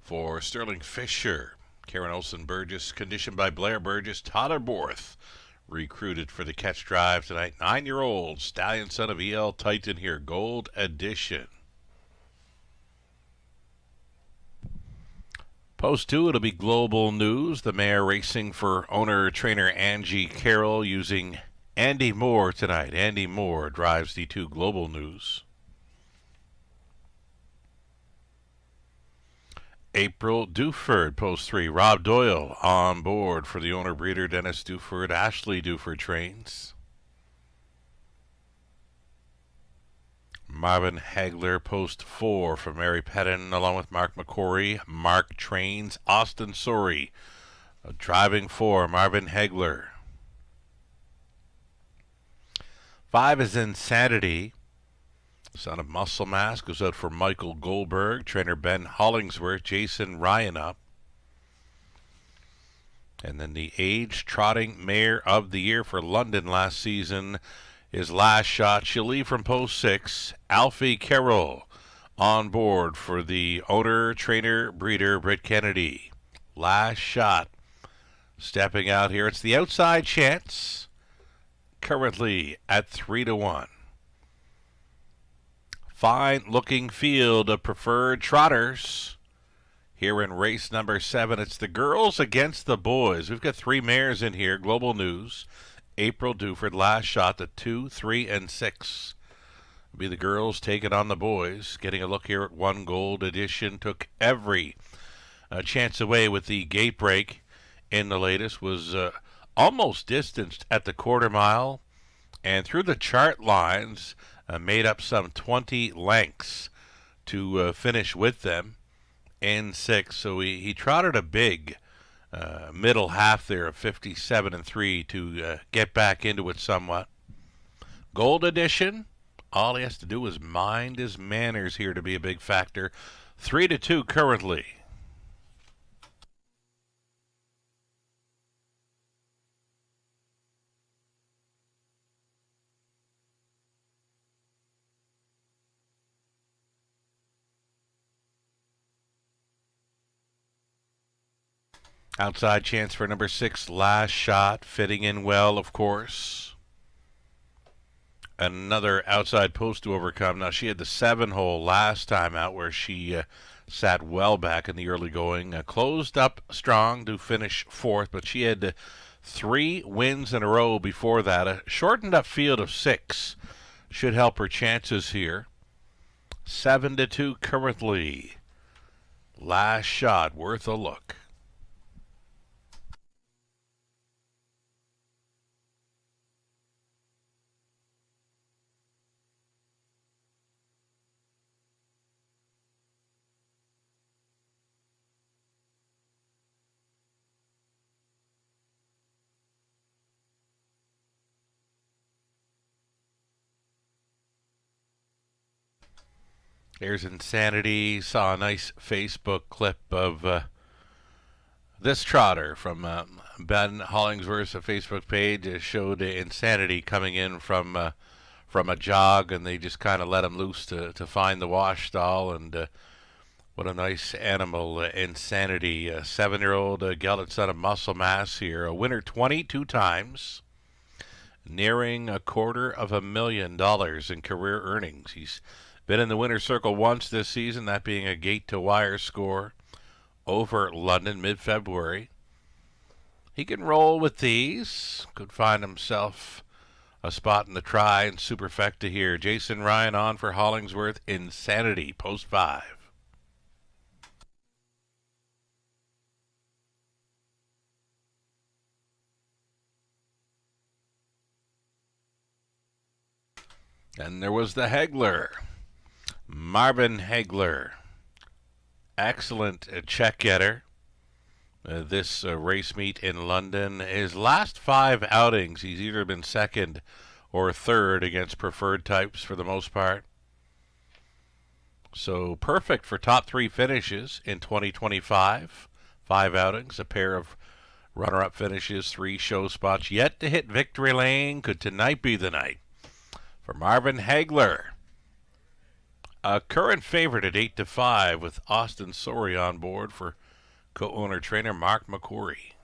for Sterling Fisher. Karen Olsen Burgess, conditioned by Blair Burgess. Tyler Borth recruited for the catch drive tonight. 9-year-old stallion son of E.L. Titan here, Gold Edition. Post 2, it'll be Global News. The mare racing for owner-trainer Angie Carroll using Andy Moore tonight. Andy Moore drives the 2 Global News. April Duford, post 3. Rob Doyle on board for the owner-breeder Dennis Duford. Ashley Duford trains. Marvin Hagler, post 4 for Mary Pettin, along with Mark McCory. Mark trains. Austin Sorey driving for Marvin Hagler. 5 is Insanity. Son of Muscle Mass goes out for Michael Goldberg. Trainer Ben Hollingsworth. Jason Ryan up. And then the age trotting mare of the year for London last season is Last Shot. She'll leave from post 6. Alfie Carroll on board for the owner, trainer, breeder, Britt Kennedy. Last Shot stepping out here. It's the outside chance. currently at 3-1. Fine looking field of preferred trotters. Here in race number 7, it's the girls against the boys. We've got 3 mares in here. Global News, April Duford, Last Shot, the 2, 3, and 6. It'll be the girls taking on the boys. Getting a look here at One Gold Edition. Took every chance away with the gate break in the latest. Was almost distanced at the quarter mile. And through the chart lines, made up some 20 lengths to finish with them in 6. So he trotted a big middle half there of 57 and 3 to get back into it somewhat. Gold Edition, all he has to do is mind his manners here to be a big factor. 3-2 currently. Outside chance for number 6, Last Shot, fitting in well, of course. Another outside post to overcome. Now, she had the 7-hole last time out where she sat well back in the early going. Closed up strong to finish 4th, but she had 3 wins in a row before that. A shortened up field of 6 should help her chances here. 7-2 currently. Last Shot, worth a look. There's Insanity. Saw a nice Facebook clip of this trotter from Ben Hollingsworth's Facebook page. It showed Insanity coming in from a jog, and they just kind of let him loose to find the wash stall. And what a nice animal, Insanity. A 7-year-old gelded son of Muscle Mass here. A winner 22 times. Nearing $250,000 in career earnings. He's been in the winner's circle once this season, that being a gate-to-wire score over London mid-February. He can roll with these. Could find himself a spot in the try and superfecta here. Jason Ryan on for Hollingsworth. Insanity, post 5. And there was the Hegler. Marvin Hegler, excellent check getter. This race meet in London. His last 5 outings, he's either been 2nd or 3rd against preferred types for the most part. So perfect for top 3 finishes in 2025. 5 outings, a pair of runner-up finishes, 3 show spots. Yet to hit victory lane. Could tonight be the night for Marvin Hegler? A current favorite at 8-5 with Austin Sori on board for co-owner trainer Mark McCory.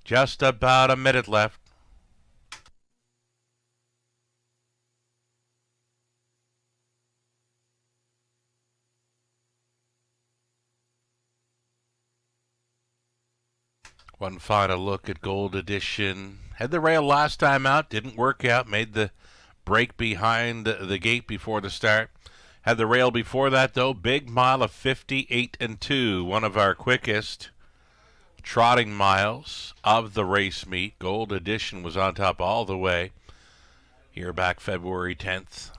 Just about a minute left. One final look at Gold Edition. Had the rail last time out, didn't work out, made the break behind the gate before the start. Had the rail before that, though. Big mile of 58-2, one of our quickest trotting miles of the race meet. Gold Edition was on top all the way here back February 10th.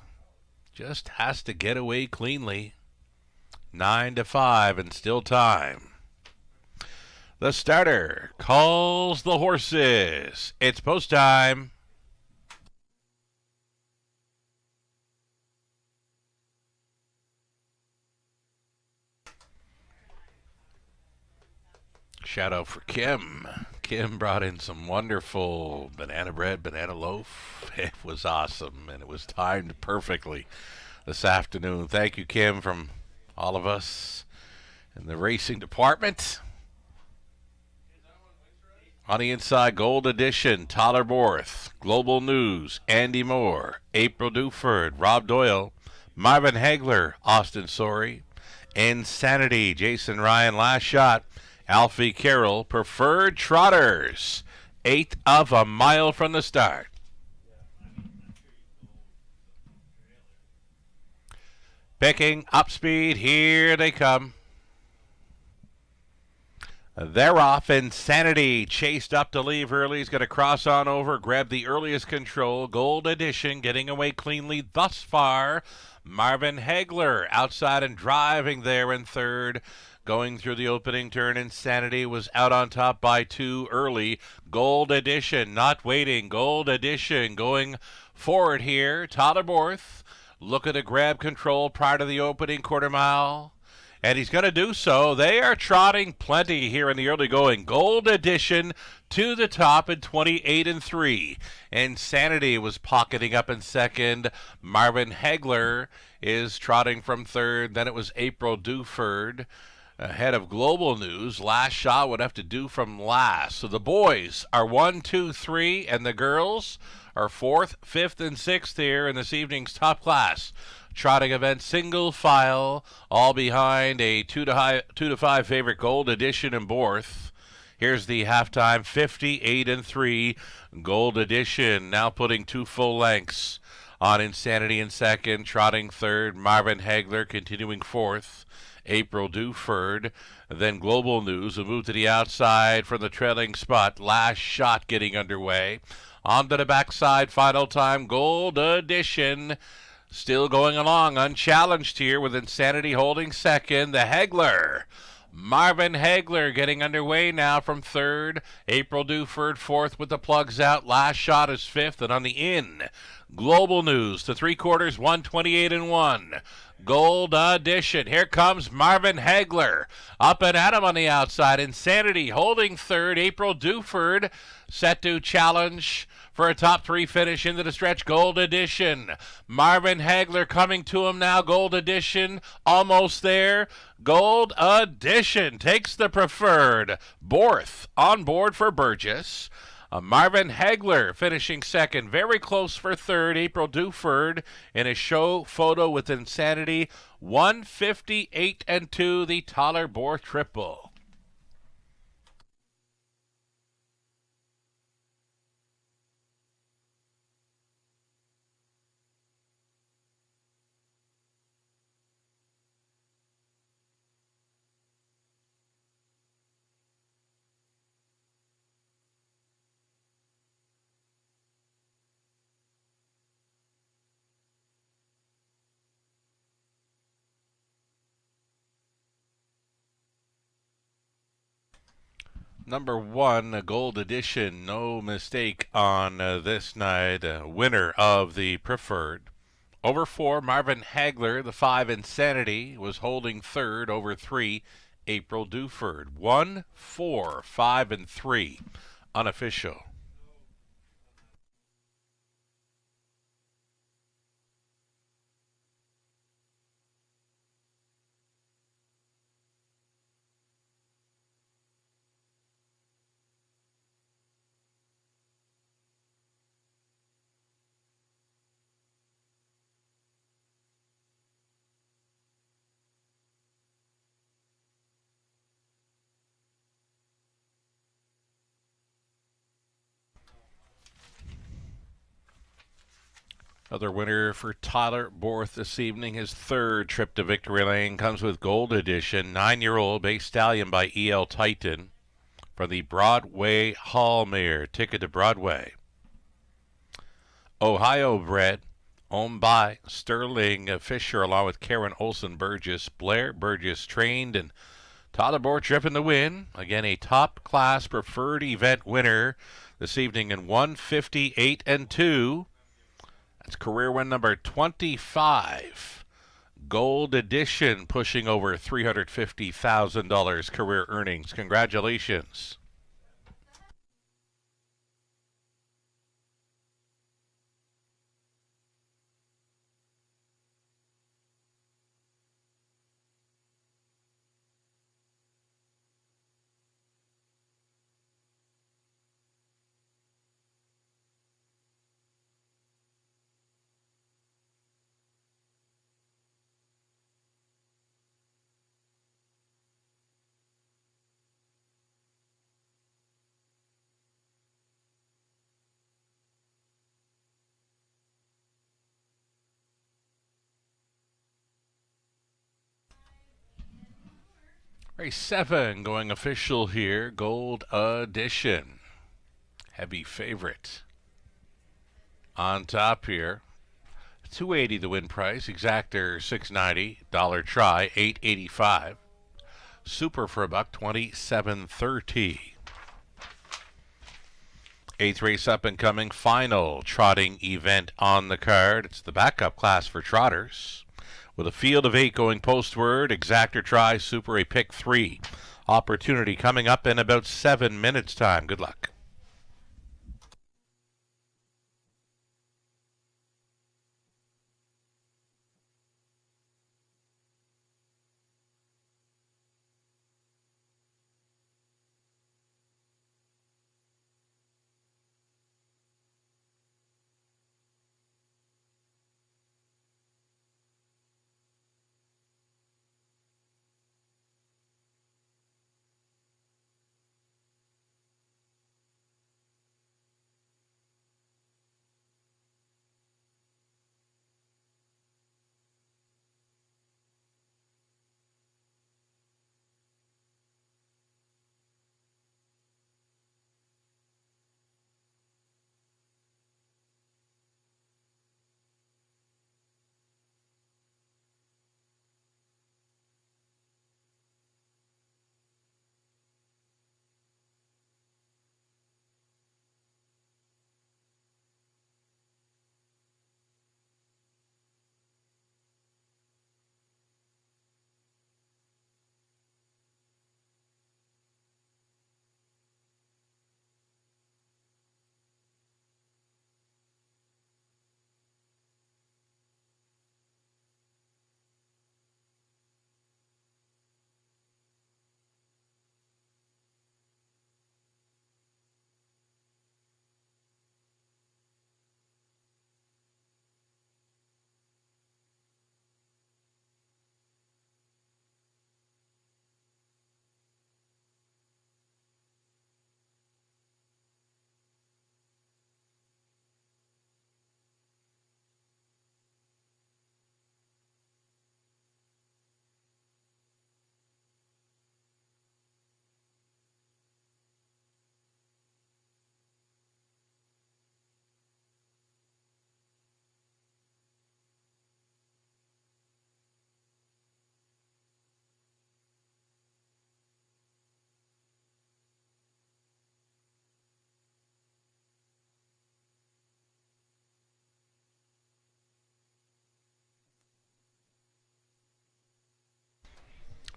Just has to get away cleanly. 9-5 and still time. The starter calls the horses. It's post time. Shout out for Kim. Kim brought in some wonderful banana bread, banana loaf. It was awesome, and it was timed perfectly this afternoon. Thank you, Kim, from all of us in the racing department. On the inside, Gold Edition, Tyler Borth, Global News, Andy Moore, April Duford, Rob Doyle, Marvin Hagler, Austin Sorey, Insanity, Jason Ryan, Last Shot, Alfie Carroll, Preferred Trotters, 8th of a mile from the start. Picking up speed, here they come. They're off. Insanity chased up to leave early. He's going to cross on over, grab the earliest control. Gold Edition getting away cleanly thus far. Marvin Hagler outside and driving there in third. Going through the opening turn, Insanity was out on top by 2 early. Gold Edition not waiting. Gold Edition going forward here. Tyler Borth looking to grab control prior to the opening quarter mile. And he's going to do so. They are trotting plenty here in the early going. Gold Edition to the top at 28-3. Insanity was pocketing up in second. Marvin Hagler is trotting from third. Then it was April Duford ahead of Global News. Last Shot would have to do from last. So the boys are 1, 2, 3, and the girls are 4th, 5th, and 6th here in this evening's top class trotting event, single file, all behind a 2 to 5 favorite Gold Edition and Borth. Here's the halftime, 58-3. Gold Edition now putting 2 full lengths on Insanity in second, trotting third. Marvin Hagler continuing fourth. April Duford. Then Global News will move to the outside from the trailing spot. Last Shot getting underway. Onto the backside, final time, Gold Edition. Still going along, unchallenged here with Insanity holding second. The Hagler. Marvin Hagler getting underway now from third. April Duford fourth with the plugs out. Last Shot is fifth. And on the in, Global News to 3/4, 128-1. Gold Edition. Here comes Marvin Hagler. Up and at him on the outside. Insanity holding third. April Duford set to challenge for a top 3 finish into the stretch. Gold Edition. Marvin Hagler coming to him now. Gold Edition almost there. Gold Edition takes the preferred. Borth on board for Burgess. Marvin Hagler finishing second. Very close for third. April Duford in a show photo with Insanity. 158-2, the Tyler Borth triple. Number 1, Gold Edition, no mistake on this night. Winner of the preferred. Over 4, Marvin Hagler. The 5, Insanity, was holding third. Over 3, April Duford. 1, 4, 5, and 3, unofficial. Another winner for Tyler Borth this evening. His third trip to Victory Lane comes with Gold Edition. 9-year-old Bay Stallion by E.L. Titan for the Broadway Hall Mare. Ticket to Broadway. Ohio bred, owned by Sterling Fisher along with Karen Olsen Burgess. Blair Burgess trained, and Tyler Borth driven the win. Again, a top class preferred event winner this evening in 158-2. That's career win number 25. Gold Edition pushing over $350,000 career earnings. Congratulations. Race 7 going official here. Gold Edition. Heavy favorite. On top here. $280 the win price. Exactor $690. Dollar try $885. Super for $1, $27.30. Eighth race up and coming. Final trotting event on the card. It's the backup class for trotters. With a field of 8 going postward. Exactor try. Super a pick 3. Opportunity coming up in about 7 minutes time. Good luck.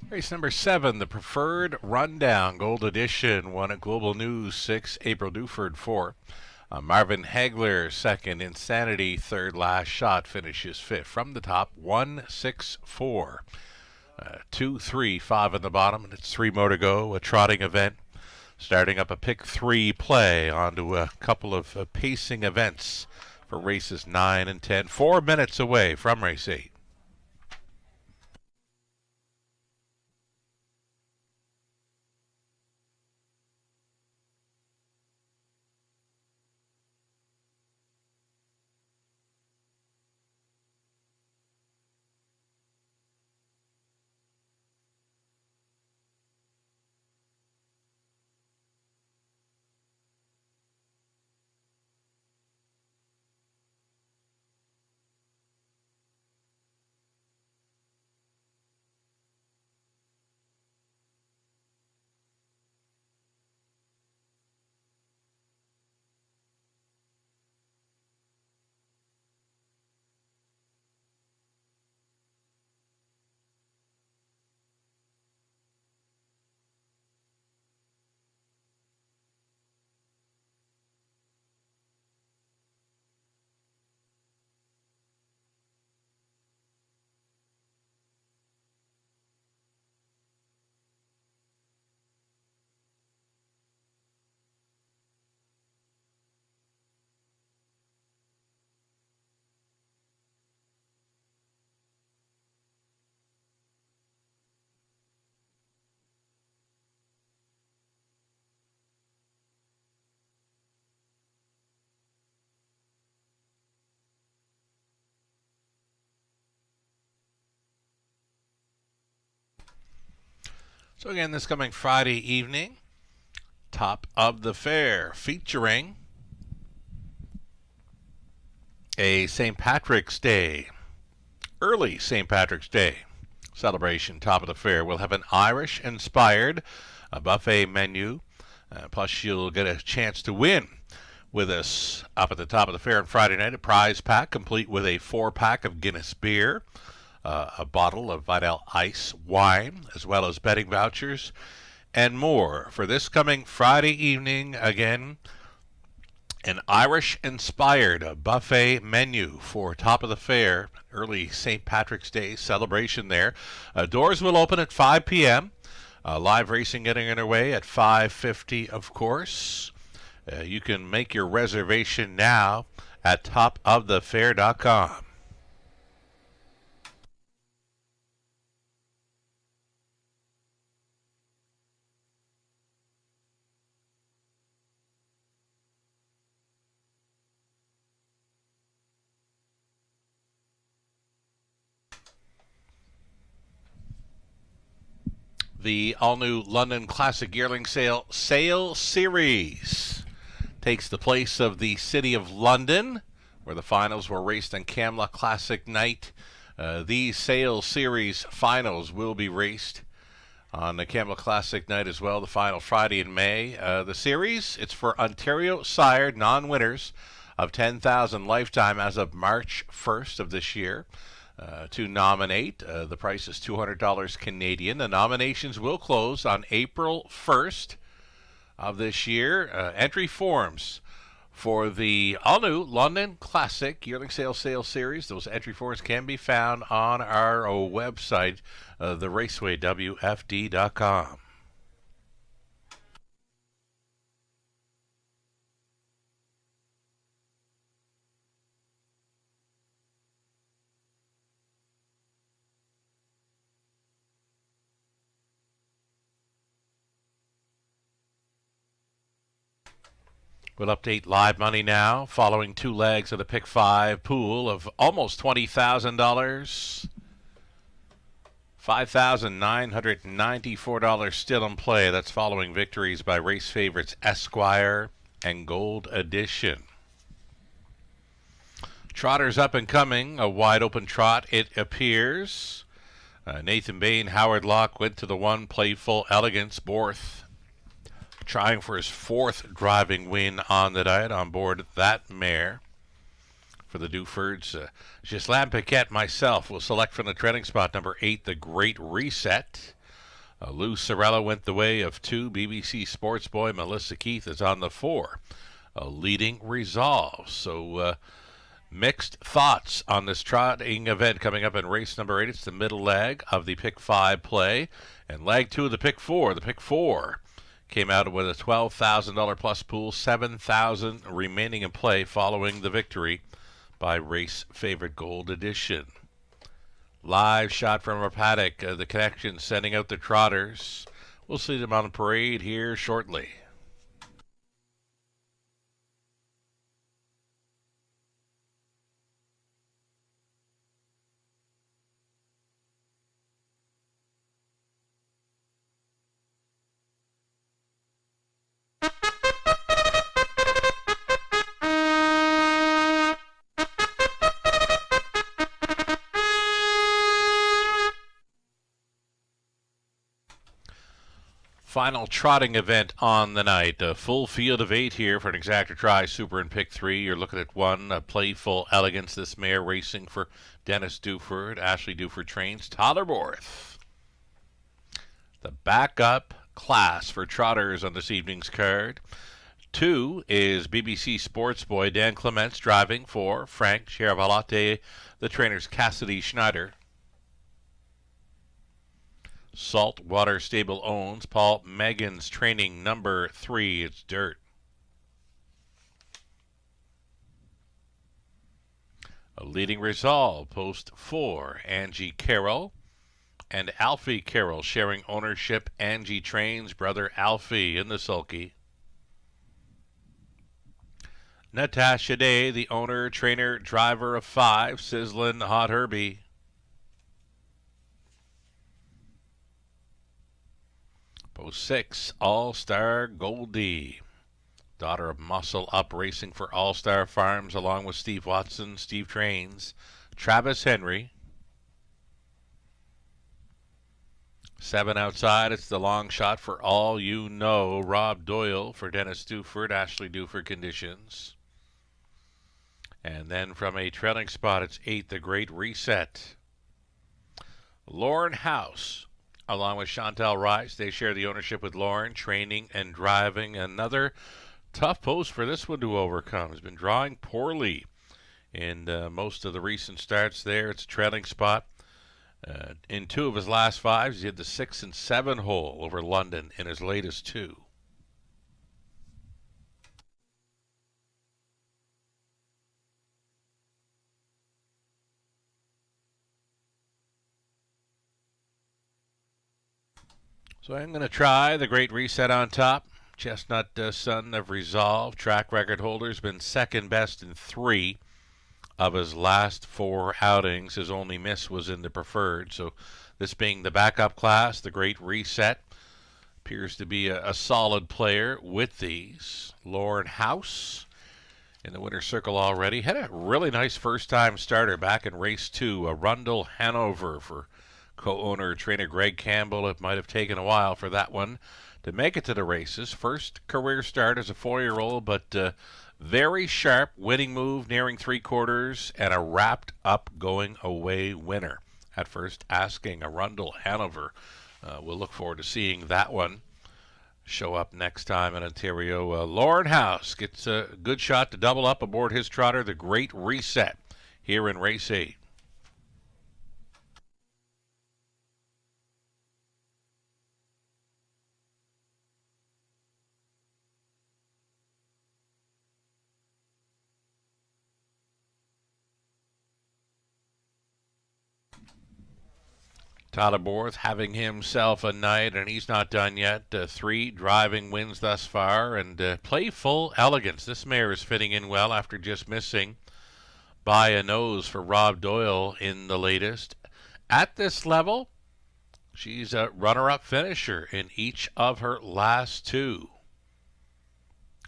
Race number 7, the Preferred Rundown. Gold Edition won at Global News 6. April Duford 4. Marvin Hagler second. Insanity third. Last Shot finishes 5th. From the top, 1, 6, 4. 2, 3, 5 in the bottom, and it's 3 more to go. A trotting event. Starting up a pick 3 play onto a couple of pacing events for races 9 and 10. 4 minutes away from race 8. So again, this coming Friday evening, Top of the Fair, featuring a St. Patrick's Day, early St. Patrick's Day celebration. Top of the Fair. We'll have an Irish-inspired buffet menu, plus you'll get a chance to win with us up at the Top of the Fair on Friday night. A prize pack complete with a 4-pack of Guinness beer, a bottle of Vidal Ice wine, as well as betting vouchers and more. For this coming Friday evening, again, an Irish-inspired buffet menu for Top of the Fair, early St. Patrick's Day celebration there. Doors will open at 5 p.m. Live racing getting underway at 5:50, of course. You can make your reservation now at topofthefair.com. The all-new London Classic Yearling Sale Series takes the place of the City of London, where the finals were raced on Camla Classic night. These Sale Series finals will be raced on the Camla Classic night as well, the final Friday in May. The series, it's for Ontario-sired non-winners of $10,000 lifetime as of March 1st of this year. To nominate, the price is $200 Canadian. The nominations will close on April 1st of this year. Entry forms for the all-new London Classic Yearling Sale Series. Those entry forms can be found on our website, theracewaywfd.com. We'll update live money now, following 2 legs of the Pick 5 pool of almost $20,000. $5,994 still in play. That's following victories by race favorites Esquire and Gold Edition. Trotters up and coming, a wide open trot it appears. Nathan Bain, Howard Locke went to the 1, Playful Elegance, Borth, trying for his 4th driving win on the night on board that mare. For the Dufords, Ghislain Paquette, myself, will select from the trailing spot number 8, The Great Reset. Lou Sorella went the way of 2. BBC Sports Boy Melissa Keith is on the 4. Leading Resolve. So mixed thoughts on this trotting event coming up in race number 8. It's the middle leg of the Pick 5 play. And leg 2 of the Pick 4. The Pick 4 came out with a $12,000 plus pool, $7,000 remaining in play following the victory by race favorite Gold Edition. Live shot from our paddock, the Connection sending out the trotters. We'll see them on parade here shortly. Final trotting event on the night. A full field of 8 here for an exacta try. Super in Pick 3. You're looking at 1, Playful Elegance. This mare racing for Dennis Duford. Ashley Duford trains Tyler Borth. The backup class for trotters on this evening's card. 2 is BBC Sports Boy Dan Clements driving for Frank Chiaravallotte, the trainers Cassidy Schneider. Saltwater Stable owns Paul Megan's training number 3. It's Dirt. A Leading Resolve, post 4, Angie Carroll and Alfie Carroll sharing ownership. Angie trains brother Alfie in the sulky. Natasha Day, the owner, trainer, driver of 5, Sizzlin' Hot Herbie. 6, All-Star Goldie. Daughter of Muscle Up Racing for All-Star Farms, along with Steve Watson, Steve Trains, Travis Henry. 7 outside, it's the long shot for All You Know, Rob Doyle for Dennis Duford, Ashley Duford Conditions. And then from a trailing spot, it's 8, The Great Reset. Lauren House, along with Chantal Rice, they share the ownership with Lauren, training and driving. Another tough post for this one to overcome. Has been drawing poorly in most of the recent starts there. It's a trailing spot. In 2 of his last 5s, he had the 6 and 7 hole over London in his latest 2. So I'm going to try the Great Reset on top. Chestnut Son of Resolve, track record holder, has been second best in 3 of his last 4 outings. His only miss was in the preferred. So this being the backup class, the Great Reset appears to be a solid player with these. Lauren House in the winner's circle already. Had a really nice first-time starter back in race 2, Arundel Hanover for co-owner trainer Greg Campbell. It might have taken a while for that one to make it to the races. First career start as a 4-year-old, but very sharp winning move nearing 3/4 and a wrapped up going away winner. At first asking Arundel Hanover. We'll look forward to seeing that one show up next time in Ontario. Lauren House gets a good shot to double up aboard his trotter, the Great Reset, here in race 8. Tyler Borth having himself a night, and he's not done yet. 3 driving wins thus far, and Playful Elegance. This mare is fitting in well after just missing by a nose for Rob Doyle in the latest. At this level, she's a runner-up finisher in each of her last 2.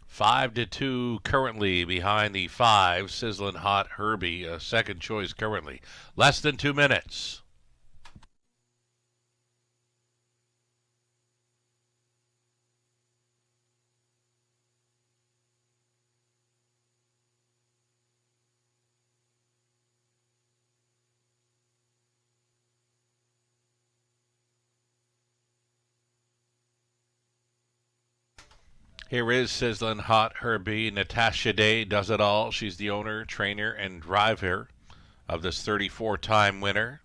5-2 currently behind the 5, Sizzlin' Hot Herbie, second choice currently. Less than 2 minutes. Here is Sizzlin' Hot Herbie. Natasha Day does it all. She's the owner, trainer, and driver of this 34-time winner.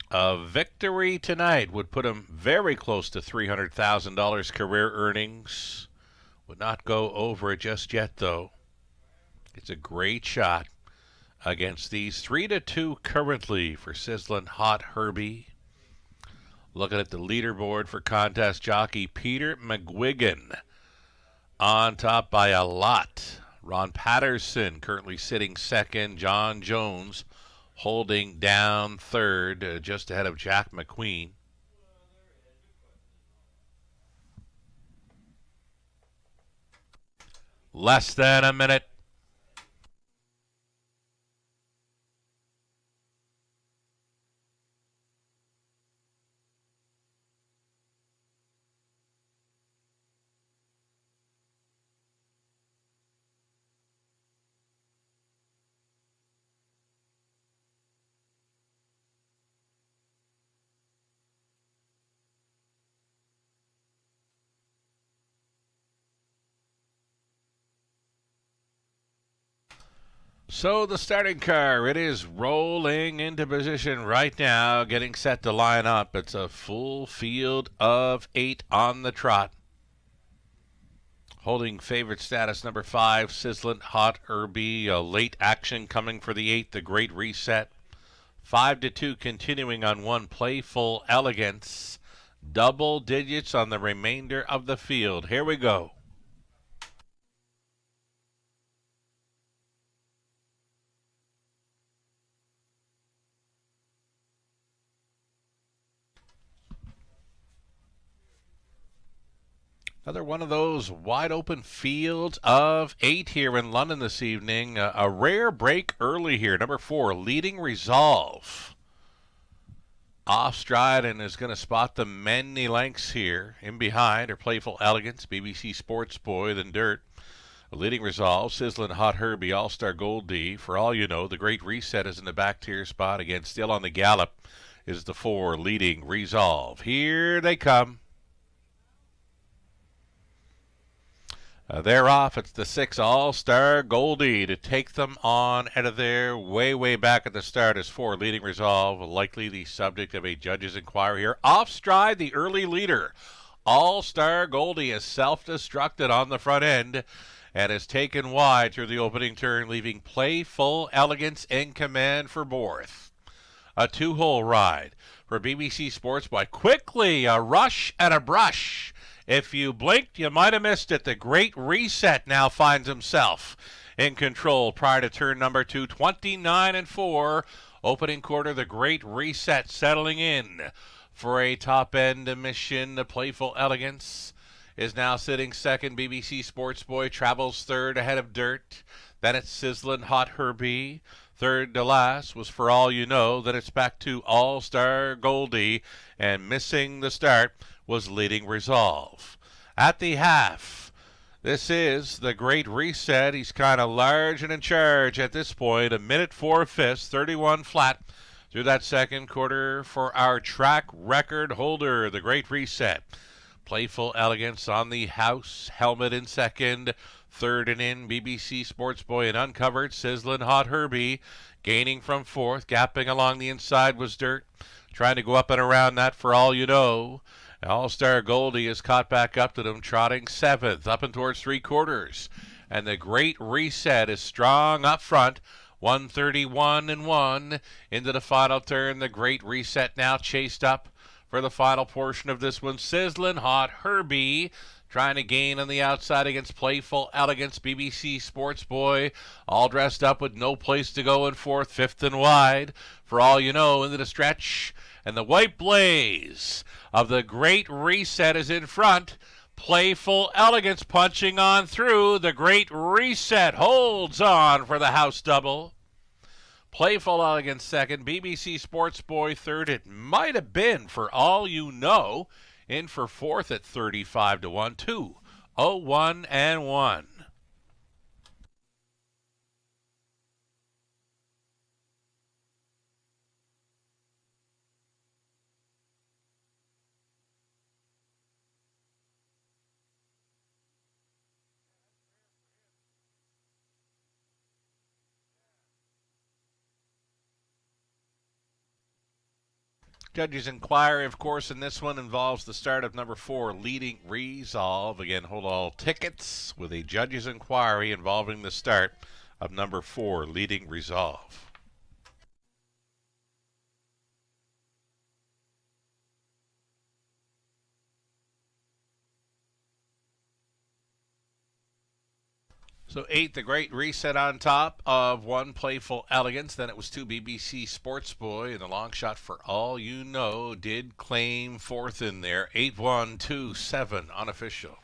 A victory tonight would put him very close to $300,000 career earnings. Would not go over it just yet, though. It's a great shot against these 3-2 currently for Sizzlin' Hot Herbie. Looking at the leaderboard for contest jockey Peter McGuigan on top by a lot. Ron Patterson currently sitting second. John Jones holding down third, just ahead of Jack McQueen. Less than a minute. So the starting car, it is rolling into position right now, getting set to line up. It's a full field of 8 on the trot. Holding favorite status, number 5, Sizzlin' Hot Herbie. A late action coming for the 8, the Great Reset. 5-2 continuing on 1, Playful Elegance. Double digits on the remainder of the field. Here we go. Another one of those wide open fields of 8 here in London this evening. A rare break early here. Number 4, Leading Resolve. Off stride and is going to spot the many lengths here. In behind are Playful Elegance, BBC Sports Boy, then Dirt. Leading Resolve, Sizzling Hot Herbie, All-Star Gold D. For all you know, the Great Reset is in the back tier spot. Again, still on the gallop is the 4, Leading Resolve. Here they come. They're off. It's the 6, All-Star Goldie to take them on out of there. Way back at the start is 4, Leading Resolve, likely the subject of a judge's inquiry here. Off stride, the early leader. All-Star Goldie is self-destructed on the front end and is taken wide through the opening turn, leaving Playful Elegance in command for Borth. A 2-hole ride for BBC Sports Boy. Quickly, a rush and a brush. If you blinked, you might have missed it. The Great Reset now finds himself in control prior to turn number 2, 29-4. Opening quarter, the Great Reset settling in for a top-end mission. The Playful Elegance is now sitting second. BBC Sports Boy travels third ahead of Dirt. Then it's Sizzling Hot Herbie. Third to last was For All You Know. Then it's back to All-Star Goldie. And missing the start was Leading Resolve. At the half, this is the Great Reset. He's kind of large and in charge at this point. A minute 4/5, 31 flat through that second quarter for our track record holder, the Great Reset. Playful Elegance on the house, helmet in second. Third and in, BBC Sports Boy and Uncovered. Sizzling Hot Herbie gaining from fourth. Gapping along the inside was Dirt. Trying to go up and around that For All You Know. All-Star Goldie is caught back up to them, trotting seventh, up and towards three quarters. And the Great Reset is strong up front, 131-1 into the final turn. The Great Reset now chased up for the final portion of this one. Sizzling Hot Herbie trying to gain on the outside against Playful Elegance. BBC Sports Boy all dressed up with no place to go in fourth, fifth and wide. For All You Know into the stretch. And the white blaze of the Great Reset is in front. Playful Elegance punching on through. The Great Reset holds on for the house double. Playful Elegance second. BBC Sports Boy third. It might have been For All You Know in for fourth at 35-1. 2-0-1-1. Judges' inquiry, of course, in this one involves the start of number 4, Leading Resolve. Again, hold all tickets with a judge's inquiry involving the start of number 4, Leading Resolve. So 8, the Great Reset on top of 1, Playful Elegance. Then it was 2, BBC Sports Boy. And the long shot For All You Know did claim fourth in there. 8-1-2-7 unofficial.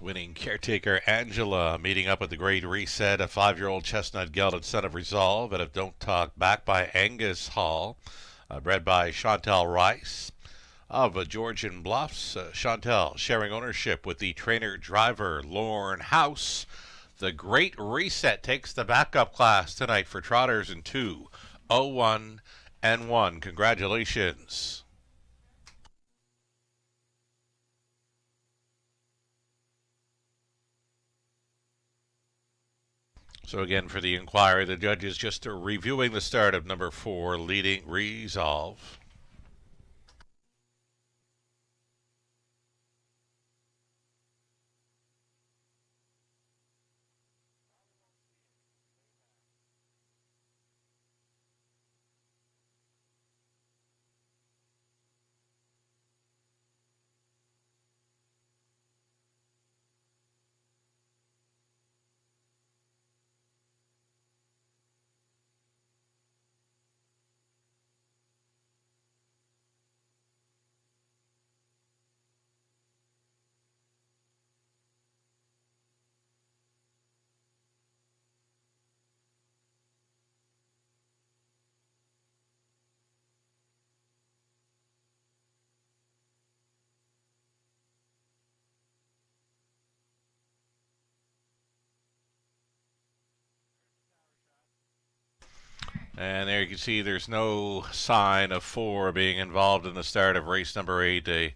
Winning caretaker Angela meeting up with the Great Reset, a 5-year-old chestnut gelded Son of Resolve out of Don't Talk Back by Angus Hall, bred by Chantal Rice of Georgian Bluffs. Chantal sharing ownership with the trainer-driver Lorne House. The Great Reset takes the backup class tonight for trotters in 2-0-1-1. Congratulations. So again, for the inquiry, the judges just reviewing the start of number 4, Leading Resolve. And there you can see there's no sign of 4 being involved in the start of race number 8. A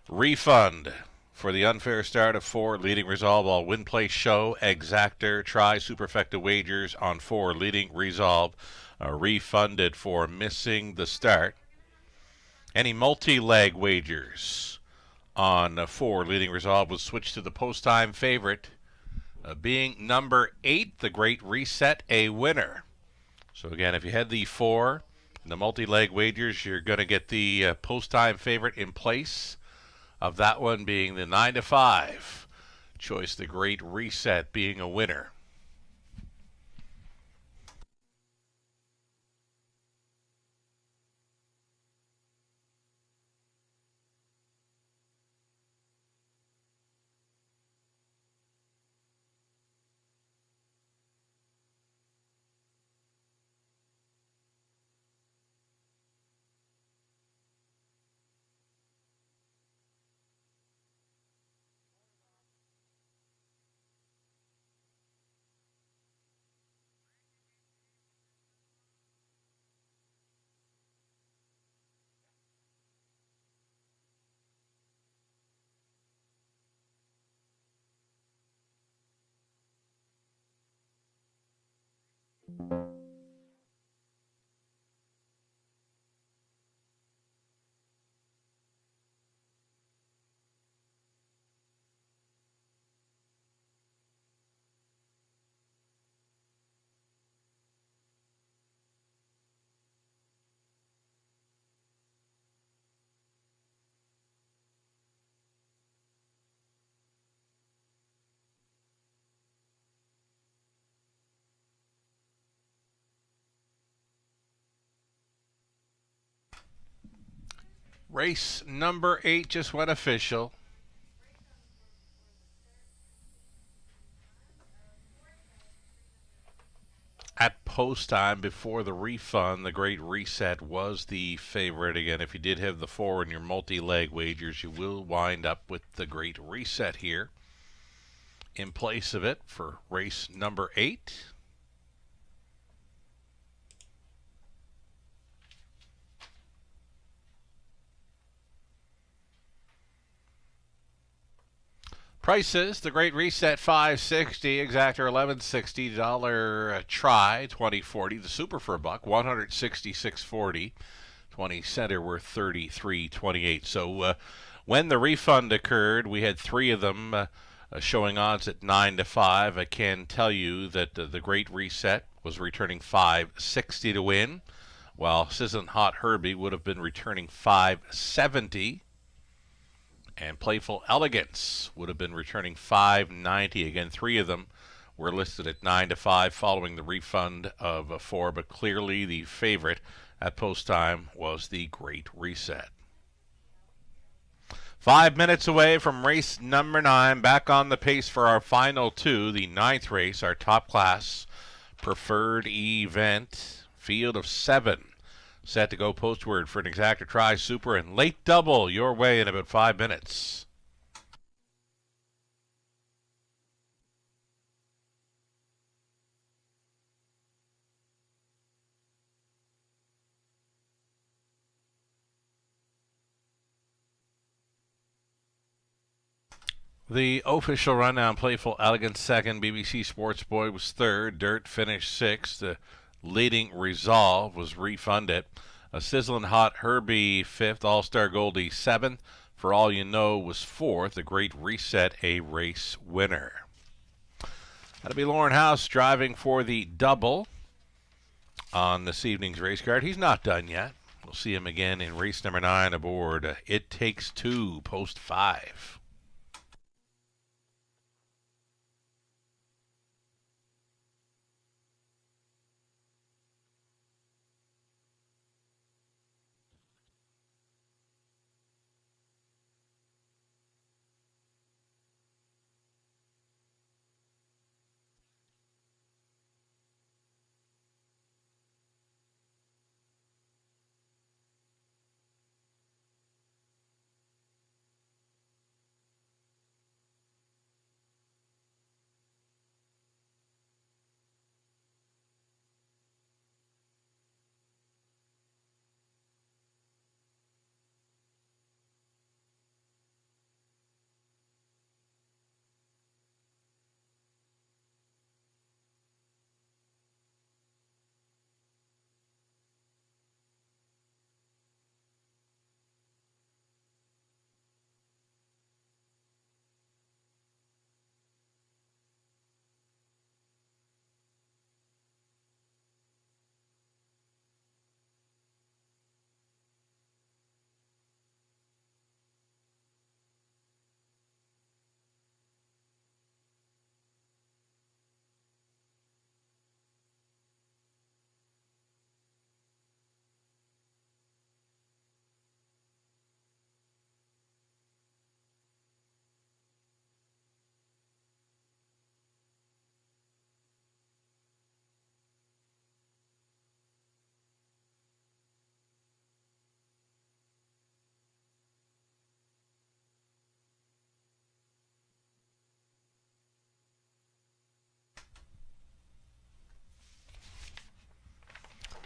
refund for the unfair start of 4, Leading Resolve. All win, play, show, exactor, try, superfecta wagers on 4, Leading Resolve are refunded for missing the start. Any multi-leg wagers on 4, Leading Resolve, was switched to the post-time favorite, being number 8, the Great Reset, a winner. So again, if you had the 4 in the multi-leg wagers, you're going to get the post-time favorite in place of that one being the 9-5 choice, the Great Reset, being a winner. Race number 8 just went official. At post time, before the refund, the Great Reset was the favorite. Again, if you did have the 4 in your multi-leg wagers, you will wind up with the Great Reset here in place of it for race number 8. Prices: the Great Reset $5.60, exactor $11.60, dollar try $20.40, the super for $1, $166.40, 20 center worth $33.28. So when the refund occurred, we had 3 of them showing odds at 9-5. I can tell you that the Great Reset was returning $5.60 to win, while Sizzling Hot Herbie would have been returning $5.70. And Playful Elegance would have been returning $5.90. Again, 3 of them were listed at 9-5 following the refund of 4, but clearly the favorite at post time was the Great Reset. 5 minutes away from race number 9, back on the pace for our final 2, the 9th race, our top class preferred event, field of 7. Set to go postward for an exactor, try, super, and late double your way in about 5 minutes. The official rundown: Playful Elegance second, BBC Sports Boy was third, Dirt finished sixth, Leading Resolve was refunded, a Sizzling Hot Herbie fifth, All-Star Goldie seventh, For All You Know was fourth, the Great Reset a race winner. That'll be Lauren House driving for the double on this evening's race card. He's not done yet. We'll see him again in race number 9 aboard It Takes Two, post 5.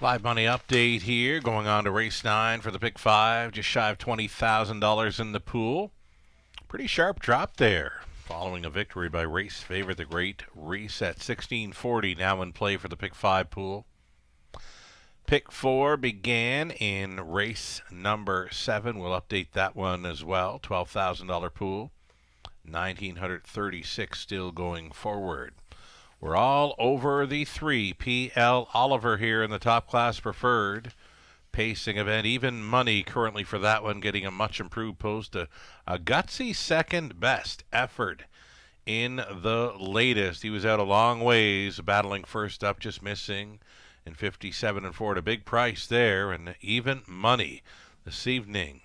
Live money update here, going on to race 9 for the pick 5, just shy of $20,000 in the pool. Pretty sharp drop there, following a victory by race favorite, the Great Reset. 1640 now in play for the pick 5 pool. Pick 4 began in race number 7. We'll update that one as well. $12,000 pool. 1,936 still going forward. We're all over the 3. P.L. Oliver here in the top class preferred pacing event. Even money currently for that one, getting a much improved post. A gutsy second best effort in the latest. He was out a long ways, battling first up, just missing in 57 and 4 at a big price there. And even money this evening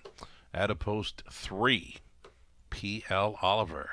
at a post 3. P.L. Oliver.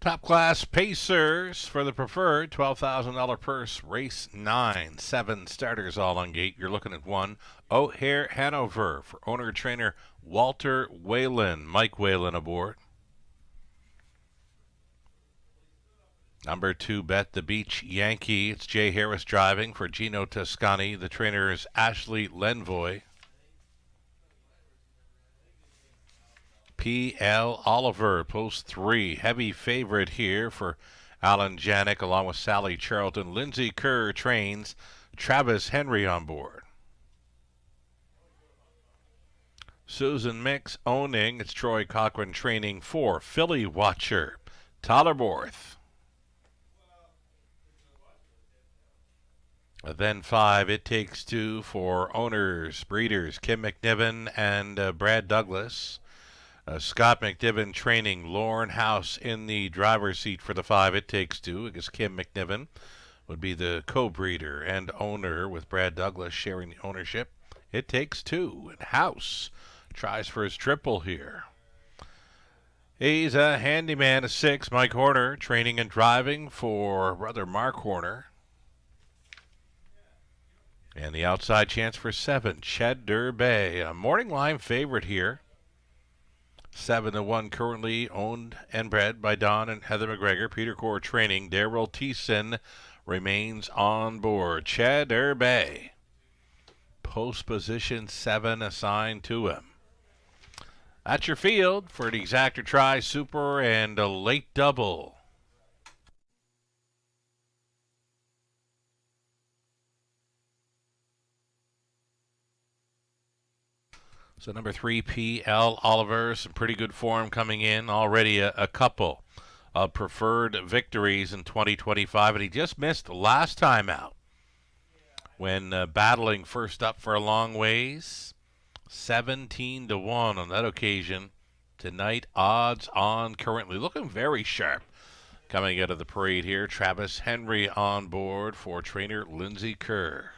Top class pacers for the preferred $12,000 purse. Race 9, 7 starters all on gate. You're looking at 1 O'Hare Hanover for owner trainer Walter Whalen. Mike Whalen aboard. Number 2, Bet the Beach Yankee. It's Jay Harris driving for Gino Toscani. The trainer is Ashley Lenvoy. P.L. Oliver, post 3. Heavy favorite here for Alan Janik along with Sally Charlton. Lindsay Kerr trains. Travis Henry on board. Susan Mix owning. It's Troy Cochran training 4. Philly Watcher. Tyler Borth. Then 5, It Takes Two for owners, breeders, Kim McNiven and Brad Douglas. Scott McNiven training Lorne House in the driver's seat for the 5, It Takes Two. I guess Kim McNiven would be the co-breeder and owner with Brad Douglas sharing the ownership. It Takes Two. And House tries for his triple here. He's a handyman, a 6, Mike Horner, training and driving for brother Mark Horner. And the outside chance for 7, Cheddar Bay, a morning line favorite here. 7-1 currently owned and bred by Don and Heather McGregor. Peter Core training. Daryl Thiessen remains on board. Cheddar Bay. Post position 7 assigned to him. That's your field for the exactor try, super, and a late double. So number 3, P.L. Oliver, some pretty good form coming in. Already a couple of preferred victories in 2025, and he just missed the last time out when battling first up for a long ways. 17-1 on that occasion. Tonight, odds on currently looking very sharp. Coming out of the parade here, Travis Henry on board for trainer Lindsay Kerr.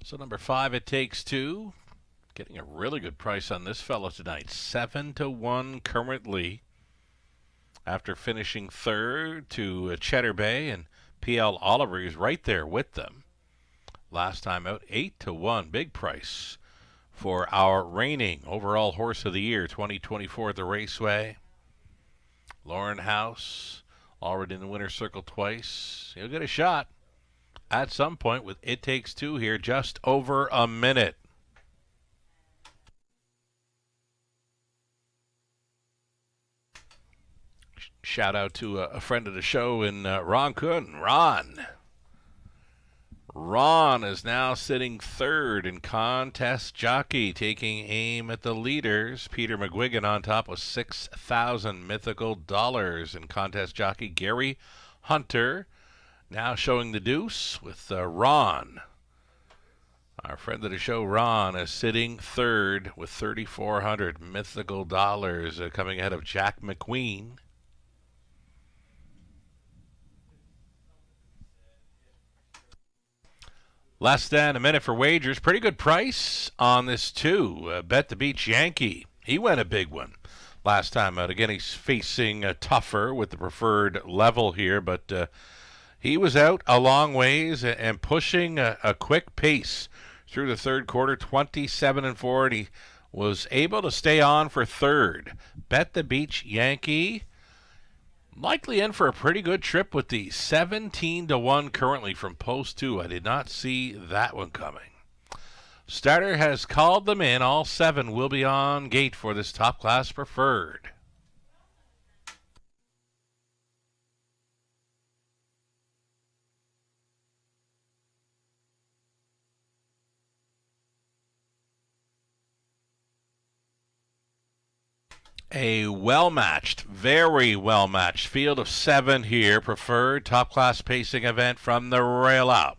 So number 5, It Takes Two. Getting a really good price on this fellow tonight. 7-1 currently. After finishing third to Cheddar Bay, and P.L. Oliver is right there with them. Last time out, 8-1. Big price for our reigning overall horse of the year 2024 at the Raceway. Lorne House, already in the winner's circle twice. He'll get a shot at some point with It Takes Two here, just over a minute. Shout out to a friend of the show in Ron Kuhn. Ron is now sitting third in Contest Jockey, taking aim at the leaders. Peter McGuigan on top with 6,000 mythical dollars in Contest Jockey. Gary Hunter now showing the deuce with Ron. Our friend of the show, Ron, is sitting third with 3,400 mythical dollars, coming ahead of Jack McQueen. Less than a minute for wagers. Pretty good price on this, too. Bet the Beach Yankee. He went a big one last time out. Again, he's facing tougher with the preferred level here, but he was out a long ways and pushing a quick pace through the third quarter, 27-4, and he was able to stay on for third. Bet the Beach Yankee, likely in for a pretty good trip with the 17-1 currently from post 2. I did not see that one coming. Starter has called them in. All 7 will be on gate for this top class preferred. A well-matched, very well-matched field of 7 here. Preferred top-class pacing event from the rail out.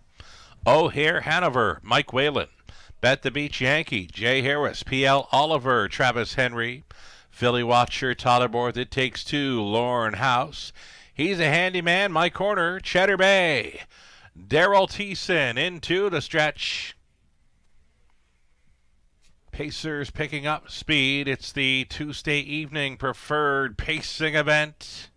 O'Hare Hanover, Mike Whalen. Bet the Beach Yankee, Jay Harris, P.L. Oliver, Travis Henry, Philly Watcher, Tyler Borth, It Takes Two, Lauren House. He's a handyman, Mike Horner, Cheddar Bay, Daryl Thiessen into the stretch. Pacers picking up speed. It's the Tuesday evening preferred pacing event.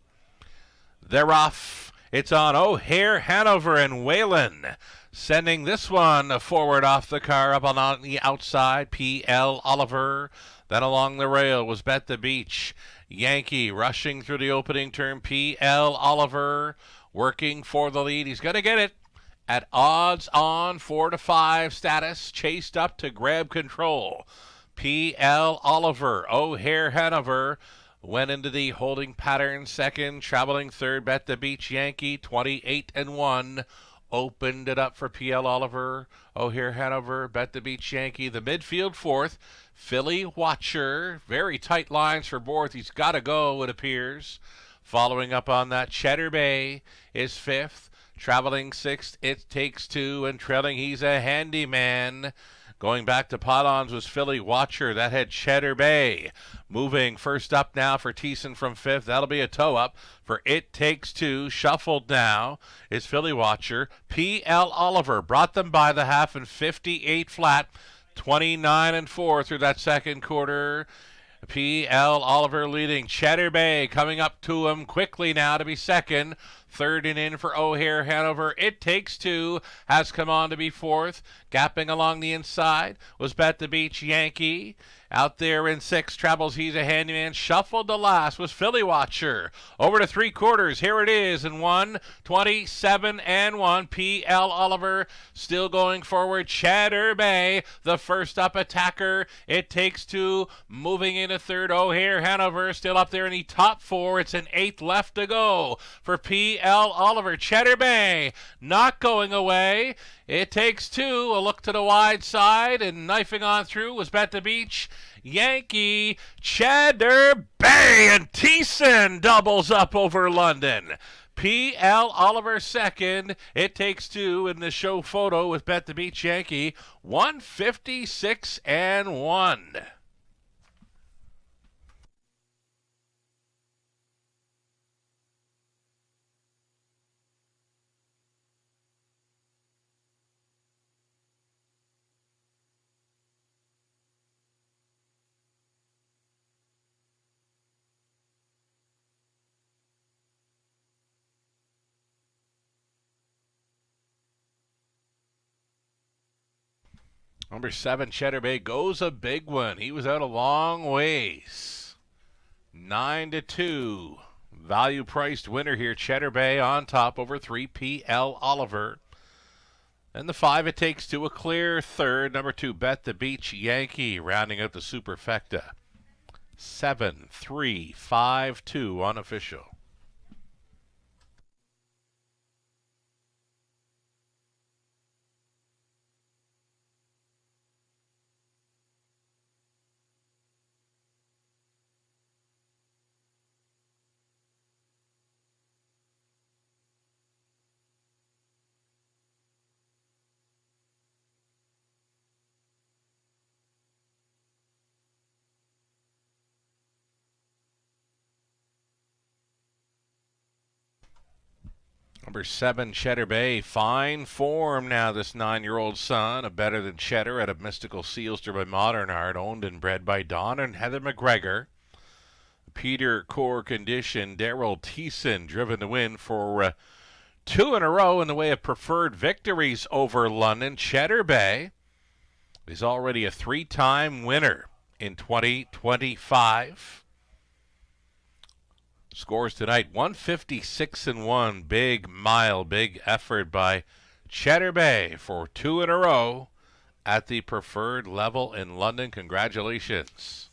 They're off. It's on O'Hare, Hanover, and Whalen. Sending this one forward off the car, up on the outside, P.L. Oliver. Then along the rail was Bet the Beach Yankee, rushing through the opening turn, P.L. Oliver working for the lead. He's going to get it at odds on 4-5 status, chased up to grab control. P.L. Oliver, O'Hare, Hanover, went into the holding pattern second, traveling third, Bet the Beach Yankee, 28-1. Opened it up for P.L. Oliver, O'Hare, Hanover, Bet the Beach Yankee. The midfield fourth, Philly Watcher. Very tight lines for Borth. He's got to go, it appears. Following up on that, Cheddar Bay is fifth. Traveling sixth, It Takes Two. And trailing, he's a handyman. Going back to pylons was Philly Watcher. That had Cheddar Bay. Moving first up now for Thiessen from fifth. That'll be a toe up for It Takes Two. Shuffled now is Philly Watcher. P.L. Oliver brought them by the half and 58 flat. 29-4 through that second quarter. P.L. Oliver leading. Cheddar Bay coming up to him quickly now to be second. Third and in for O'Hare, Hanover. It Takes Two has come on to be fourth. Gapping along the inside was Bet the Beach Yankee. Out there in sixth, travels He's a Handyman. Shuffled to last was Philly Watcher. Over to three quarters. Here it is in 27-1. P.L. Oliver still going forward. Cheddar Bay, the first up attacker. It Takes Two moving into third. O'Hare, Hanover still up there in the top four. It's an eighth left to go for P.L. Oliver. Cheddar Bay not going away. It Takes Two. A look to the wide side and knifing on through was Bet the Beach Yankee. Cheddar Bay, and Thiessen doubles up over London. P.L. Oliver second. It Takes Two in the show photo with Bet the Beach Yankee. 156-1. Number 7, Cheddar Bay goes a big one. He was out a long ways. 9-2. Value priced winner here. Cheddar Bay on top over 3, P.L. Oliver. And the 5, It Takes Two, a clear third. Number 2, Bet the Beach Yankee, rounding out the superfecta. 7-3-5-2 unofficial. Number 7, Cheddar Bay. Fine form now, this 9-year-old son. A Better Than Cheddar out of Mystical Sealster by Modern Art. Owned and bred by Don and Heather McGregor. Peter Core Condition. Daryl Thiessen driven to win for 2 in a row in the way of preferred victories over London. Cheddar Bay is already a 3-time winner in 2025. Scores tonight, 156-1. Big mile, big effort by Cheddar Bay for 2 in a row at the preferred level in London. Congratulations.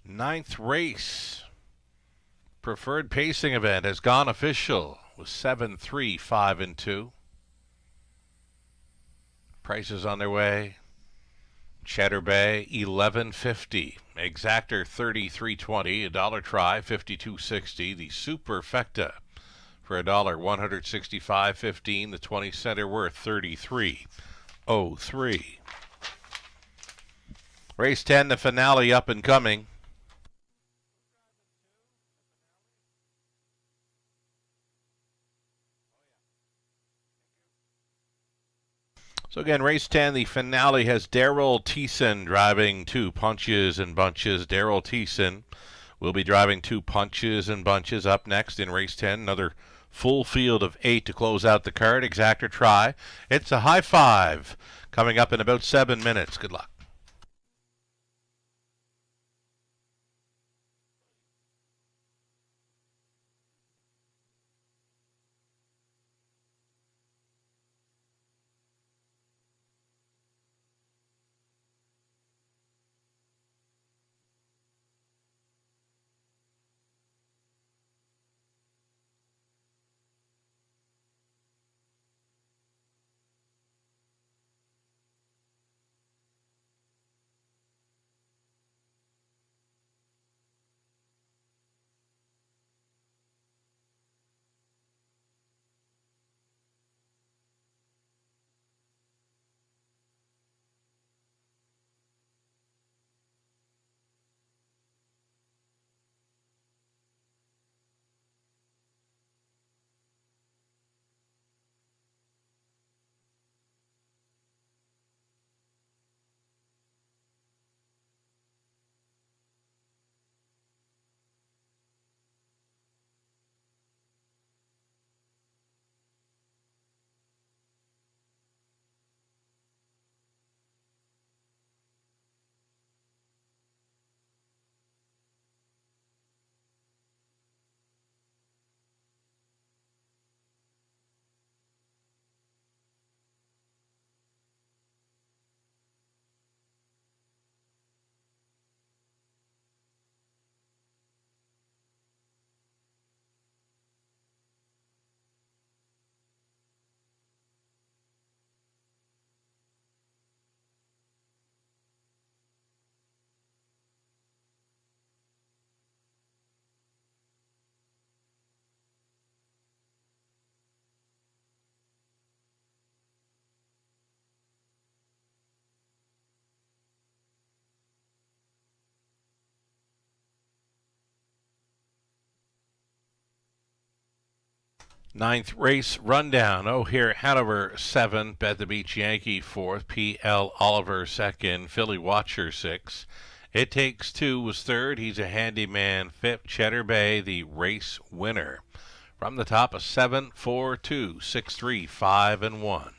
Ninth race. Preferred pacing event has gone official with 7, 3, 5, and 2. Prices on their way. Cheddar Bay, $11.50. Exactor, $33.20. $1 try, $52.60. The Superfecta for $1, $165.15. The 20 center worth $33.03. Race 10, the finale up and coming. So again, race 10, the finale has Daryl Thiessen driving 2 Punches and Bunches. Daryl Thiessen will be driving 2 Punches and Bunches. Up next in race 10, another full field of 8 to close out the card. Exactor try. It's a high five coming up in about 7 minutes. Good luck. Ninth race rundown. O'Hare Hanover 7, Bet the Beach Yankee 4th, P.L. Oliver 2nd, Philly Watcher 6. It Takes Two was 3rd. He's a Handyman 5th. Cheddar Bay, the race winner. From the top, a 7, 4, 2, 6, 3, 5, and 1.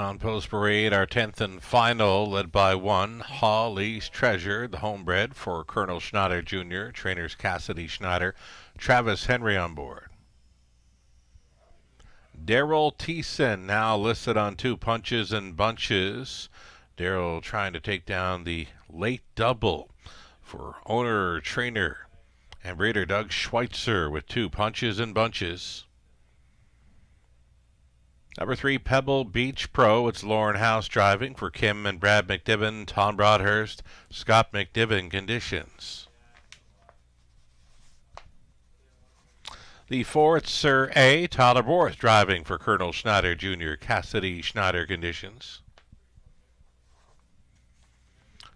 On Post Parade, our 10th and final, led by one, Holly's Treasure, the homebred for Colonel Schneider Jr., trainers Cassidy Schneider, Travis Henry on board. Daryl Thiessen now listed on 2, Punches and Bunches. Daryl trying to take down the late double for owner, trainer, and breeder Doug Schweitzer with 2, Punches and Bunches. Number 3, Pebble Beach Pro. It's Lauren House driving for Kim and Brad McDibbin, Tom Broadhurst, Scott McDibbin conditions. The 4, it's Sir A. Tyler Borth driving for Colonel Schneider Jr., Cassidy Schneider conditions.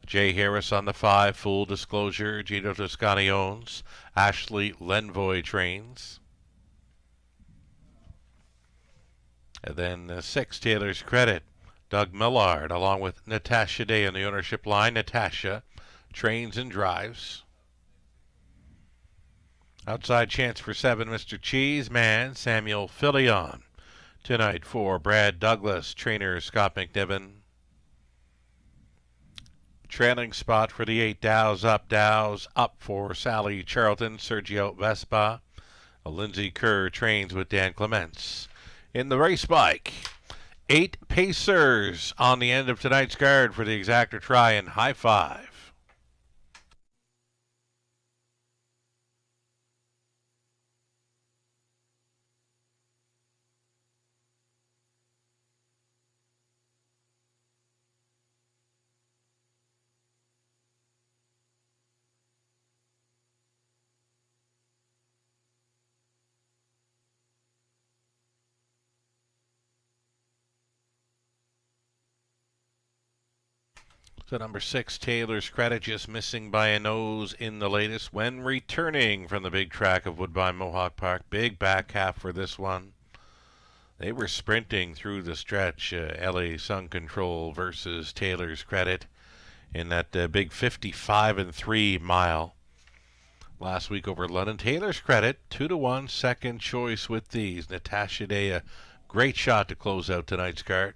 Jay Harris on the 5, Full Disclosure, Gino Toscani owns, Ashley Lenvoy trains. And then 6, Taylor's Credit, Doug Millard, along with Natasha Day on the ownership line. Natasha trains and drives. Outside chance for 7, Mr. Cheeseman, Samuel Filion. Tonight for Brad Douglas, trainer Scott McNiven. Trailing spot for the 8, Dows Up for Sally Charlton, Sergio Vespa. Lindsay Kerr trains with Dan Clements. In the race bike, 8 Pacers on the end of tonight's card for the exactor try and high 5. So number 6, Taylor's Credit, just missing by a nose in the latest when returning from the big track of Woodbine Mohawk Park. Big back half for this one. They were sprinting through the stretch, LA Sun Control versus Taylor's Credit in that big 55-3 mile last week over London. Taylor's Credit, 2-1 second choice with these. Natasha Day, a great shot to close out tonight's card.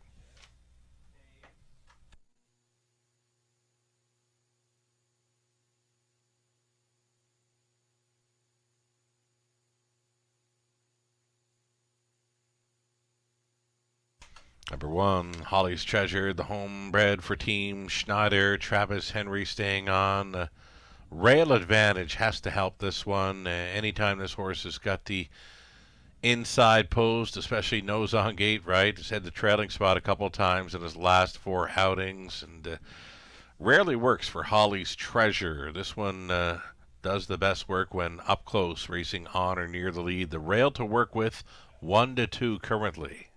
Number 1, Holly's Treasure, the homebred for Team Schneider. Travis Henry staying on. The rail advantage has to help this one. Anytime this horse has got the inside post, especially nose on gate right, has had the trailing spot a couple times in his last 4 outings, and rarely works for Holly's Treasure. This one does the best work when up close, racing on or near the lead. The rail to work with, 1-2 currently.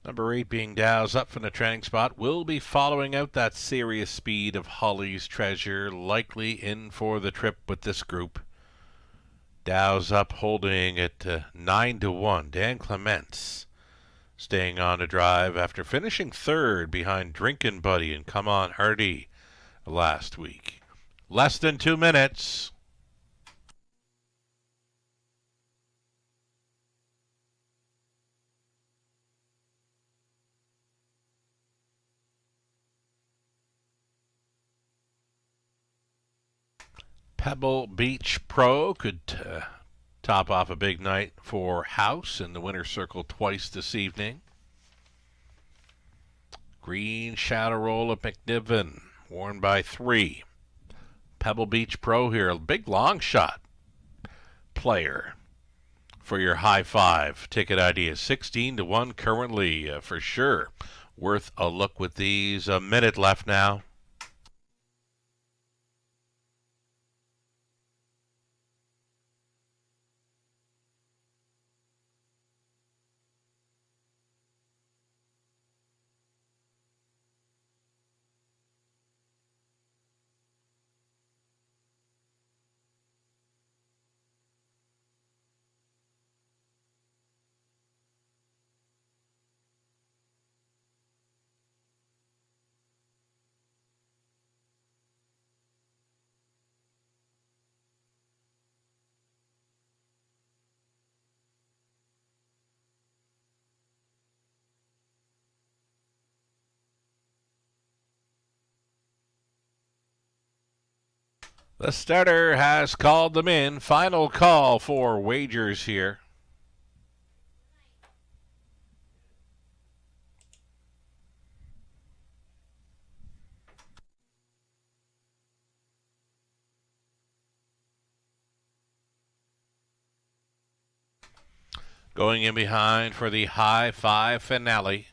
Number 8 being Dows Up from the training spot. Will be following out that serious speed of Holly's Treasure. Likely in for the trip with this group. Dows Up holding at 9-1. Dan Clements staying on to drive after finishing 3rd behind Drinkin' Buddy and Come On Hardy last week. Less than 2 minutes. Pebble Beach Pro could top off a big night for House in the winner's circle twice this evening. Green Shadow Roll of McNiven, worn by 3. Pebble Beach Pro here, a big long shot player for your high 5 ticket idea. 16-1 currently, for sure. Worth a look with these. A minute left now. The starter has called them in. Final call for wagers here. Going in behind for the high five finale.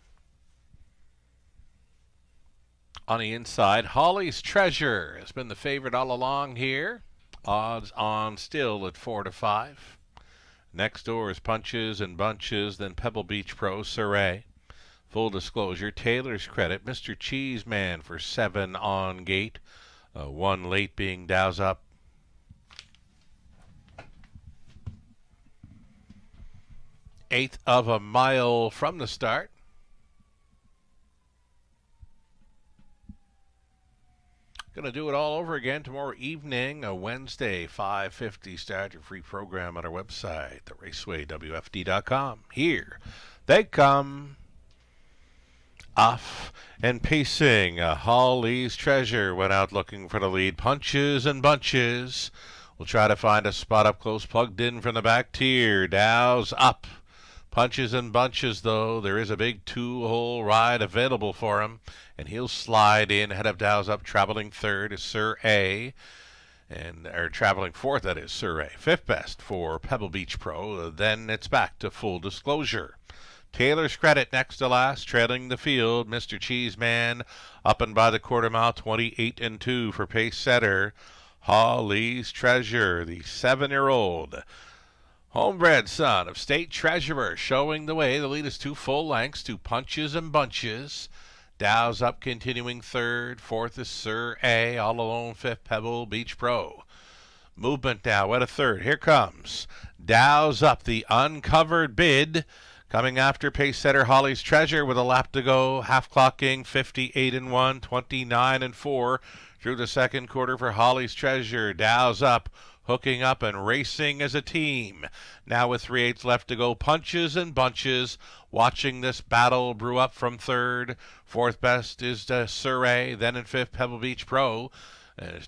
On the inside, Holly's Treasure has been the favorite all along here. Odds on still at 4-5. Next door is Punches and Bunches, then Pebble Beach Pro, Surrey. Full disclosure, Taylor's Credit, Mr. Cheeseman for 7 on gate. 1 late being Dows Up. Eighth of a mile from the start. Going to do it all over again tomorrow evening, a Wednesday, 5:50 start. Your free program on our website, theRaceWayWFD.com. Here they come. Off and pacing. Holly's Treasure went out looking for the lead. Punches and Bunches will try to find a spot up close, plugged in from the back tier. Dows Up. Punches and Bunches, though, there is a big 2-hole ride available for him, and he'll slide in ahead of Dows Up. Traveling third is Sir A, or traveling fourth, that is Sir A. Fifth best for Pebble Beach Pro. Then it's back to Full Disclosure. Taylor's Credit next to last, trailing the field. Mr. Cheeseman up and by the quarter mile, 28-2 for pace setter. Holly's Treasure, the 7-year-old. Homebred son of state treasurer, showing the way. The lead is 2 full lengths to Punches and Bunches. Dows Up continuing third. Fourth is Sir A. All alone fifth, Pebble Beach Pro. Movement now at a third. Here comes Dows Up, the uncovered bid. Coming after pace setter Holly's Treasure with a lap to go. Half clocking 58-1, 29-4 through the second quarter for Holly's Treasure. Dows Up, hooking up and racing as a team. Now with 3/8 left to go, Punches and Bunches watching this battle brew up from third. Fourth best is Sir A, then in fifth Pebble Beach Pro.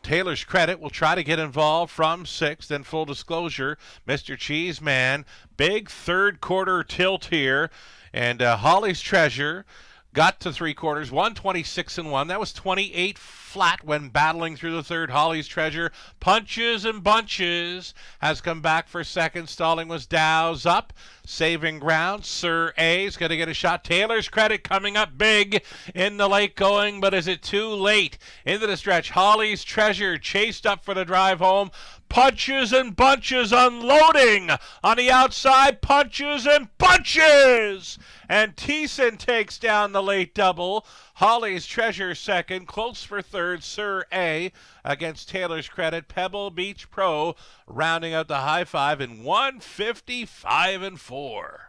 Taylor's Credit will try to get involved from sixth. And Full Disclosure, Mr. Cheeseman, big third quarter tilt here. And Holly's Treasure got to 3/4, 126-1. That was 28 flat when battling through the third. Holly's Treasure, Punches and Bunches has come back for second. Stalling was Dows Up, saving ground. Sir A's going to get a shot. Taylor's Credit coming up big in the late going, but is it too late? Into the stretch, Holly's Treasure chased up for the drive home. Punches and Bunches unloading on the outside. Punches and Bunches! And Thiessen takes down the late double. Holly's Treasure second. Close for third, Sir A against Taylor's Credit. Pebble Beach Pro rounding out the high five in 155-4.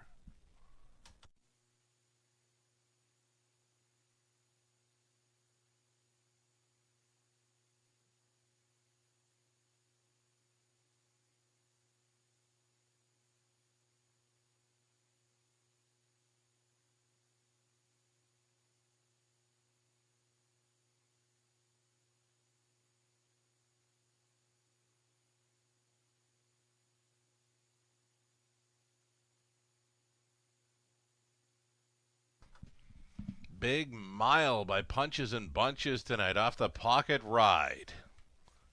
Big mile by Punches and Bunches tonight off the pocket ride.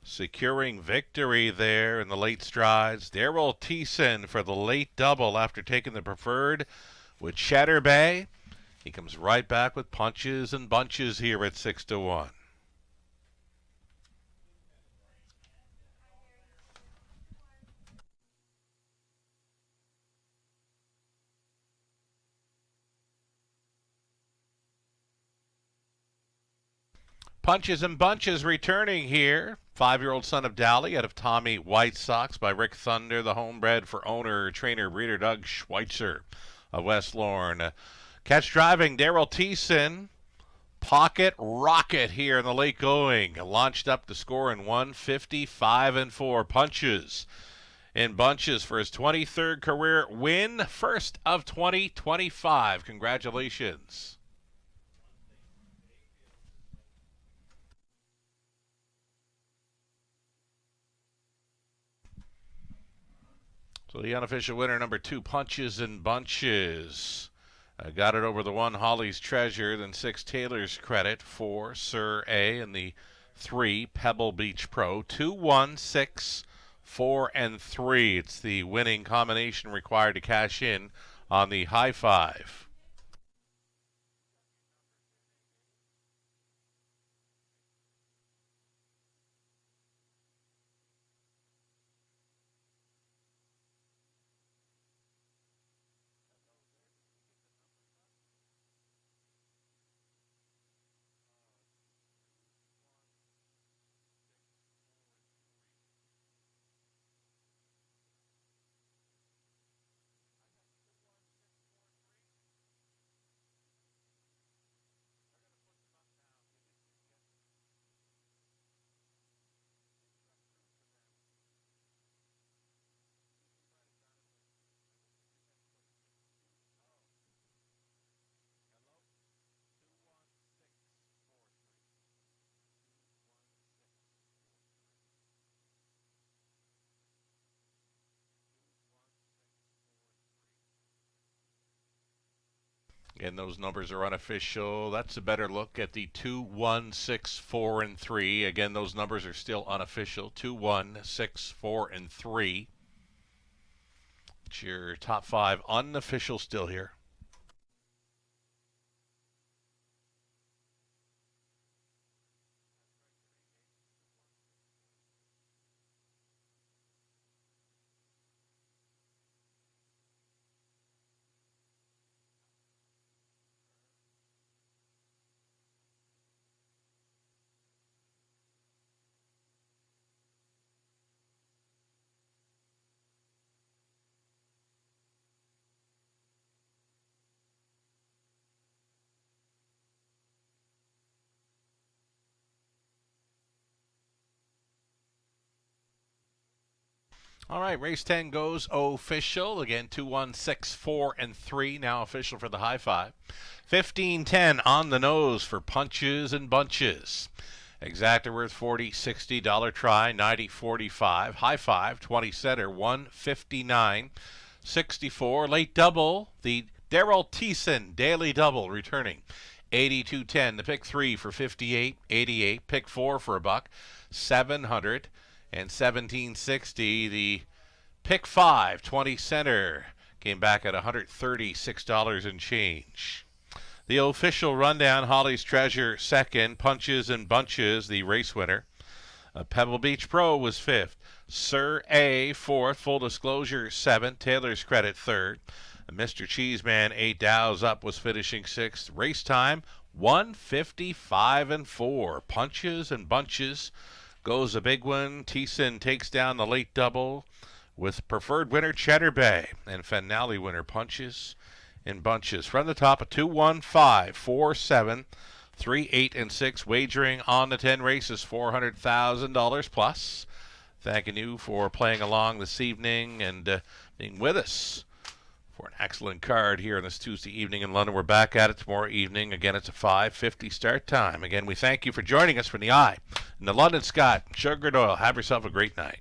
Securing victory there in the late strides. Daryl Thiessen for the late double after taking the preferred with Cheddar Bay. He comes right back with Punches and Bunches here at 6-1. Punches and Bunches returning here. 5-year-old son of Dally out of Tommy White Sox by Rick Thunder, the homebred for owner, trainer, breeder Doug Schweitzer of West Lorne. Catch driving, Daryl Thiessen. Pocket rocket here in the late going. Launched up the score in 155-4. Punches and Bunches for his 23rd career win. First of 2025. Congratulations. So the unofficial winner, number 2, Punches and Bunches. Got it over the 1, Holly's Treasure, then 6, Taylor's Credit, 4, Sir A, and the 3, Pebble Beach Pro. 2, 1, 6, 4, and 3. It's the winning combination required to cash in on the high five. Again, those numbers are unofficial. That's a better look at the 2, 1, 6, 4, and 3. Again, those numbers are still unofficial. 2, 1, 6, 4, and 3. It's your top 5 unofficial still here. All right, race 10 goes official. Again, 2, 1, 6, 4, and 3. Now official for the high five. 15-10 on the nose for Punches and Bunches. Exacta worth $40, $60 try, 90-45. High five, 20 center, 159-64. Late double, the Daryl Thiessen daily double returning. 82-10. The pick 3 for 58, 88. Pick 4 for $1, 700. And 1760, the pick 5, 20 center, came back at $136 and change. The official rundown, Holly's Treasure second, Punches and Bunches, the race winner. Pebble Beach Pro was 5th. Sir A 4th, Full Disclosure 7th, Taylor's Credit 3rd. Mr. Cheeseman 8 Dows up was finishing 6th. Race time 1:55.4. Punches and Bunches goes a big one. Thiessen takes down the late double with preferred winner Cheddar Bay and finale winner Punches and Bunches. From the top, a 2, 1, 5, 4, 7, 3, 8, and 6. Wagering on the 10 races, $400,000 plus. Thanking you for playing along this evening and being with us for an excellent card here on this Tuesday evening in London. We're back at it tomorrow evening. Again, it's a 5:50 start time. Again, we thank you for joining us from the eye in the London Scott Sugar Doyle. Have yourself a great night.